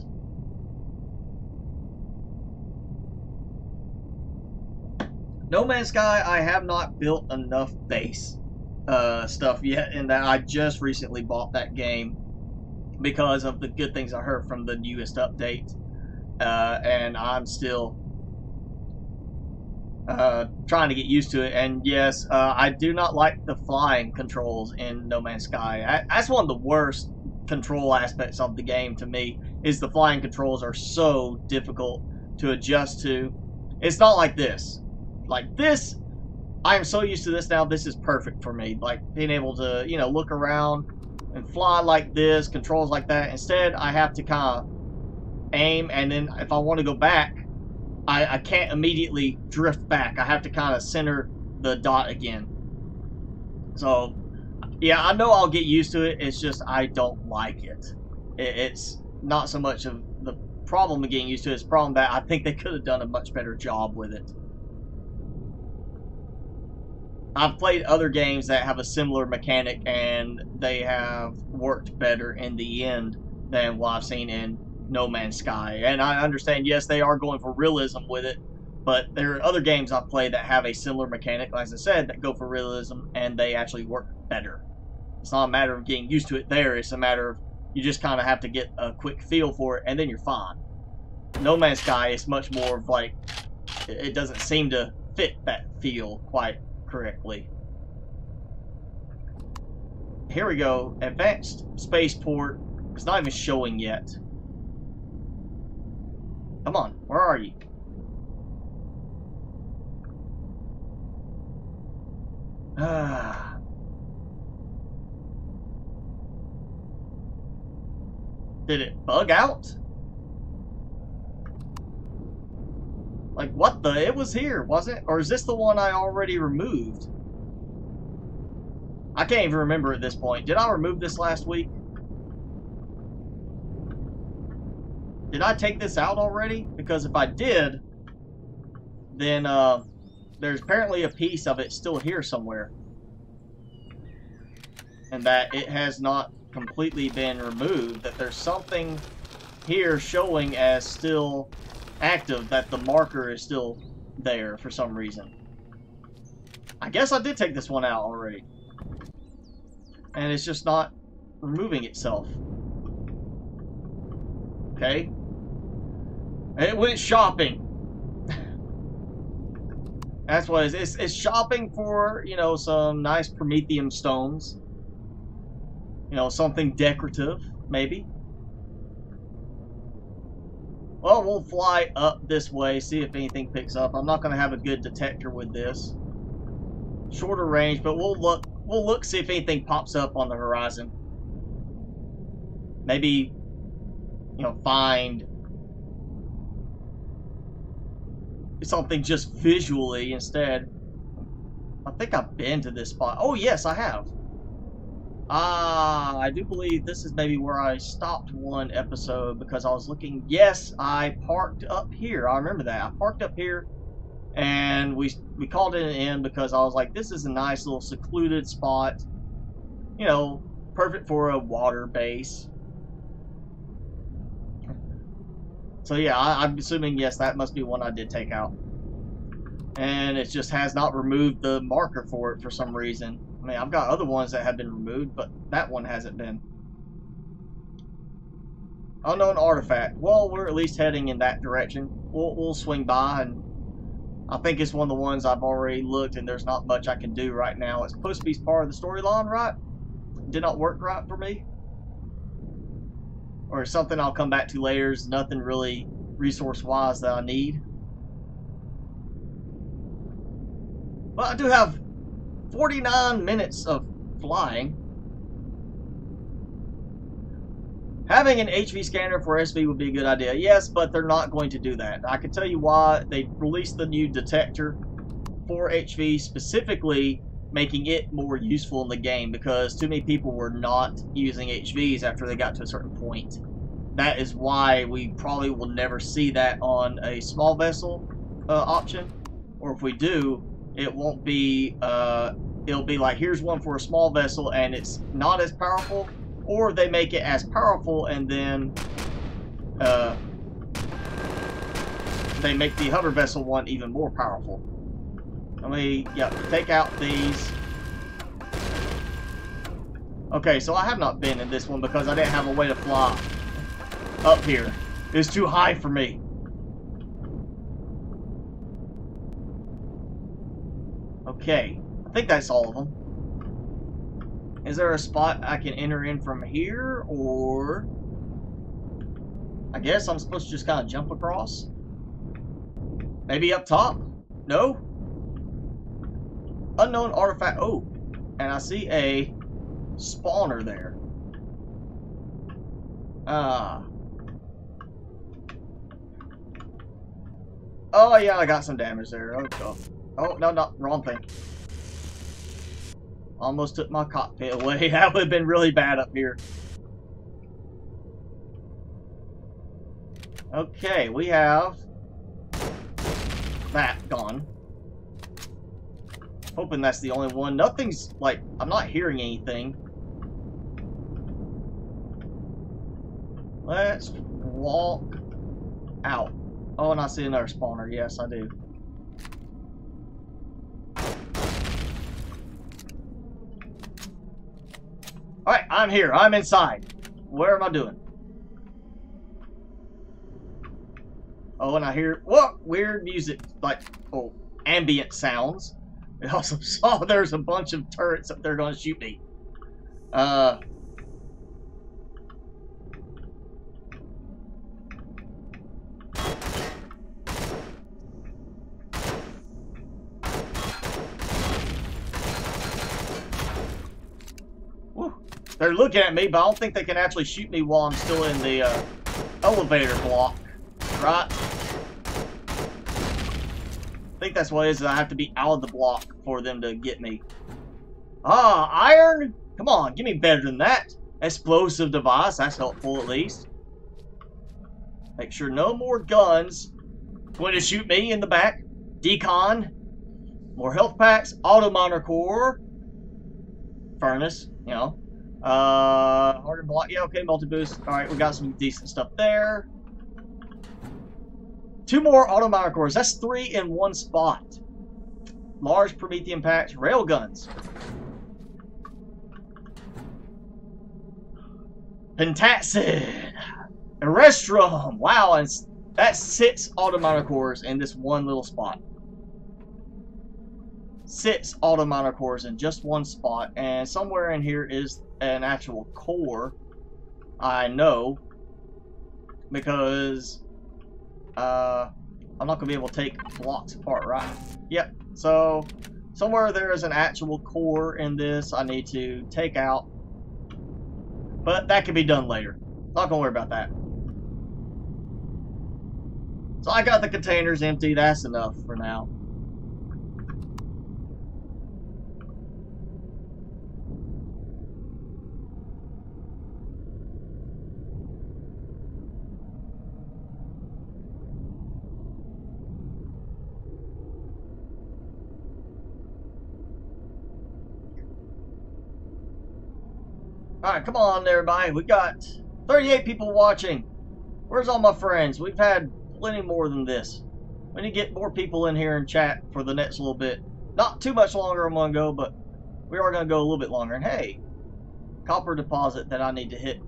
No Man's Sky, I have not built enough base stuff yet, in that I just recently bought that game because of the good things I heard from the newest update, and I'm still trying to get used to it. And yes, I do not like the flying controls in No Man's Sky. That's one of the worst control aspects of the game to me, is the flying controls are so difficult to adjust to. It's not like this. Like this, I am so used to this now, this is perfect for me. Like being able to, look around and fly like this, controls like that. Instead, I have to kind of aim, and then if I want to go back, I can't immediately drift back. I have to kind of center the dot again. So, yeah, I know I'll get used to it. It's just I don't like it. It's not so much of the problem of getting used to it. It's the problem that I think they could have done a much better job with it. I've played other games that have a similar mechanic, and they have worked better in the end than what I've seen in No Man's Sky. And I understand, yes, they are going for realism with it, but there are other games I've played that have a similar mechanic, as I said, that go for realism, and they actually work better. It's not a matter of getting used to it there, it's a matter of you just kind of have to get a quick feel for it, and then you're fine. No Man's Sky is much more of like, it doesn't seem to fit that feel quite correctly. Here we go. Advanced spaceport. It's not even showing yet. Come on, where are you? Did it bug out? Like, what the? It was here, wasn't it? Or is this the one I already removed? I can't even remember at this point. Did I remove this last week? Did I take this out already? Because if I did, then there's apparently a piece of it still here somewhere. And that it has not completely been removed. That there's something here showing as still active, that the marker is still there for some reason. I guess I did take this one out already. And it's just not removing itself. Okay. It went shopping. That's what it is. It's shopping for, some nice Prometheum stones. Something decorative, maybe. Well, we'll fly up this way, see if anything picks up. I'm not going to have a good detector with this. Shorter range, but we'll look, see if anything pops up on the horizon. Maybe, find something just visually instead. I think I've been to this spot. Oh, yes, I have. I do believe this is maybe where I stopped one episode because I was looking. Yes, I parked up here. I remember that. I parked up here, and we called it an inn because I was like, this is a nice little secluded spot. You know, perfect for a water base. So yeah, I'm assuming, yes, that must be one I did take out. And it just has not removed the marker for it for some reason. I mean, I've got other ones that have been removed, but that one hasn't been. Unknown artifact. Well, we're at least heading in that direction. We'll swing by, and I think it's one of the ones I've already looked, and there's not much I can do right now. It's supposed to be part of the storyline, right? Did not work right for me. Or something I'll come back to later. There's nothing really resource-wise that I need. Well, I do have 49 minutes of flying. Having an HV scanner for SV would be a good idea. Yes, but they're not going to do that. I can tell you why. They released the new detector for HV, specifically making it more useful in the game, because too many people were not using HVs after they got to a certain point. That is why we probably will never see that on a small vessel option. Or if we do, it won't be, it'll be like, here's one for a small vessel and it's not as powerful, or they make it as powerful and then they make the hover vessel one even more powerful. Let me, yeah, take out these. Okay, so I have not been in this one because I didn't have a way to fly up here. It's too high for me. Okay, I think that's all of them. Is there a spot I can enter in from here, or I guess I'm supposed to just kind of jump across? Maybe up top? No? Unknown artifact. Oh, and I see a spawner there. Oh yeah, I got some damage there. Oh no, wrong thing. Almost took my cockpit away. That would have been really bad up here. Okay, we have that gone. Hoping that's the only one. Nothing's, like, I'm not hearing anything. Let's walk out. Oh, and I see another spawner. Yes, I do. Alright, I'm here. I'm inside. Where am I doing? Oh, and I hear, whoa, weird music. Like, oh, ambient sounds. I also saw there's a bunch of turrets up there going to shoot me. Woo. They're looking at me, but I don't think they can actually shoot me while I'm still in the elevator block, right? I think that's what it is. I have to be out of the block for them to get me. Ah, iron? Come on, give me better than that. Explosive device, that's helpful at least. Make sure no more guns going to shoot me in the back. Decon. More health packs. Auto monitor core. Furnace, you know. Hardened block. Yeah, okay, multi-boost. Alright, we got some decent stuff there. 2 more auto monitor cores. That's 3 in one spot. Large Promethean packs. Railguns. Pentacid. Erestrum. Wow, and that's 6 auto monitor cores in this one little spot. 6 auto monitor cores in just one spot, and somewhere in here is an actual core. I know, because I'm not going to be able to take blocks apart, right? Yep. So somewhere there is an actual core in this I need to take out, but that can be done later. Not going to worry about that. So I got the containers empty. That's enough for now. Alright, come on everybody. We got 38 people watching. Where's all my friends? We've had plenty more than this. We need to get more people in here and chat for the next little bit. Not too much longer I'm going to go, but we are going to go a little bit longer. And hey, copper deposit that I need to hit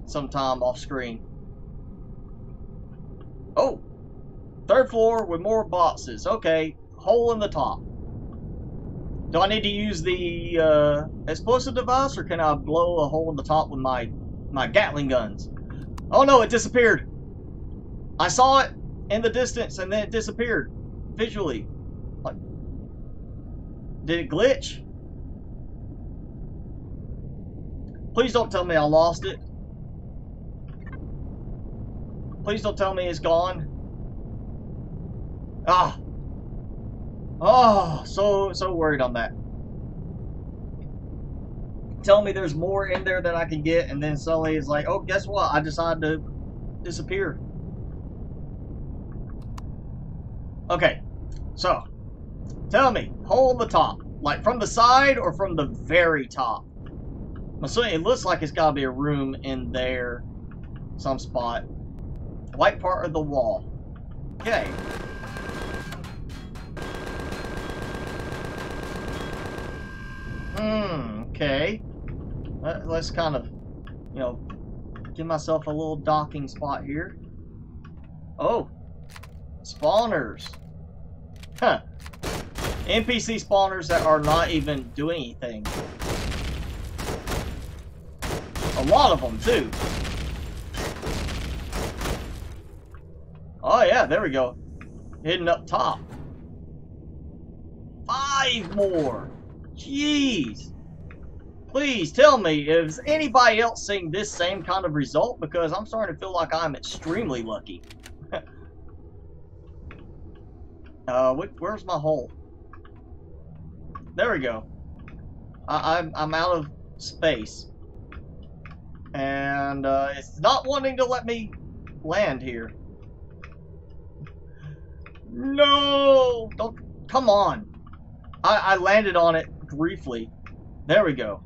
sometime off screen. Oh, third floor with more boxes. Okay, hole in the top. Do I need to use the explosive device, or can I blow a hole in the top with my Gatling guns? Oh no, it disappeared. I saw it in the distance and then it disappeared visually. Like, did it glitch? Please don't tell me I lost it. Please don't tell me it's gone. Ah. Oh, so worried on that. Tell me there's more in there that I can get, and then suddenly it's like, oh, guess what? I decided to disappear. Okay, so tell me, hole in the top, like from the side or from the very top? I'm assuming it looks like it's got to be a room in there, some spot. White part of the wall. Okay. Okay. Let's kind of, you know, give myself a little docking spot here. Oh, spawners. Huh. NPC spawners that are not even doing anything. A lot of them, too. Oh, yeah, there we go. Hidden up top. 5 more. Jeez. Please tell me, is anybody else seeing this same kind of result? Because I'm starting to feel like I'm extremely lucky. Where's my hole? There we go. I'm out of space. And it's not wanting to let me land here. No! Don't, come on. I landed on it briefly. There we go.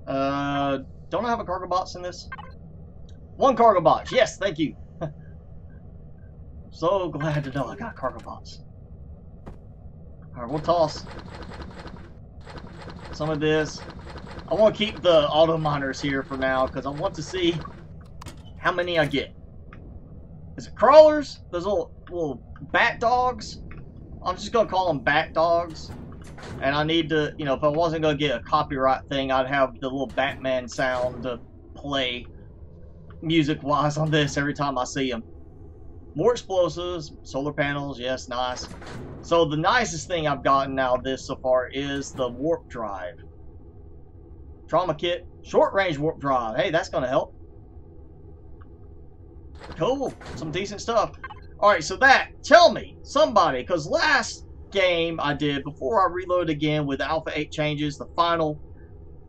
Don't I have a cargo box in this? 1 cargo box. Yes, thank you. So glad to know I got a cargo box. Alright, we'll toss some of this. I want to keep the auto miners here for now because I want to see how many I get. Is it crawlers? Those little bat dogs? I'm just going to call them bat dogs. And I need to, you know, if I wasn't going to get a copyright thing, I'd have the little Batman sound to play music-wise on this every time I see them. More explosives, solar panels, yes, nice. So the nicest thing I've gotten out of this so far is the warp drive. Trauma kit, short-range warp drive. Hey, that's going to help. Cool, some decent stuff. Alright, so tell me, somebody, because last game I did, before I reload again with Alpha 8 changes, the final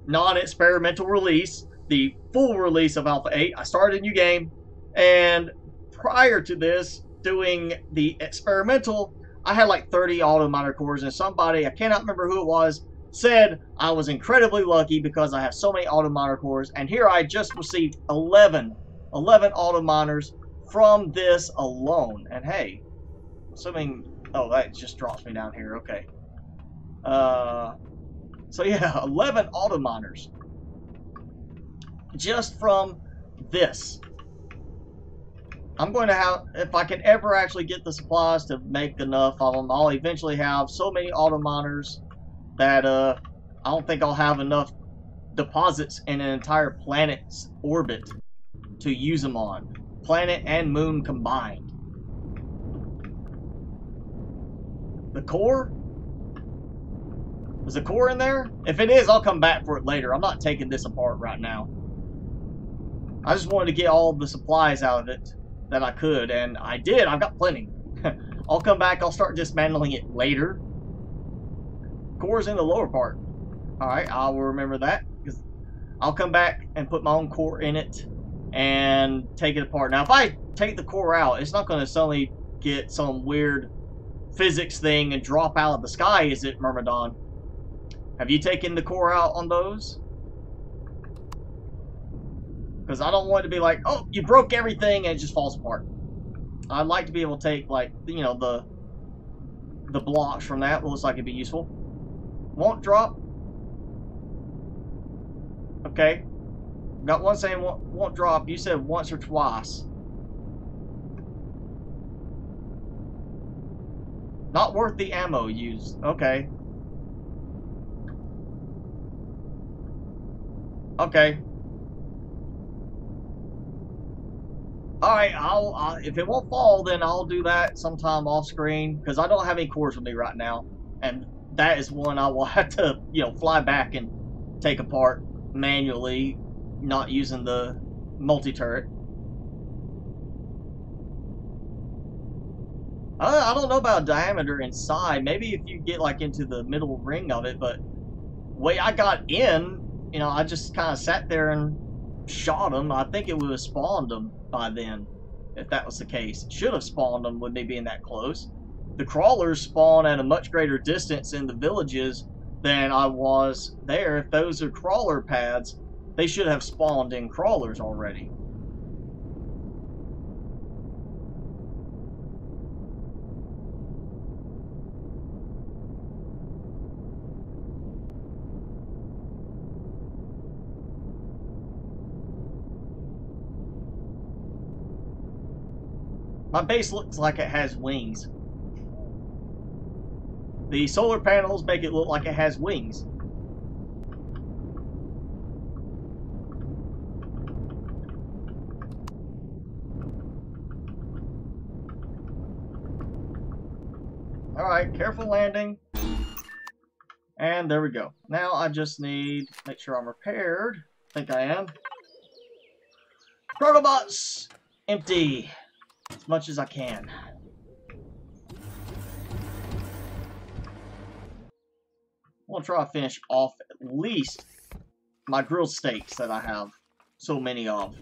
non-experimental release, the full release of Alpha 8, I started a new game, and prior to this, doing the experimental, I had like 30 auto miner cores, and somebody, I cannot remember who it was, said I was incredibly lucky because I have so many auto miner cores, and here I just received 11 auto miners from this alone. And hey, assuming, oh, that just drops me down here. Okay. So yeah, 11 auto miners just from this. I'm going to have, if I can ever actually get the supplies to make enough of them, I'll eventually have so many auto miners that I don't think I'll have enough deposits in an entire planet's orbit to use them on. Planet and moon combined. The core? Was the core in there? If it is, I'll come back for it later. I'm not taking this apart right now. I just wanted to get all the supplies out of it that I could, and I did. I've got plenty. I'll come back. I'll start dismantling it later. Core's in the lower part. Alright, I will remember that, because I'll come back and put my own core in it and take it apart. Now, if I take the core out, it's not going to suddenly get some weird physics thing and drop out of the sky, is it, Myrmidon? Have you taken the core out on those? Because I don't want it to be like, oh, you broke everything and it just falls apart. I'd like to be able to take, like, you know, the blocks from that. Looks like it'd be useful. Won't drop. Okay. Got one saying won't drop. You said once or twice. Not worth the ammo used. Okay. Okay. Alright, if it won't fall, then I'll do that sometime off screen, because I don't have any cores with me right now, and that is one I will have to, you know, fly back and take apart manually, not using the multi-turret. I don't know about diameter inside. Maybe if you get like into the middle ring of it, but way I got in, you know, I just kind of sat there and shot them. I think it would have spawned them by then, if that was the case. It should have spawned them with me being that close. The crawlers spawn at a much greater distance in the villages than I was there. If those are crawler pads, they should have spawned in crawlers already. My base looks like it has wings. The solar panels make it look like it has wings. Alright, careful landing. And there we go. Now I just need to make sure I'm repaired. I think I am. Protobots! Empty. As much as I can. I want to try to finish off at least my grilled steaks that I have so many of.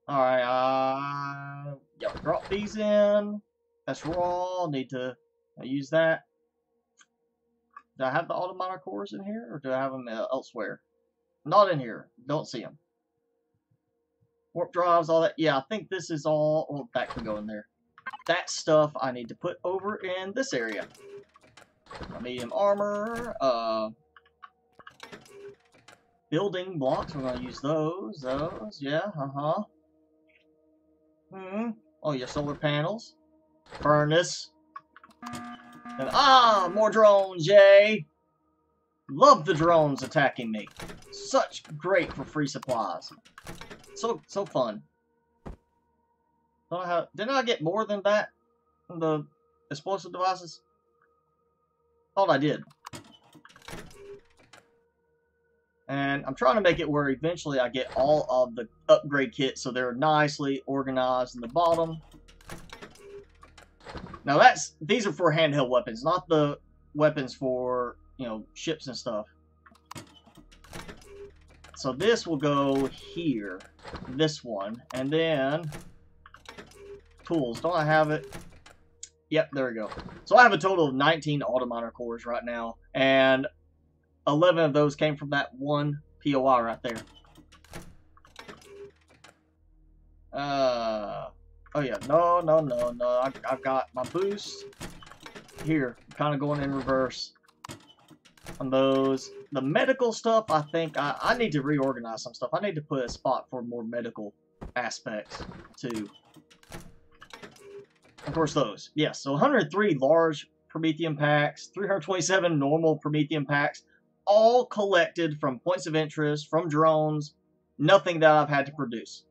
Alright, yeah, drop these in. That's raw. Need to use that. Do I have the auto miner cores in here, or do I have them elsewhere? Not in here. Don't see them. Warp drives, all that. Yeah, I think this is all. Well, that can go in there. That stuff I need to put over in this area. Medium armor. Building blocks. We're gonna use those. Those. Yeah. Oh, your solar panels. Furnace. And, more drones, yay! Love the drones attacking me. Such great for free supplies. So fun. Didn't I get more than that from the explosive devices? Thought I did. And I'm trying to make it where eventually I get all of the upgrade kits so they're nicely organized in the bottom. Now these are for handheld weapons, not the weapons for, you know, ships and stuff. So this will go here, this one, and then tools. Don't I have it? Yep, there we go. So I have a total of 19 auto miner cores right now, and 11 of those came from that one POI right there. Oh yeah, no. I've got my boost here, kind of going in reverse on those. The medical stuff, I think I need to reorganize some stuff. I need to put a spot for more medical aspects too. Of course, those. Yes, so 103 large Promethean packs, 327 normal Promethean packs, all collected from points of interest, from drones, nothing that I've had to produce.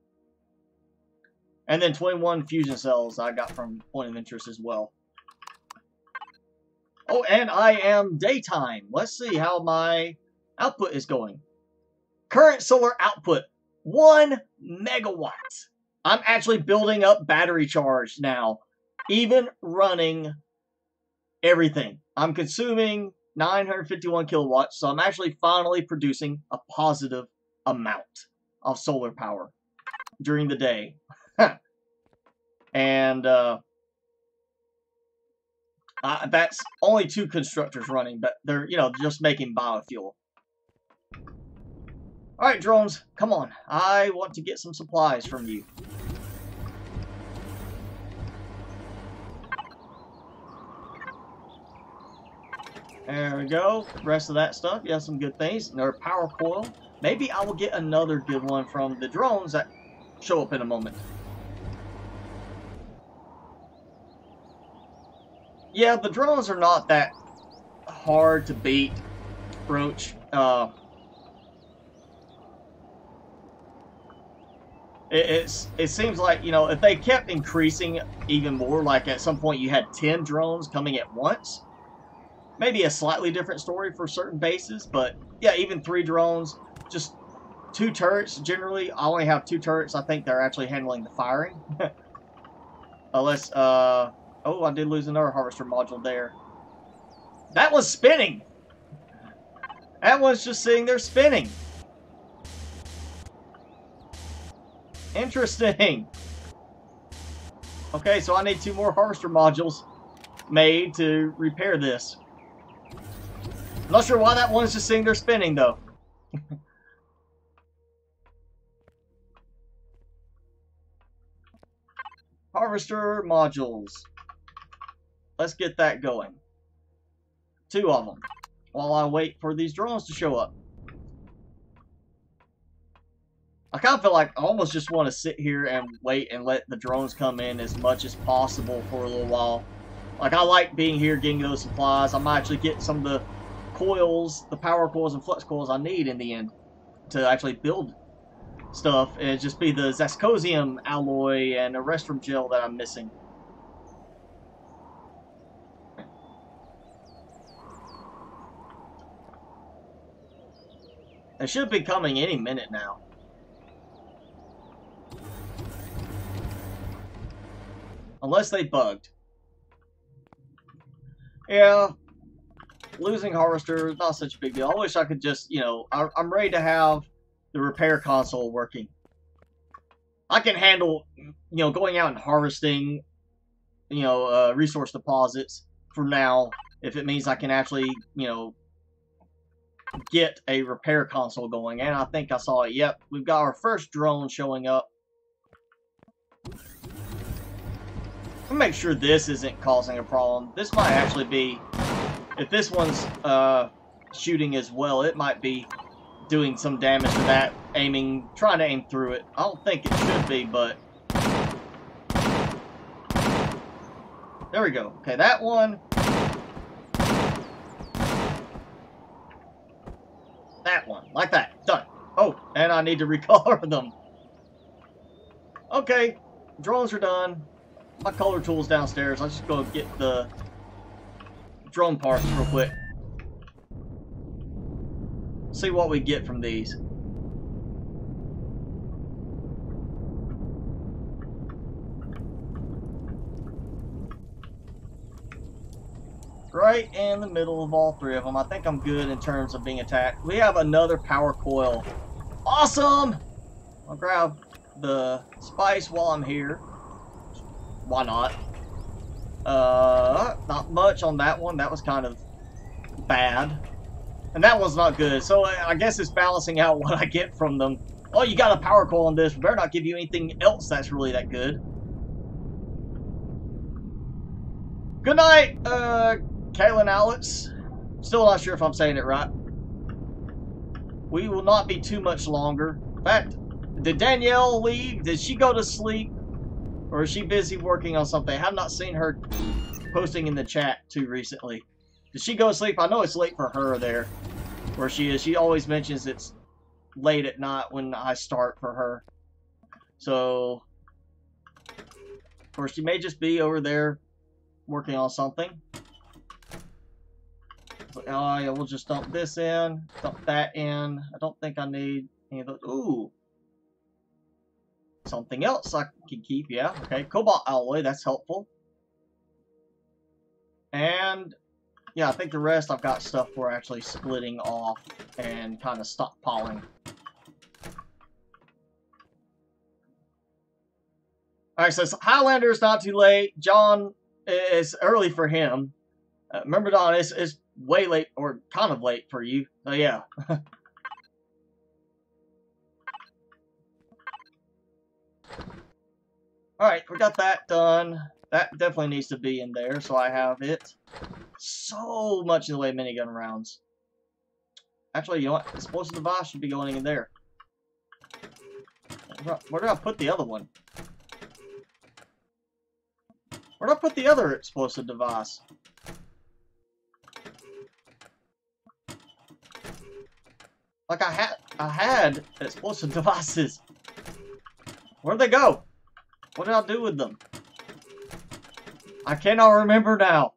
And then 21 fusion cells I got from point of interest as well. Oh, and I am daytime. Let's see how my output is going. Current solar output, 1 megawatt. I'm actually building up battery charge now, even running everything. I'm consuming 951 kilowatts, so I'm actually finally producing a positive amount of solar power during the day. And that's only 2 constructors running, but they're, you know, just making biofuel. Alright, drones, come on. I want to get some supplies from you. There we go. Rest of that stuff. You have some good things. Another power coil. Maybe I will get another good one from the drones that show up in a moment. Yeah, the drones are not that hard to beat, Roach. It seems like, you know, if they kept increasing even more, like at some point you had 10 drones coming at once, maybe a slightly different story for certain bases, but yeah, even 3 drones, just 2 turrets. Generally, I only have 2 turrets. I think they're actually handling the firing. Unless, oh, I did lose another harvester module there. That was spinning! That one's just sitting there spinning. Interesting. Okay, so I need 2 more harvester modules made to repair this. I'm not sure why that one's just sitting there spinning, though. Harvester modules. Let's get that going. 2 of them. While I wait for these drones to show up. I kind of feel like I almost just want to sit here and wait and let the drones come in as much as possible for a little while. Like, I like being here, getting those supplies. I might actually get some of the coils, the power coils and flux coils I need in the end to actually build stuff. It'd just be the Zascosium alloy and a restroom gel that I'm missing. They should be coming any minute now. Unless they bugged. Yeah, losing harvester is not such a big deal. I wish I could just, you know, I'm ready to have the repair console working. I can handle, you know, going out and harvesting, you know, resource deposits for now, if it means I can actually, you know, get a repair console going. And I think I saw it. Yep, we've got our first drone showing up. I'll make sure this isn't causing a problem. This might actually be, if this one's shooting as well, it might be doing some damage to that, trying to aim through it. I don't think it should be, but there we go. Okay, that one. That one, like that, done. Oh, and I need to recolor them. Okay, drones are done. My color tool's downstairs. I'll just go get the drone parts real quick. See what we get from these. Right in the middle of all 3 of them. I think I'm good in terms of being attacked. We have another power coil. Awesome! I'll grab the spice while I'm here. Why not? Not much on that one. That was kind of bad. And that one's not good. So I guess it's balancing out what I get from them. Oh, you got a power coil on this. We better not give you anything else that's really that good. Good night, Kaylin Alex. Still not sure if I'm saying it right. We will not be too much longer. In fact, did Danielle leave? Did she go to sleep? Or is she busy working on something? I have not seen her posting in the chat too recently. Did she go to sleep? I know it's late for her there, where she is. She always mentions it's late at night when I start for her. So, or she may just be over there working on something. So, yeah, we'll just dump this in, dump that in. I don't think I need any of those. Ooh. Something else I can keep, yeah. Okay, cobalt alloy, that's helpful. And yeah, I think the rest I've got stuff we're actually splitting off and kind of stockpiling. Alright, so Highlander's not too late. John, is early for him. Remember, Don, it's way late, or kind of late for you. So yeah. Alright, we got that done. That definitely needs to be in there, so I have it. So much in the way of minigun rounds. Actually, you know what? Explosive device should be going in there. Where did I put the other one? Where did I put the other explosive device? Like I had explosive devices. Where'd they go? What did I do with them? I cannot remember now.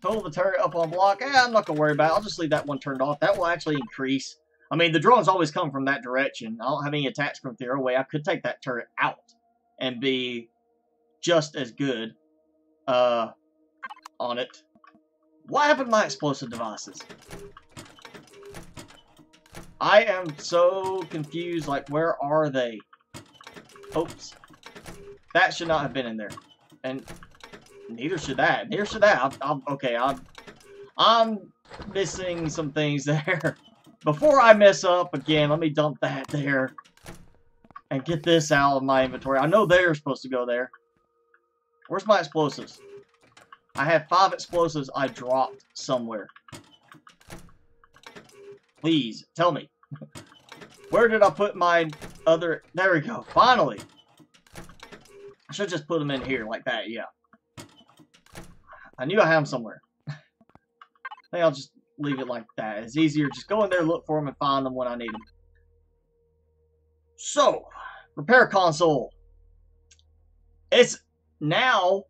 Total the turret up on block. I'm not gonna worry about it. I'll just leave that one turned off. That will actually increase. I mean, the drones always come from that direction. I don't have any attacks from the other way. I could take that turret out and be just as good on it. What happened to my explosive devices? I am so confused. Like, where are they? Oops. That should not have been in there. And neither should that. Neither should that. I'm missing some things there. Before I mess up again, let me dump that there. And get this out of my inventory. I know they're supposed to go there. Where's my explosives? I have 5 explosives I dropped somewhere. Please, tell me. Where did I put my other... There we go. Finally. I should just put them in here like that, yeah. I knew I had them somewhere. I think I'll just leave it like that. It's easier. Just go in there, look for them, and find them when I need them. So, repair console. It's now...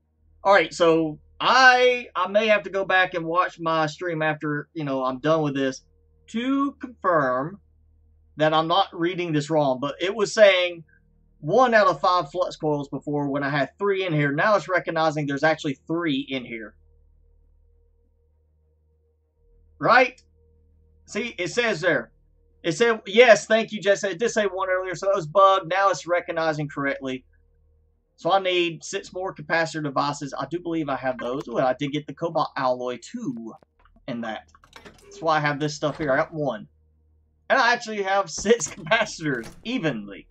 Alright, so I may have to go back and watch my stream after, I'm done with this to confirm that I'm not reading this wrong. But it was saying 1 out of 5 flux coils before when I had 3 in here. Now it's recognizing there's actually 3 in here. Right? See, it says there. It said, yes, thank you, Jess. It did say 1 earlier, so it was bugged. Now it's recognizing correctly. So I need 6 more capacitor devices. I do believe I have those. Well, I did get the cobalt alloy, too, in that. That's why I have this stuff here. I got 1. And I actually have 6 capacitors, evenly.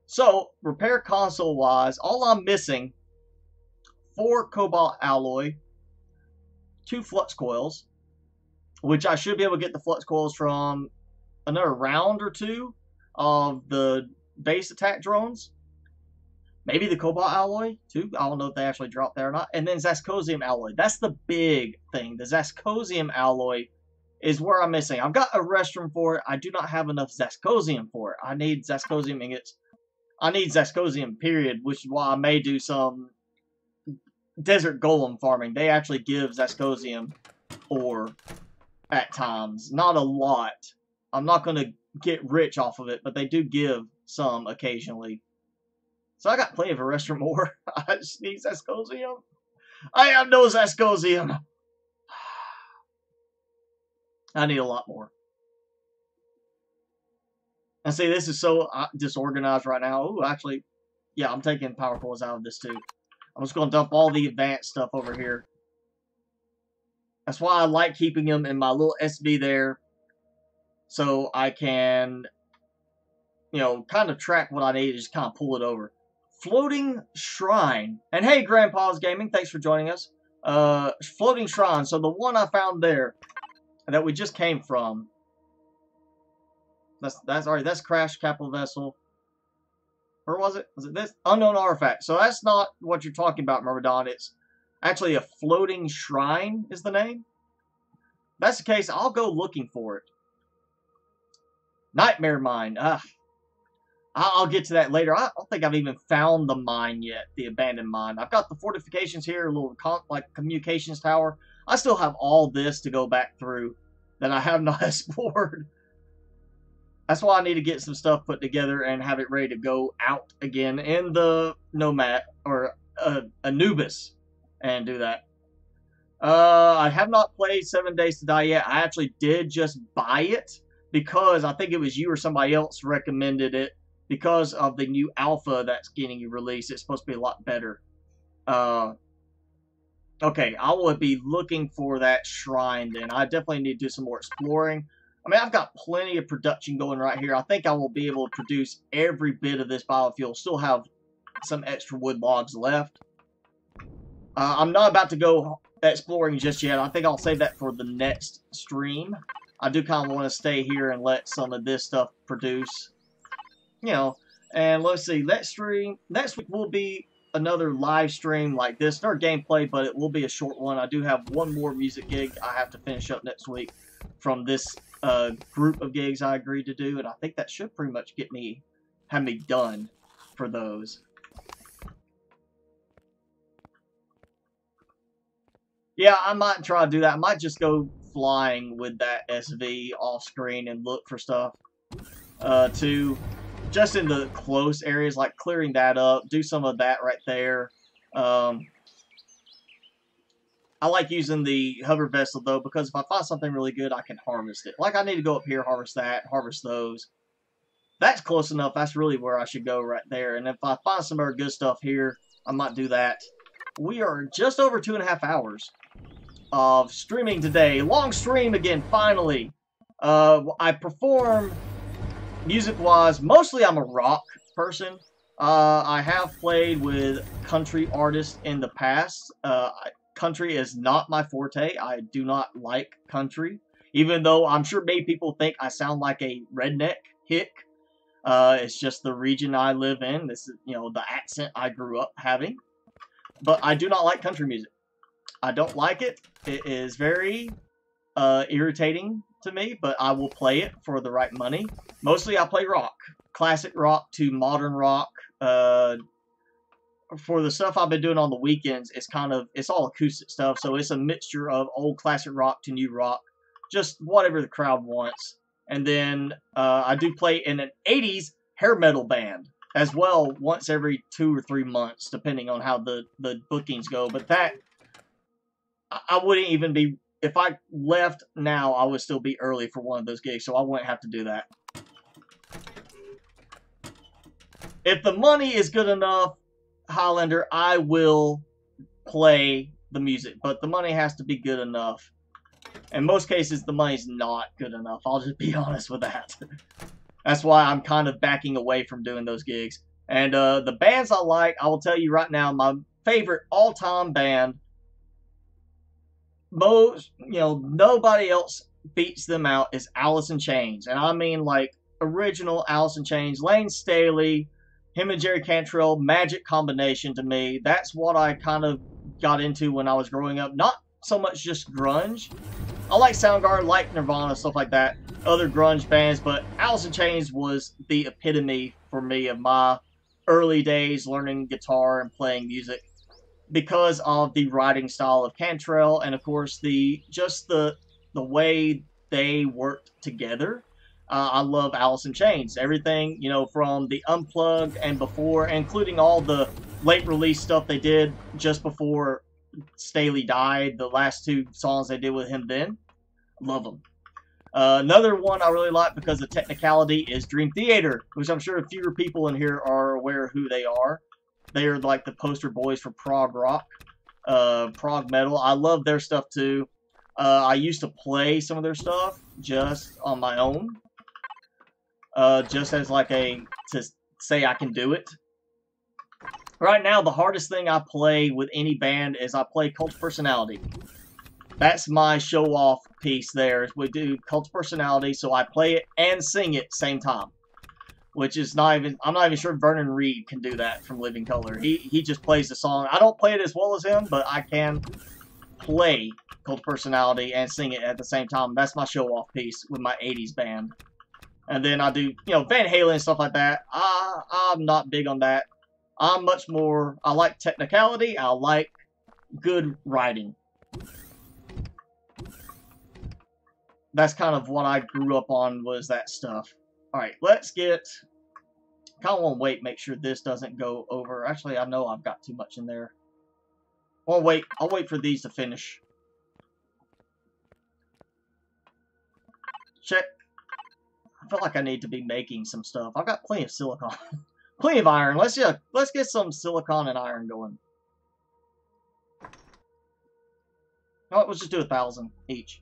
So, repair console-wise, all I'm missing, 4 cobalt alloy, 2 flux coils, which I should be able to get the flux coils from another round or 2 of the base attack drones. Maybe the cobalt alloy, too. I don't know if they actually dropped there or not. And then Zascosium alloy. That's the big thing. The Zascosium alloy is where I'm missing. I've got a restroom for it. I do not have enough Zascosium for it. I need Zascosium ingots. I need Zascosium, period, which is why I may do some desert golem farming. They actually give Zascosium ore at times. Not a lot. I'm not going to get rich off of it, but they do give some occasionally. So I got plenty of a restroom ore. I just need Zascosium. I have no Zascosium. I need a lot more. And see, this is so disorganized right now. Ooh, actually, yeah, I'm taking power cores out of this too. I'm just going to dump all the advanced stuff over here. That's why I like keeping them in my little SV there. So I can, kind of track what I need and just kind of pull it over. Floating Shrine. And hey, Grandpa's Gaming, thanks for joining us. Floating Shrine. So the one I found there that we just came from. That's Crash Capital Vessel. Or was it? Was it this? Unknown Artifact. So that's not what you're talking about, Murmadon. It's actually a Floating Shrine is the name. If that's the case, I'll go looking for it. Nightmare Mine. I'll get to that later. I don't think I've even found the mine yet, the abandoned mine. I've got the fortifications here, a little communications tower. I still have all this to go back through that I have not explored. That's why I need to get some stuff put together and have it ready to go out again in the Nomad or ANUBIS and do that. I have not played 7 Days to Die yet. I actually did just buy it because I think it was you or somebody else recommended it because of the new alpha that's getting released. It's supposed to be a lot better. Okay, I will be looking for that shrine then. I definitely need to do some more exploring. I mean, I've got plenty of production going right here. I think I will be able to produce every bit of this biofuel. Still have some extra wood logs left. I'm not about to go exploring just yet. I think I'll save that for the next stream. I do kind of want to stay here and let some of this stuff produce. You know, and let's see. Next week will be another live stream like this. Not gameplay, but it will be a short one. I do have one more music gig I have to finish up next week from this group of gigs I agreed to do, and I think that should pretty much have me done for those. Yeah, I might try to do that. I might just go flying with that SV off screen and look for stuff just in the close areas, like clearing that up, do some of that right there. I like using the hover vessel, though, because if I find something really good, I can harvest it. Like, I need to go up here, harvest that, harvest those. That's close enough. That's really where I should go right there. And if I find some more good stuff here, I might do that. We are just over 2.5 hours of streaming today. Long stream again, finally. I perform... Music-wise, mostly I'm a rock person. I have played with country artists in the past. Country is not my forte. I do not like country, even though I'm sure many people think I sound like a redneck hick. It's just the region I live in. This is, you know, the accent I grew up having. But I do not like country music. I don't like it. It is very irritating to me, but I will play it for the right money. Mostly I play rock. Classic rock to modern rock. For the stuff I've been doing on the weekends, it's all acoustic stuff, so it's a mixture of old classic rock to new rock. Just whatever the crowd wants. And then I do play in an 80s hair metal band as well, once every 2 or 3 months, depending on how the bookings go. But that, I wouldn't even be... If I left now, I would still be early for one of those gigs, so I wouldn't have to do that. If the money is good enough, Highlander, I will play the music, but the money has to be good enough. In most cases, the money's not good enough. I'll just be honest with that. That's why I'm kind of backing away from doing those gigs. And the bands I like, I will tell you right now, my favorite all-time band, nobody else beats them out, is Alice in Chains. And I mean, like, original Alice in Chains. Lane Staley, him and Jerry Cantrell, magic combination to me. That's what I kind of got into when I was growing up. Not so much just grunge. I like Soundgarden, like Nirvana, stuff like that. Other grunge bands, but Alice in Chains was the epitome for me of my early days learning guitar and playing music, because of the writing style of Cantrell, and of course the way they worked together. I love Alice in Chains. Everything, you know, from the Unplugged and before, including all the late release stuff they did just before Staley died. The last 2 songs they did with him then, love them. Another one I really like because of technicality is Dream Theater, which I'm sure fewer people in here are aware of who they are. They are like the poster boys for prog rock, prog metal. I love their stuff too. I used to play some of their stuff just on my own, just as like to say I can do it. Right now, the hardest thing I play with any band is I play Cult of Personality. That's my show-off piece there. We do Cult of Personality, so I play it and sing it same time. Which is I'm not even sure Vernon Reid can do that from Living Colour. He just plays the song. I don't play it as well as him, but I can play Cult of Personality and sing it at the same time. That's my show-off piece with my 80s band. And then I do, you know, Van Halen and stuff like that. I'm not big on that. I'm much more, I like technicality. I like good writing. That's kind of what I grew up on, was that stuff. Alright, let's get... kind of want to wait, make sure this doesn't go over. Actually, I know I've got too much in there. I'll wait for these to finish. Check. feel like I need to be making some stuff. I've got plenty of silicon. Plenty of iron. Let's get some silicon and iron going. Oh, let's just do 1,000 each.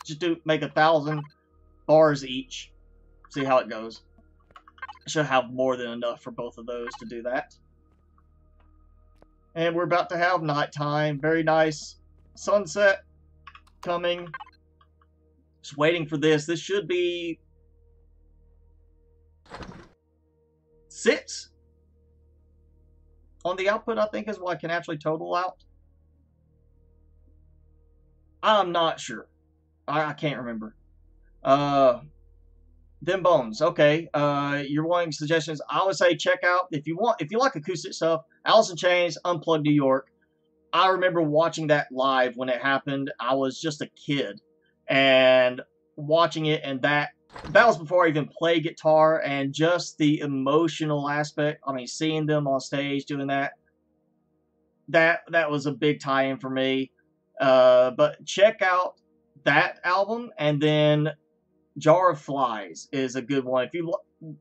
Just make 1,000 bars each. See how it goes. I should have more than enough for both of those to do that. And we're about to have nighttime. Very nice sunset coming. Just waiting for this. This should be 6 on the output, I think, is what I can actually total out. I'm not sure. I can't remember. Them bones. Okay. You're wanting suggestions. I would say check out if you like acoustic stuff. Alice in Chains, Unplugged New York. I remember watching that live when it happened. I was just a kid and watching it, and that was before I even played guitar, and just the emotional aspect. I mean, seeing them on stage doing that was a big tie-in for me. But check out that album, and then Jar of Flies is a good one.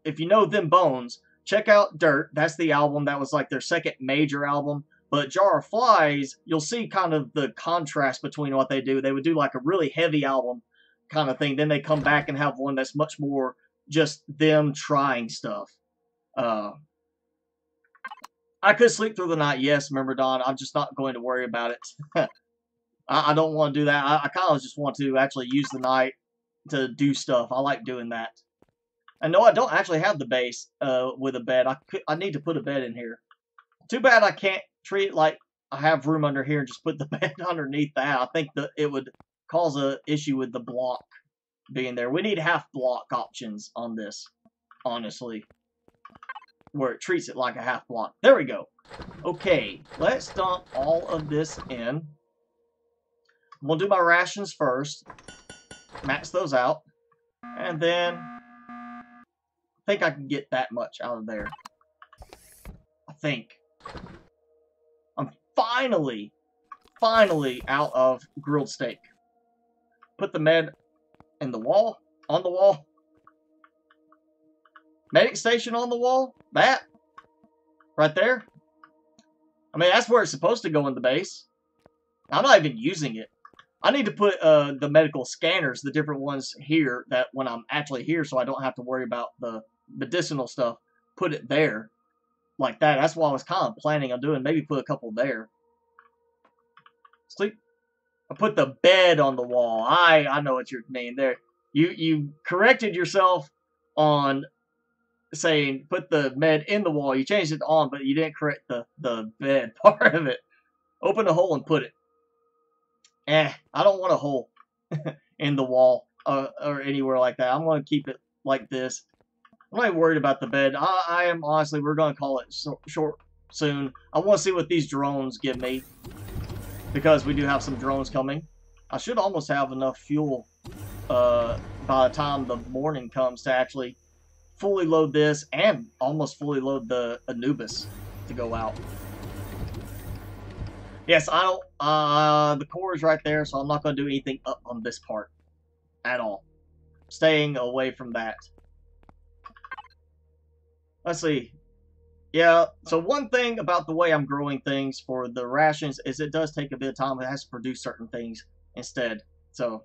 If you know Them Bones, check out Dirt. That's the album that was like their second major album. But Jar of Flies, you'll see kind of the contrast between what they do. They would do like a really heavy album kind of thing. Then they come back and have one that's much more just them trying stuff. I could sleep through the night. Yes, remember, Don. I'm just not going to worry about it. I don't want to do that. I kind of just want to actually use the night to do stuff. I like doing that. And no, I don't actually have the base with a bed. I need to put a bed in here. Too bad I can't treat it like I have room under here and just put the bed underneath that. I think that it would cause an issue with the block being there. We need half block options on this, honestly, where it treats it like a half block. There we go. Okay, let's dump all of this in. We'll do my rations first. Max those out. And then I think I can get that much out of there. I think. I'm finally out of grilled steak. Put the med in the wall. On the wall. Medic station on the wall. That. Right there. I mean, that's where it's supposed to go in the base. I'm not even using it. I need to put the medical scanners, the different ones here, that when I'm actually here, so I don't have to worry about the medicinal stuff, put it there, like that. That's what I was kind of planning on doing. Maybe put a couple there. Sleep. I put the bed on the wall. I know what you're meaning there. You corrected yourself on saying put the med in the wall. You changed it on, but you didn't correct the bed part of it. Open the hole and put it. I don't want a hole in the wall or anywhere like that. I'm going to keep it like this. I'm not even worried about the bed. I am, honestly, we're going to call it short soon. I want to see what these drones give me, because we do have some drones coming. I should almost have enough fuel by the time the morning comes to actually fully load this and almost fully load the ANUBIS to go out. Yes, I don't, the core is right there, so I'm not going to do anything up on this part at all. Staying away from that. Let's see. Yeah, so one thing about the way I'm growing things for the rations is it does take a bit of time. It has to produce certain things instead. So,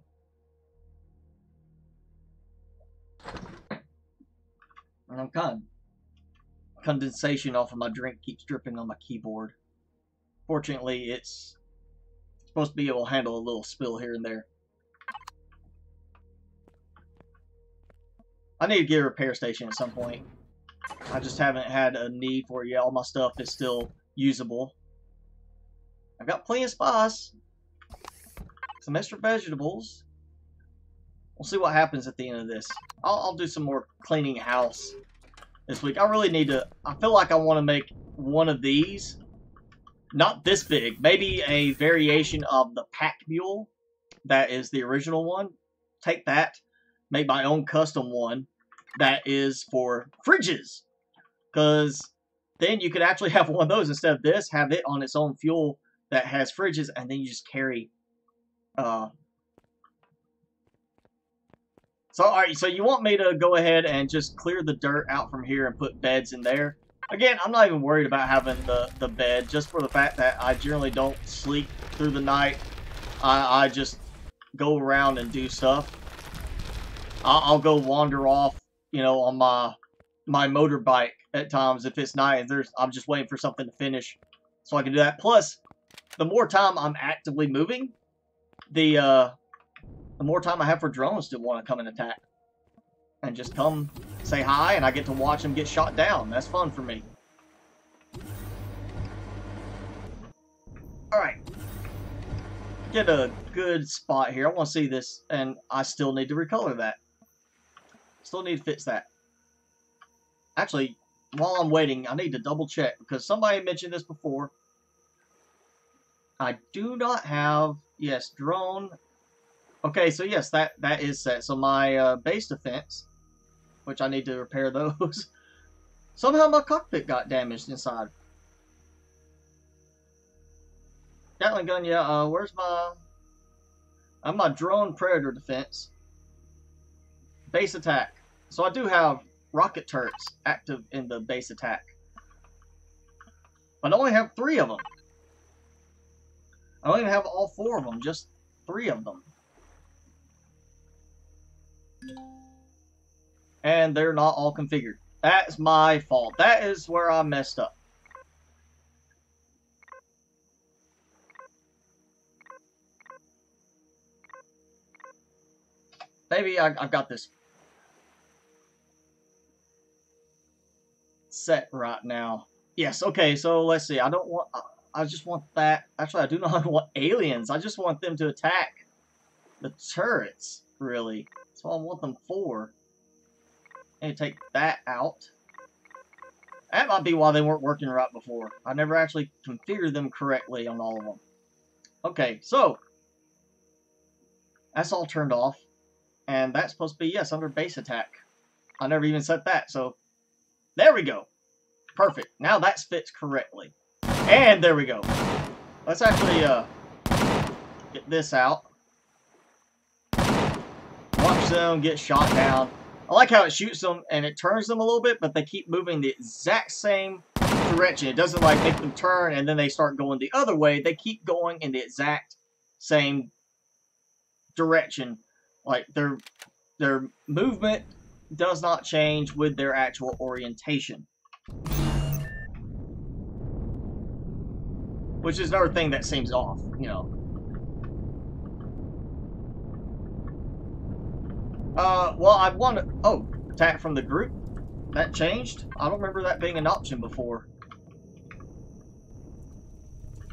and I'm kind of, condensation off of my drink keeps dripping on my keyboard. Fortunately, it's supposed to be able to handle a little spill here and there. I need to get a repair station at some point. I just haven't had a need for it yet. All my stuff is still usable. I've got plenty of spice. Some extra vegetables. We'll see what happens at the end of this. I'll do some more cleaning house this week. I really need to... I feel like I want to make one of these. Not this big. Maybe a variation of the pack mule. That is the original one. Take that. Make my own custom one. That is for fridges. Because then you could actually have one of those instead of this. Have it on its own fuel that has fridges. And then you just carry some So, alright, so you want me to go ahead and just clear the dirt out from here and put beds in there? Again, I'm not even worried about having the bed, just for the fact that I generally don't sleep through the night. I just go around and do stuff. I'll go wander off, you know, on my motorbike at times if it's night and I'm just waiting for something to finish so I can do that. Plus, the more time I'm actively moving, the more time I have for drones to want to come and attack. And just come say hi, and I get to watch them get shot down. That's fun for me. Alright. Get a good spot here. I want to see this, and I still need to recolor that. Still need to fix that. Actually, while I'm waiting, I need to double check, because somebody mentioned this before. I do not have, yes, drone. Okay, so yes, that is set. So my base defense, which I need to repair those. Somehow my cockpit got damaged inside. Gatling gun, yeah, where's my drone predator defense. Base attack. So I do have rocket turrets active in the base attack. But I only have 3 of them. I don't even have all 4 of them, just 3 of them. And they're not all configured. That's my fault. That is where I messed up. Maybe I've got this set right now. Yes, okay, so let's see. I just want that. Actually, I do not want aliens. I just want them to attack the turrets, really. That's all I want them for. And take that out. That might be why they weren't working right before. I never actually configured them correctly on all of them. Okay, so that's all turned off. And that's supposed to be, yes, under base attack. I never even set that, so there we go. Perfect. Now that's fixed correctly. And there we go. Let's actually get this out. Watch them get shot down. I like how it shoots them and it turns them a little bit, but they keep moving the exact same direction. It doesn't like make them turn and then they start going the other way. They keep going in the exact same direction. Like their movement does not change with their actual orientation. Which is another thing that seems off, you know. Well, I want to... Oh, attack from the group? That changed? I don't remember that being an option before.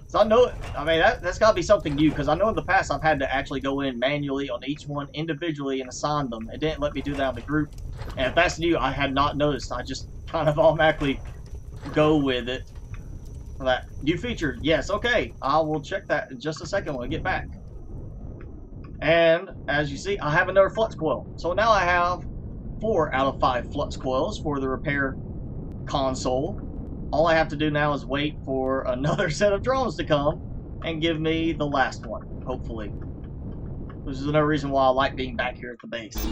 So I know... I mean, that's got to be something new, because I know in the past I've had to actually go in manually on each one individually and assign them. It didn't let me do that on the group. And if that's new, I had not noticed. I just kind of automatically go with it. That new feature, yes, okay. I will check that in just a second when I get back. And as you see, I have another flux coil. So now I have 4 out of 5 flux coils for the repair console. All I have to do now is wait for another set of drones to come and give me the last one, hopefully. Which is another reason why I like being back here at the base.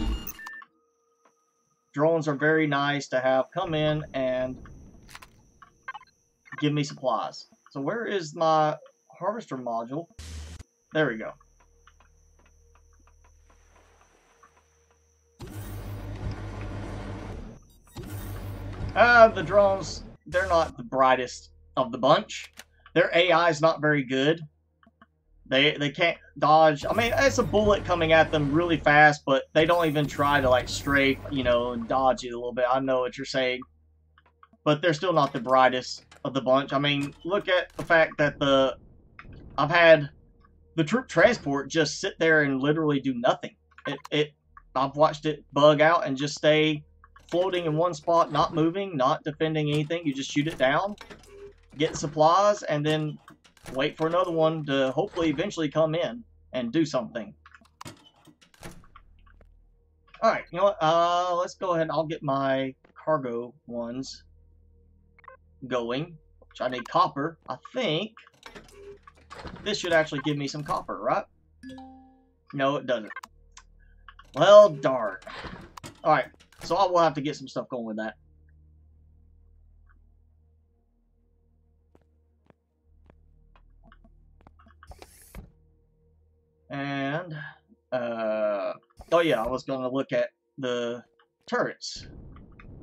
Drones are very nice to have come in and give me supplies. So where is my harvester module? There we go. The drones, they're not the brightest of the bunch. Their AI is not very good. They can't dodge. I mean, it's a bullet coming at them really fast, but they don't even try to like strafe, you know, and dodge it a little bit. I know what you're saying. But they're still not the brightest of the bunch. I mean, look at the fact that I've had the troop transport just sit there and literally do nothing. I've watched it bug out and just stay floating in one spot, not moving, not defending anything. You just shoot it down, get supplies, and then wait for another one to hopefully eventually come in and do something. Alright, you know what? Let's go ahead and I'll get my cargo ones going, which I need copper. I think this should actually give me some copper, right? No, it doesn't. Well, darn. Alright, so I will have to get some stuff going with that. And, oh yeah, I was going to look at the turrets.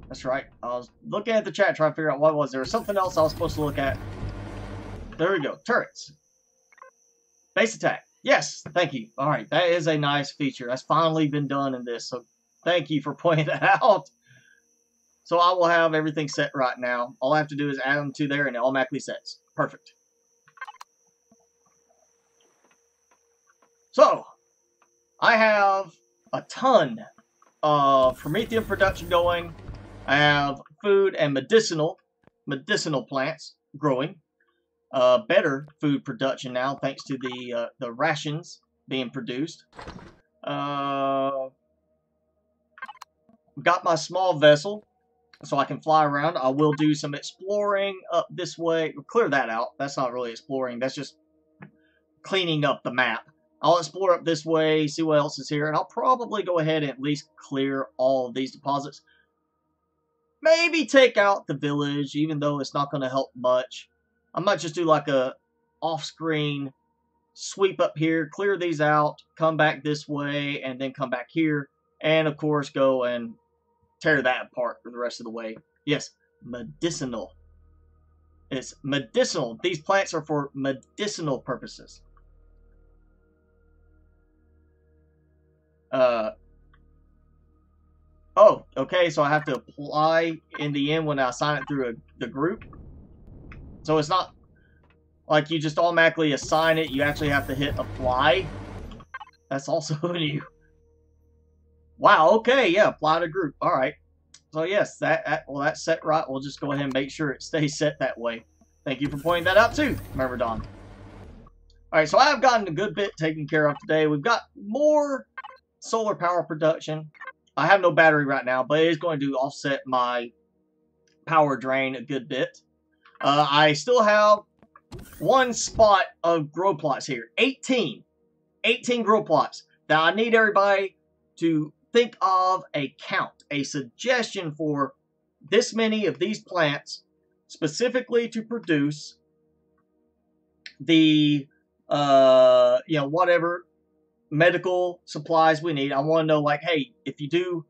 That's right. I was looking at the chat trying to figure out what was. There was something else I was supposed to look at. There we go. Turrets. Base attack. Yes, thank you. Alright, that is a nice feature. That's finally been done in this, so thank you for pointing that out. So I will have everything set right now. All I have to do is add them to there and it automatically sets. Perfect. So, I have a ton of Promethean production going. I have food and medicinal plants growing. Better food production now thanks to the rations being produced. Got my small vessel so I can fly around. I will do some exploring up this way. Clear that out. That's not really exploring. That's just cleaning up the map. I'll explore up this way, see what else is here, and I'll probably go ahead and at least clear all of these deposits. Maybe take out the village, even though it's not going to help much. I might just do like a off-screen sweep up here, clear these out, come back this way, and then come back here, and of course go and tear that apart for the rest of the way. Yes, medicinal. It's medicinal. These plants are for medicinal purposes. Oh, okay, so I have to apply in the end when I sign it through the group. So it's not like you just automatically assign it, you actually have to hit apply. That's also new. Wow, okay, yeah, apply to group. Alright. So yes, well that's set right. We'll just go ahead and make sure it stays set that way. Thank you for pointing that out too, remember Don. Alright, so I've gotten a good bit taken care of today. We've got more solar power production. I have no battery right now, but it is going to offset my power drain a good bit. I still have one spot of grow plots here. 18 grow plots. Now I need everybody to think of a count, a suggestion for this many of these plants specifically to produce the, whatever medical supplies we need. I want to know, like, hey, if you do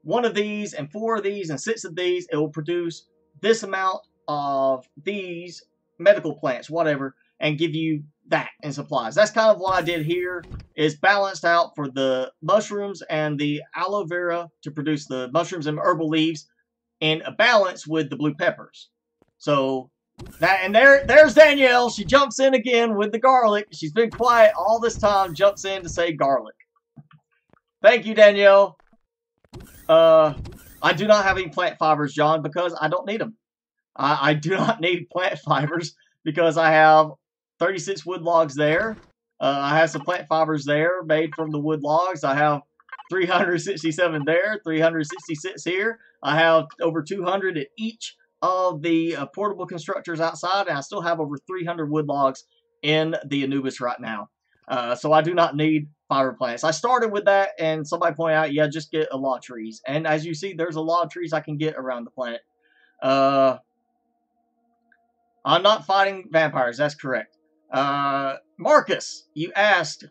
one of these and 4 of these and 6 of these, it will produce this amount of these medical plants, whatever, and give you that in supplies. That's kind of what I did here, is balanced out for the mushrooms and the aloe vera to produce the mushrooms and herbal leaves in a balance with the blue peppers. So that, and there's Danielle. She jumps in again with the garlic. She's been quiet all this time, jumps in to say garlic. Thank you, Danielle. I do not have any plant fibers, John, because I don't need them. I do not need plant fibers because I have 36 wood logs there. I have some plant fibers there made from the wood logs. I have 367 there, 366 here. I have over 200 at each of the portable constructors outside, and I still have over 300 wood logs in the ANUBIS right now. So I do not need fiber plants. I started with that, and somebody pointed out, yeah, just get a lot of trees. And as you see, there's a lot of trees I can get around the planet. I'm not fighting vampires, that's correct. Marcus, you asked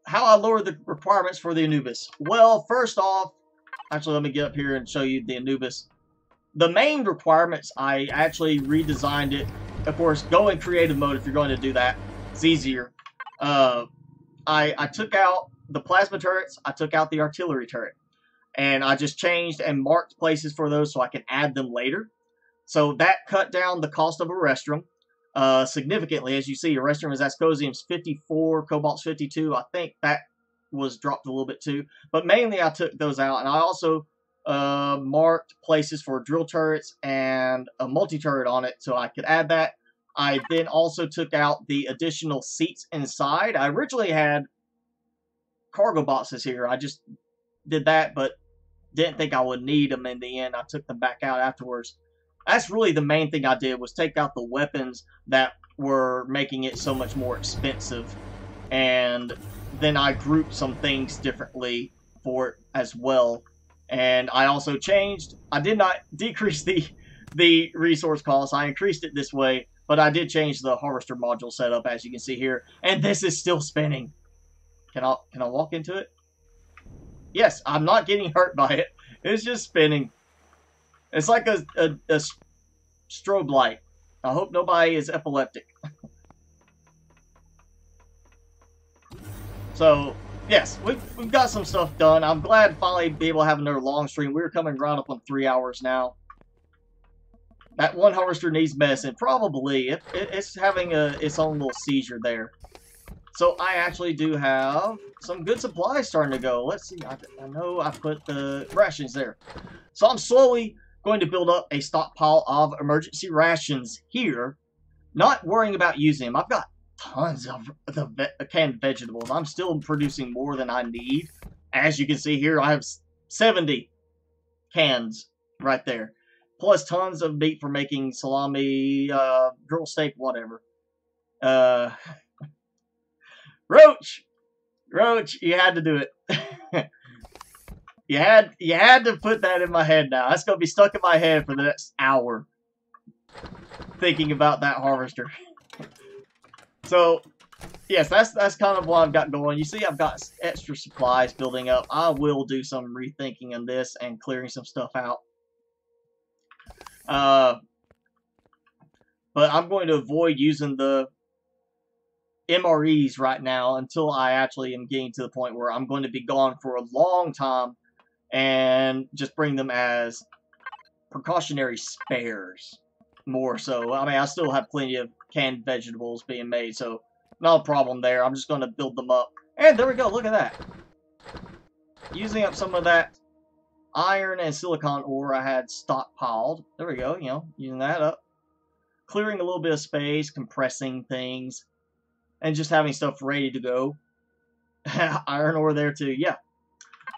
how I lowered the requirements for the ANUBIS. Well, first off, actually let me get up here and show you the ANUBIS. The main requirements, I actually redesigned it. Of course, go in creative mode if you're going to do that. It's easier. I took out the plasma turrets, I took out the artillery turret. And I just changed and marked places for those so I can add them later. So that cut down the cost of a restroom significantly. As you see, a restroom is Ascosium's 54, Cobalt's 52. I think that was dropped a little bit too. But mainly I took those out. And I also marked places for drill turrets and a multi-turret on it so I could add that. I then also took out the additional seats inside. I originally had cargo boxes here. I just did that, but didn't think I would need them in the end. I took them back out afterwards. That's really the main thing I did, was take out the weapons that were making it so much more expensive. And then I grouped some things differently for it as well. And I also changed, I did not decrease the resource cost, I increased it this way, but I did change the harvester module setup, as you can see here, and this is still spinning. Can I walk into it? Yes, I'm not getting hurt by it. It's just spinning. It's like a strobe light. I hope nobody is epileptic. So, yes, we've got some stuff done. I'm glad to finally be able to have another long stream. We're coming around up on 3 hours now. That one harvester needs medicine. Probably. It's having its own little seizure there. So I actually do have some good supplies starting to go. Let's see. I know I put the rations there. So I'm slowly going to build up a stockpile of emergency rations here. Not worrying about using them. I've got tons of the canned vegetables. I'm still producing more than I need. As you can see here, I have 70 cans right there. Plus tons of meat for making salami, grilled steak, whatever. Roach, you had to do it. you had to put that in my head now. That's gonna be stuck in my head for the next hour. Thinking about that harvester. So, yes, that's kind of what I've got going. You see, I've got extra supplies building up. I will do some rethinking on this and clearing some stuff out. But I'm going to avoid using the MREs right now until I actually am getting to the point where I'm going to be gone for a long time and just bring them as precautionary spares more so. I mean, I still have plenty of canned vegetables being made, so no problem there. I'm just going to build them up. And there we go, look at that. Using up some of that iron and silicon ore I had stockpiled. There we go, you know, using that up. Clearing a little bit of space, compressing things, and just having stuff ready to go. Iron ore there too, yeah.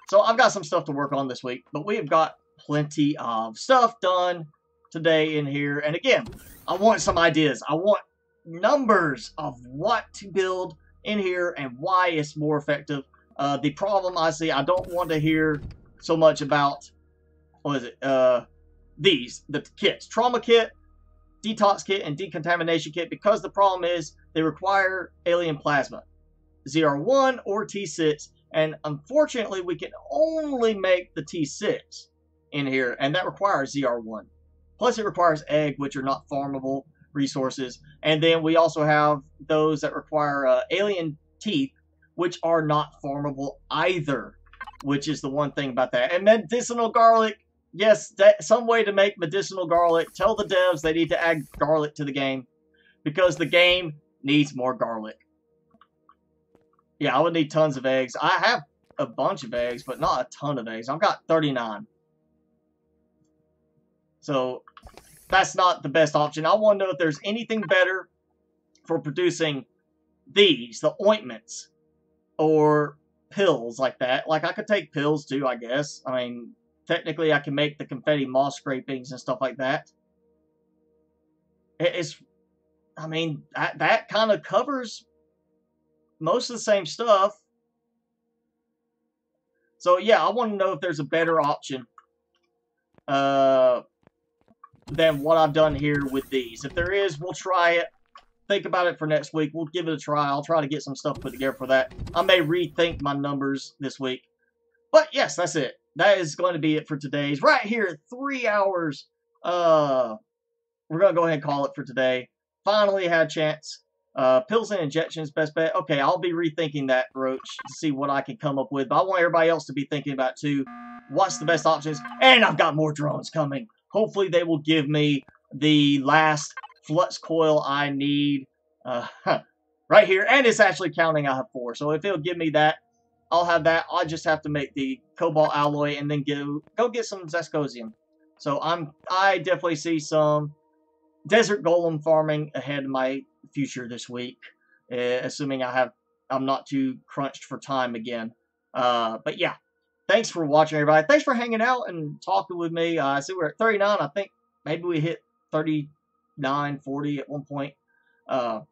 So I've got some stuff to work on this week, but we have got plenty of stuff done today in here. And again, I want some ideas. I want numbers of what to build in here and why it's more effective. The problem I see, I don't want to hear so much about, what is it, the kits. Trauma kit, detox kit, and decontamination kit, because the problem is they require alien plasma, ZR1 or T6, and unfortunately we can only make the T6 in here, and that requires ZR1. Plus it requires egg, which are not farmable resources, and then we also have those that require alien teeth, which are not farmable either, which is the one thing about that. And medicinal garlic, yes, some way to make medicinal garlic. Tell the devs they need to add garlic to the game, because the game needs more garlic. Yeah, I would need tons of eggs. I have a bunch of eggs, but not a ton of eggs. I've got 39. So that's not the best option. I want to know if there's anything better for producing these, the ointments, or pills like that. Like, I could take pills too, I guess. I mean, technically I can make the confetti moss scrapings and stuff like that. I mean, that kind of covers most of the same stuff. So yeah, I want to know if there's a better option than what I've done here with these. If there is, we'll try it. Think about it for next week. We'll give it a try. I'll try to get some stuff put together for that. I may rethink my numbers this week. But yes, that's it. That is going to be it for today's. Right here, 3 hours. We're going to go ahead and call it for today. Finally had a chance. Pills and injections, best bet. Okay, I'll be rethinking that, Roach, to see what I can come up with. But I want everybody else to be thinking about, too, what's the best options. And I've got more drones coming. Hopefully they will give me the last flux coil I need right here. And it's actually counting I have 4. So if it'll give me that, I'll have that. I'll just have to make the cobalt alloy and then go get some zescosium. So I definitely see some desert golem farming ahead of my future this week, assuming I'm not too crunched for time again. But yeah, thanks for watching, everybody. Thanks for hanging out and talking with me. I see we're at 39. I think maybe we hit 39, 40 at one point. But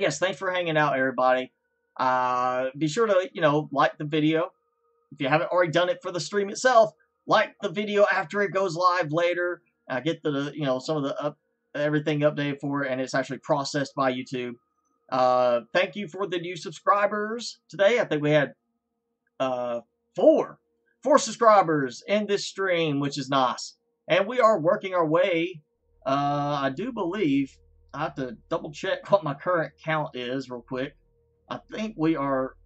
yes, thanks for hanging out, everybody. Be sure to, like the video, if you haven't already done it for the stream itself, like the video after it goes live later. I get the, you know, some of the everything updated for it, and it's actually processed by YouTube. Thank you for the new subscribers today. I think we had four subscribers in this stream, which is nice. And we are working our way. I do believe, I have to double check what my current count is real quick. I think we are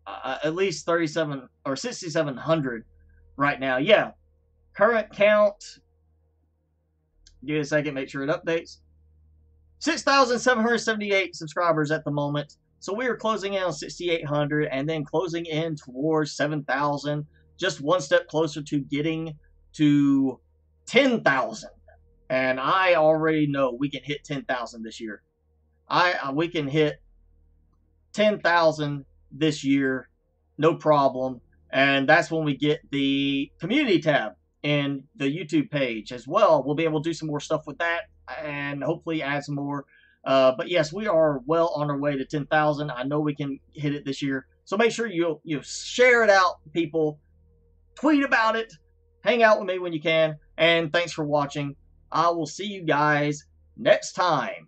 at least 37 or 6,700 right now. Yeah, current count. Give me a second, make sure it updates. 6,778 subscribers at the moment. So we are closing in on 6,800 and then closing in towards 7,000. Just one step closer to getting to 10,000. And I already know we can hit 10,000 this year. We can hit 10,000 this year, no problem. And that's when we get the community tab in the YouTube page as well. We'll be able to do some more stuff with that and hopefully add some more. But yes, we are well on our way to 10,000. I know we can hit it this year. So make sure you share it out, people. Tweet about it. Hang out with me when you can. And thanks for watching. I will see you guys next time.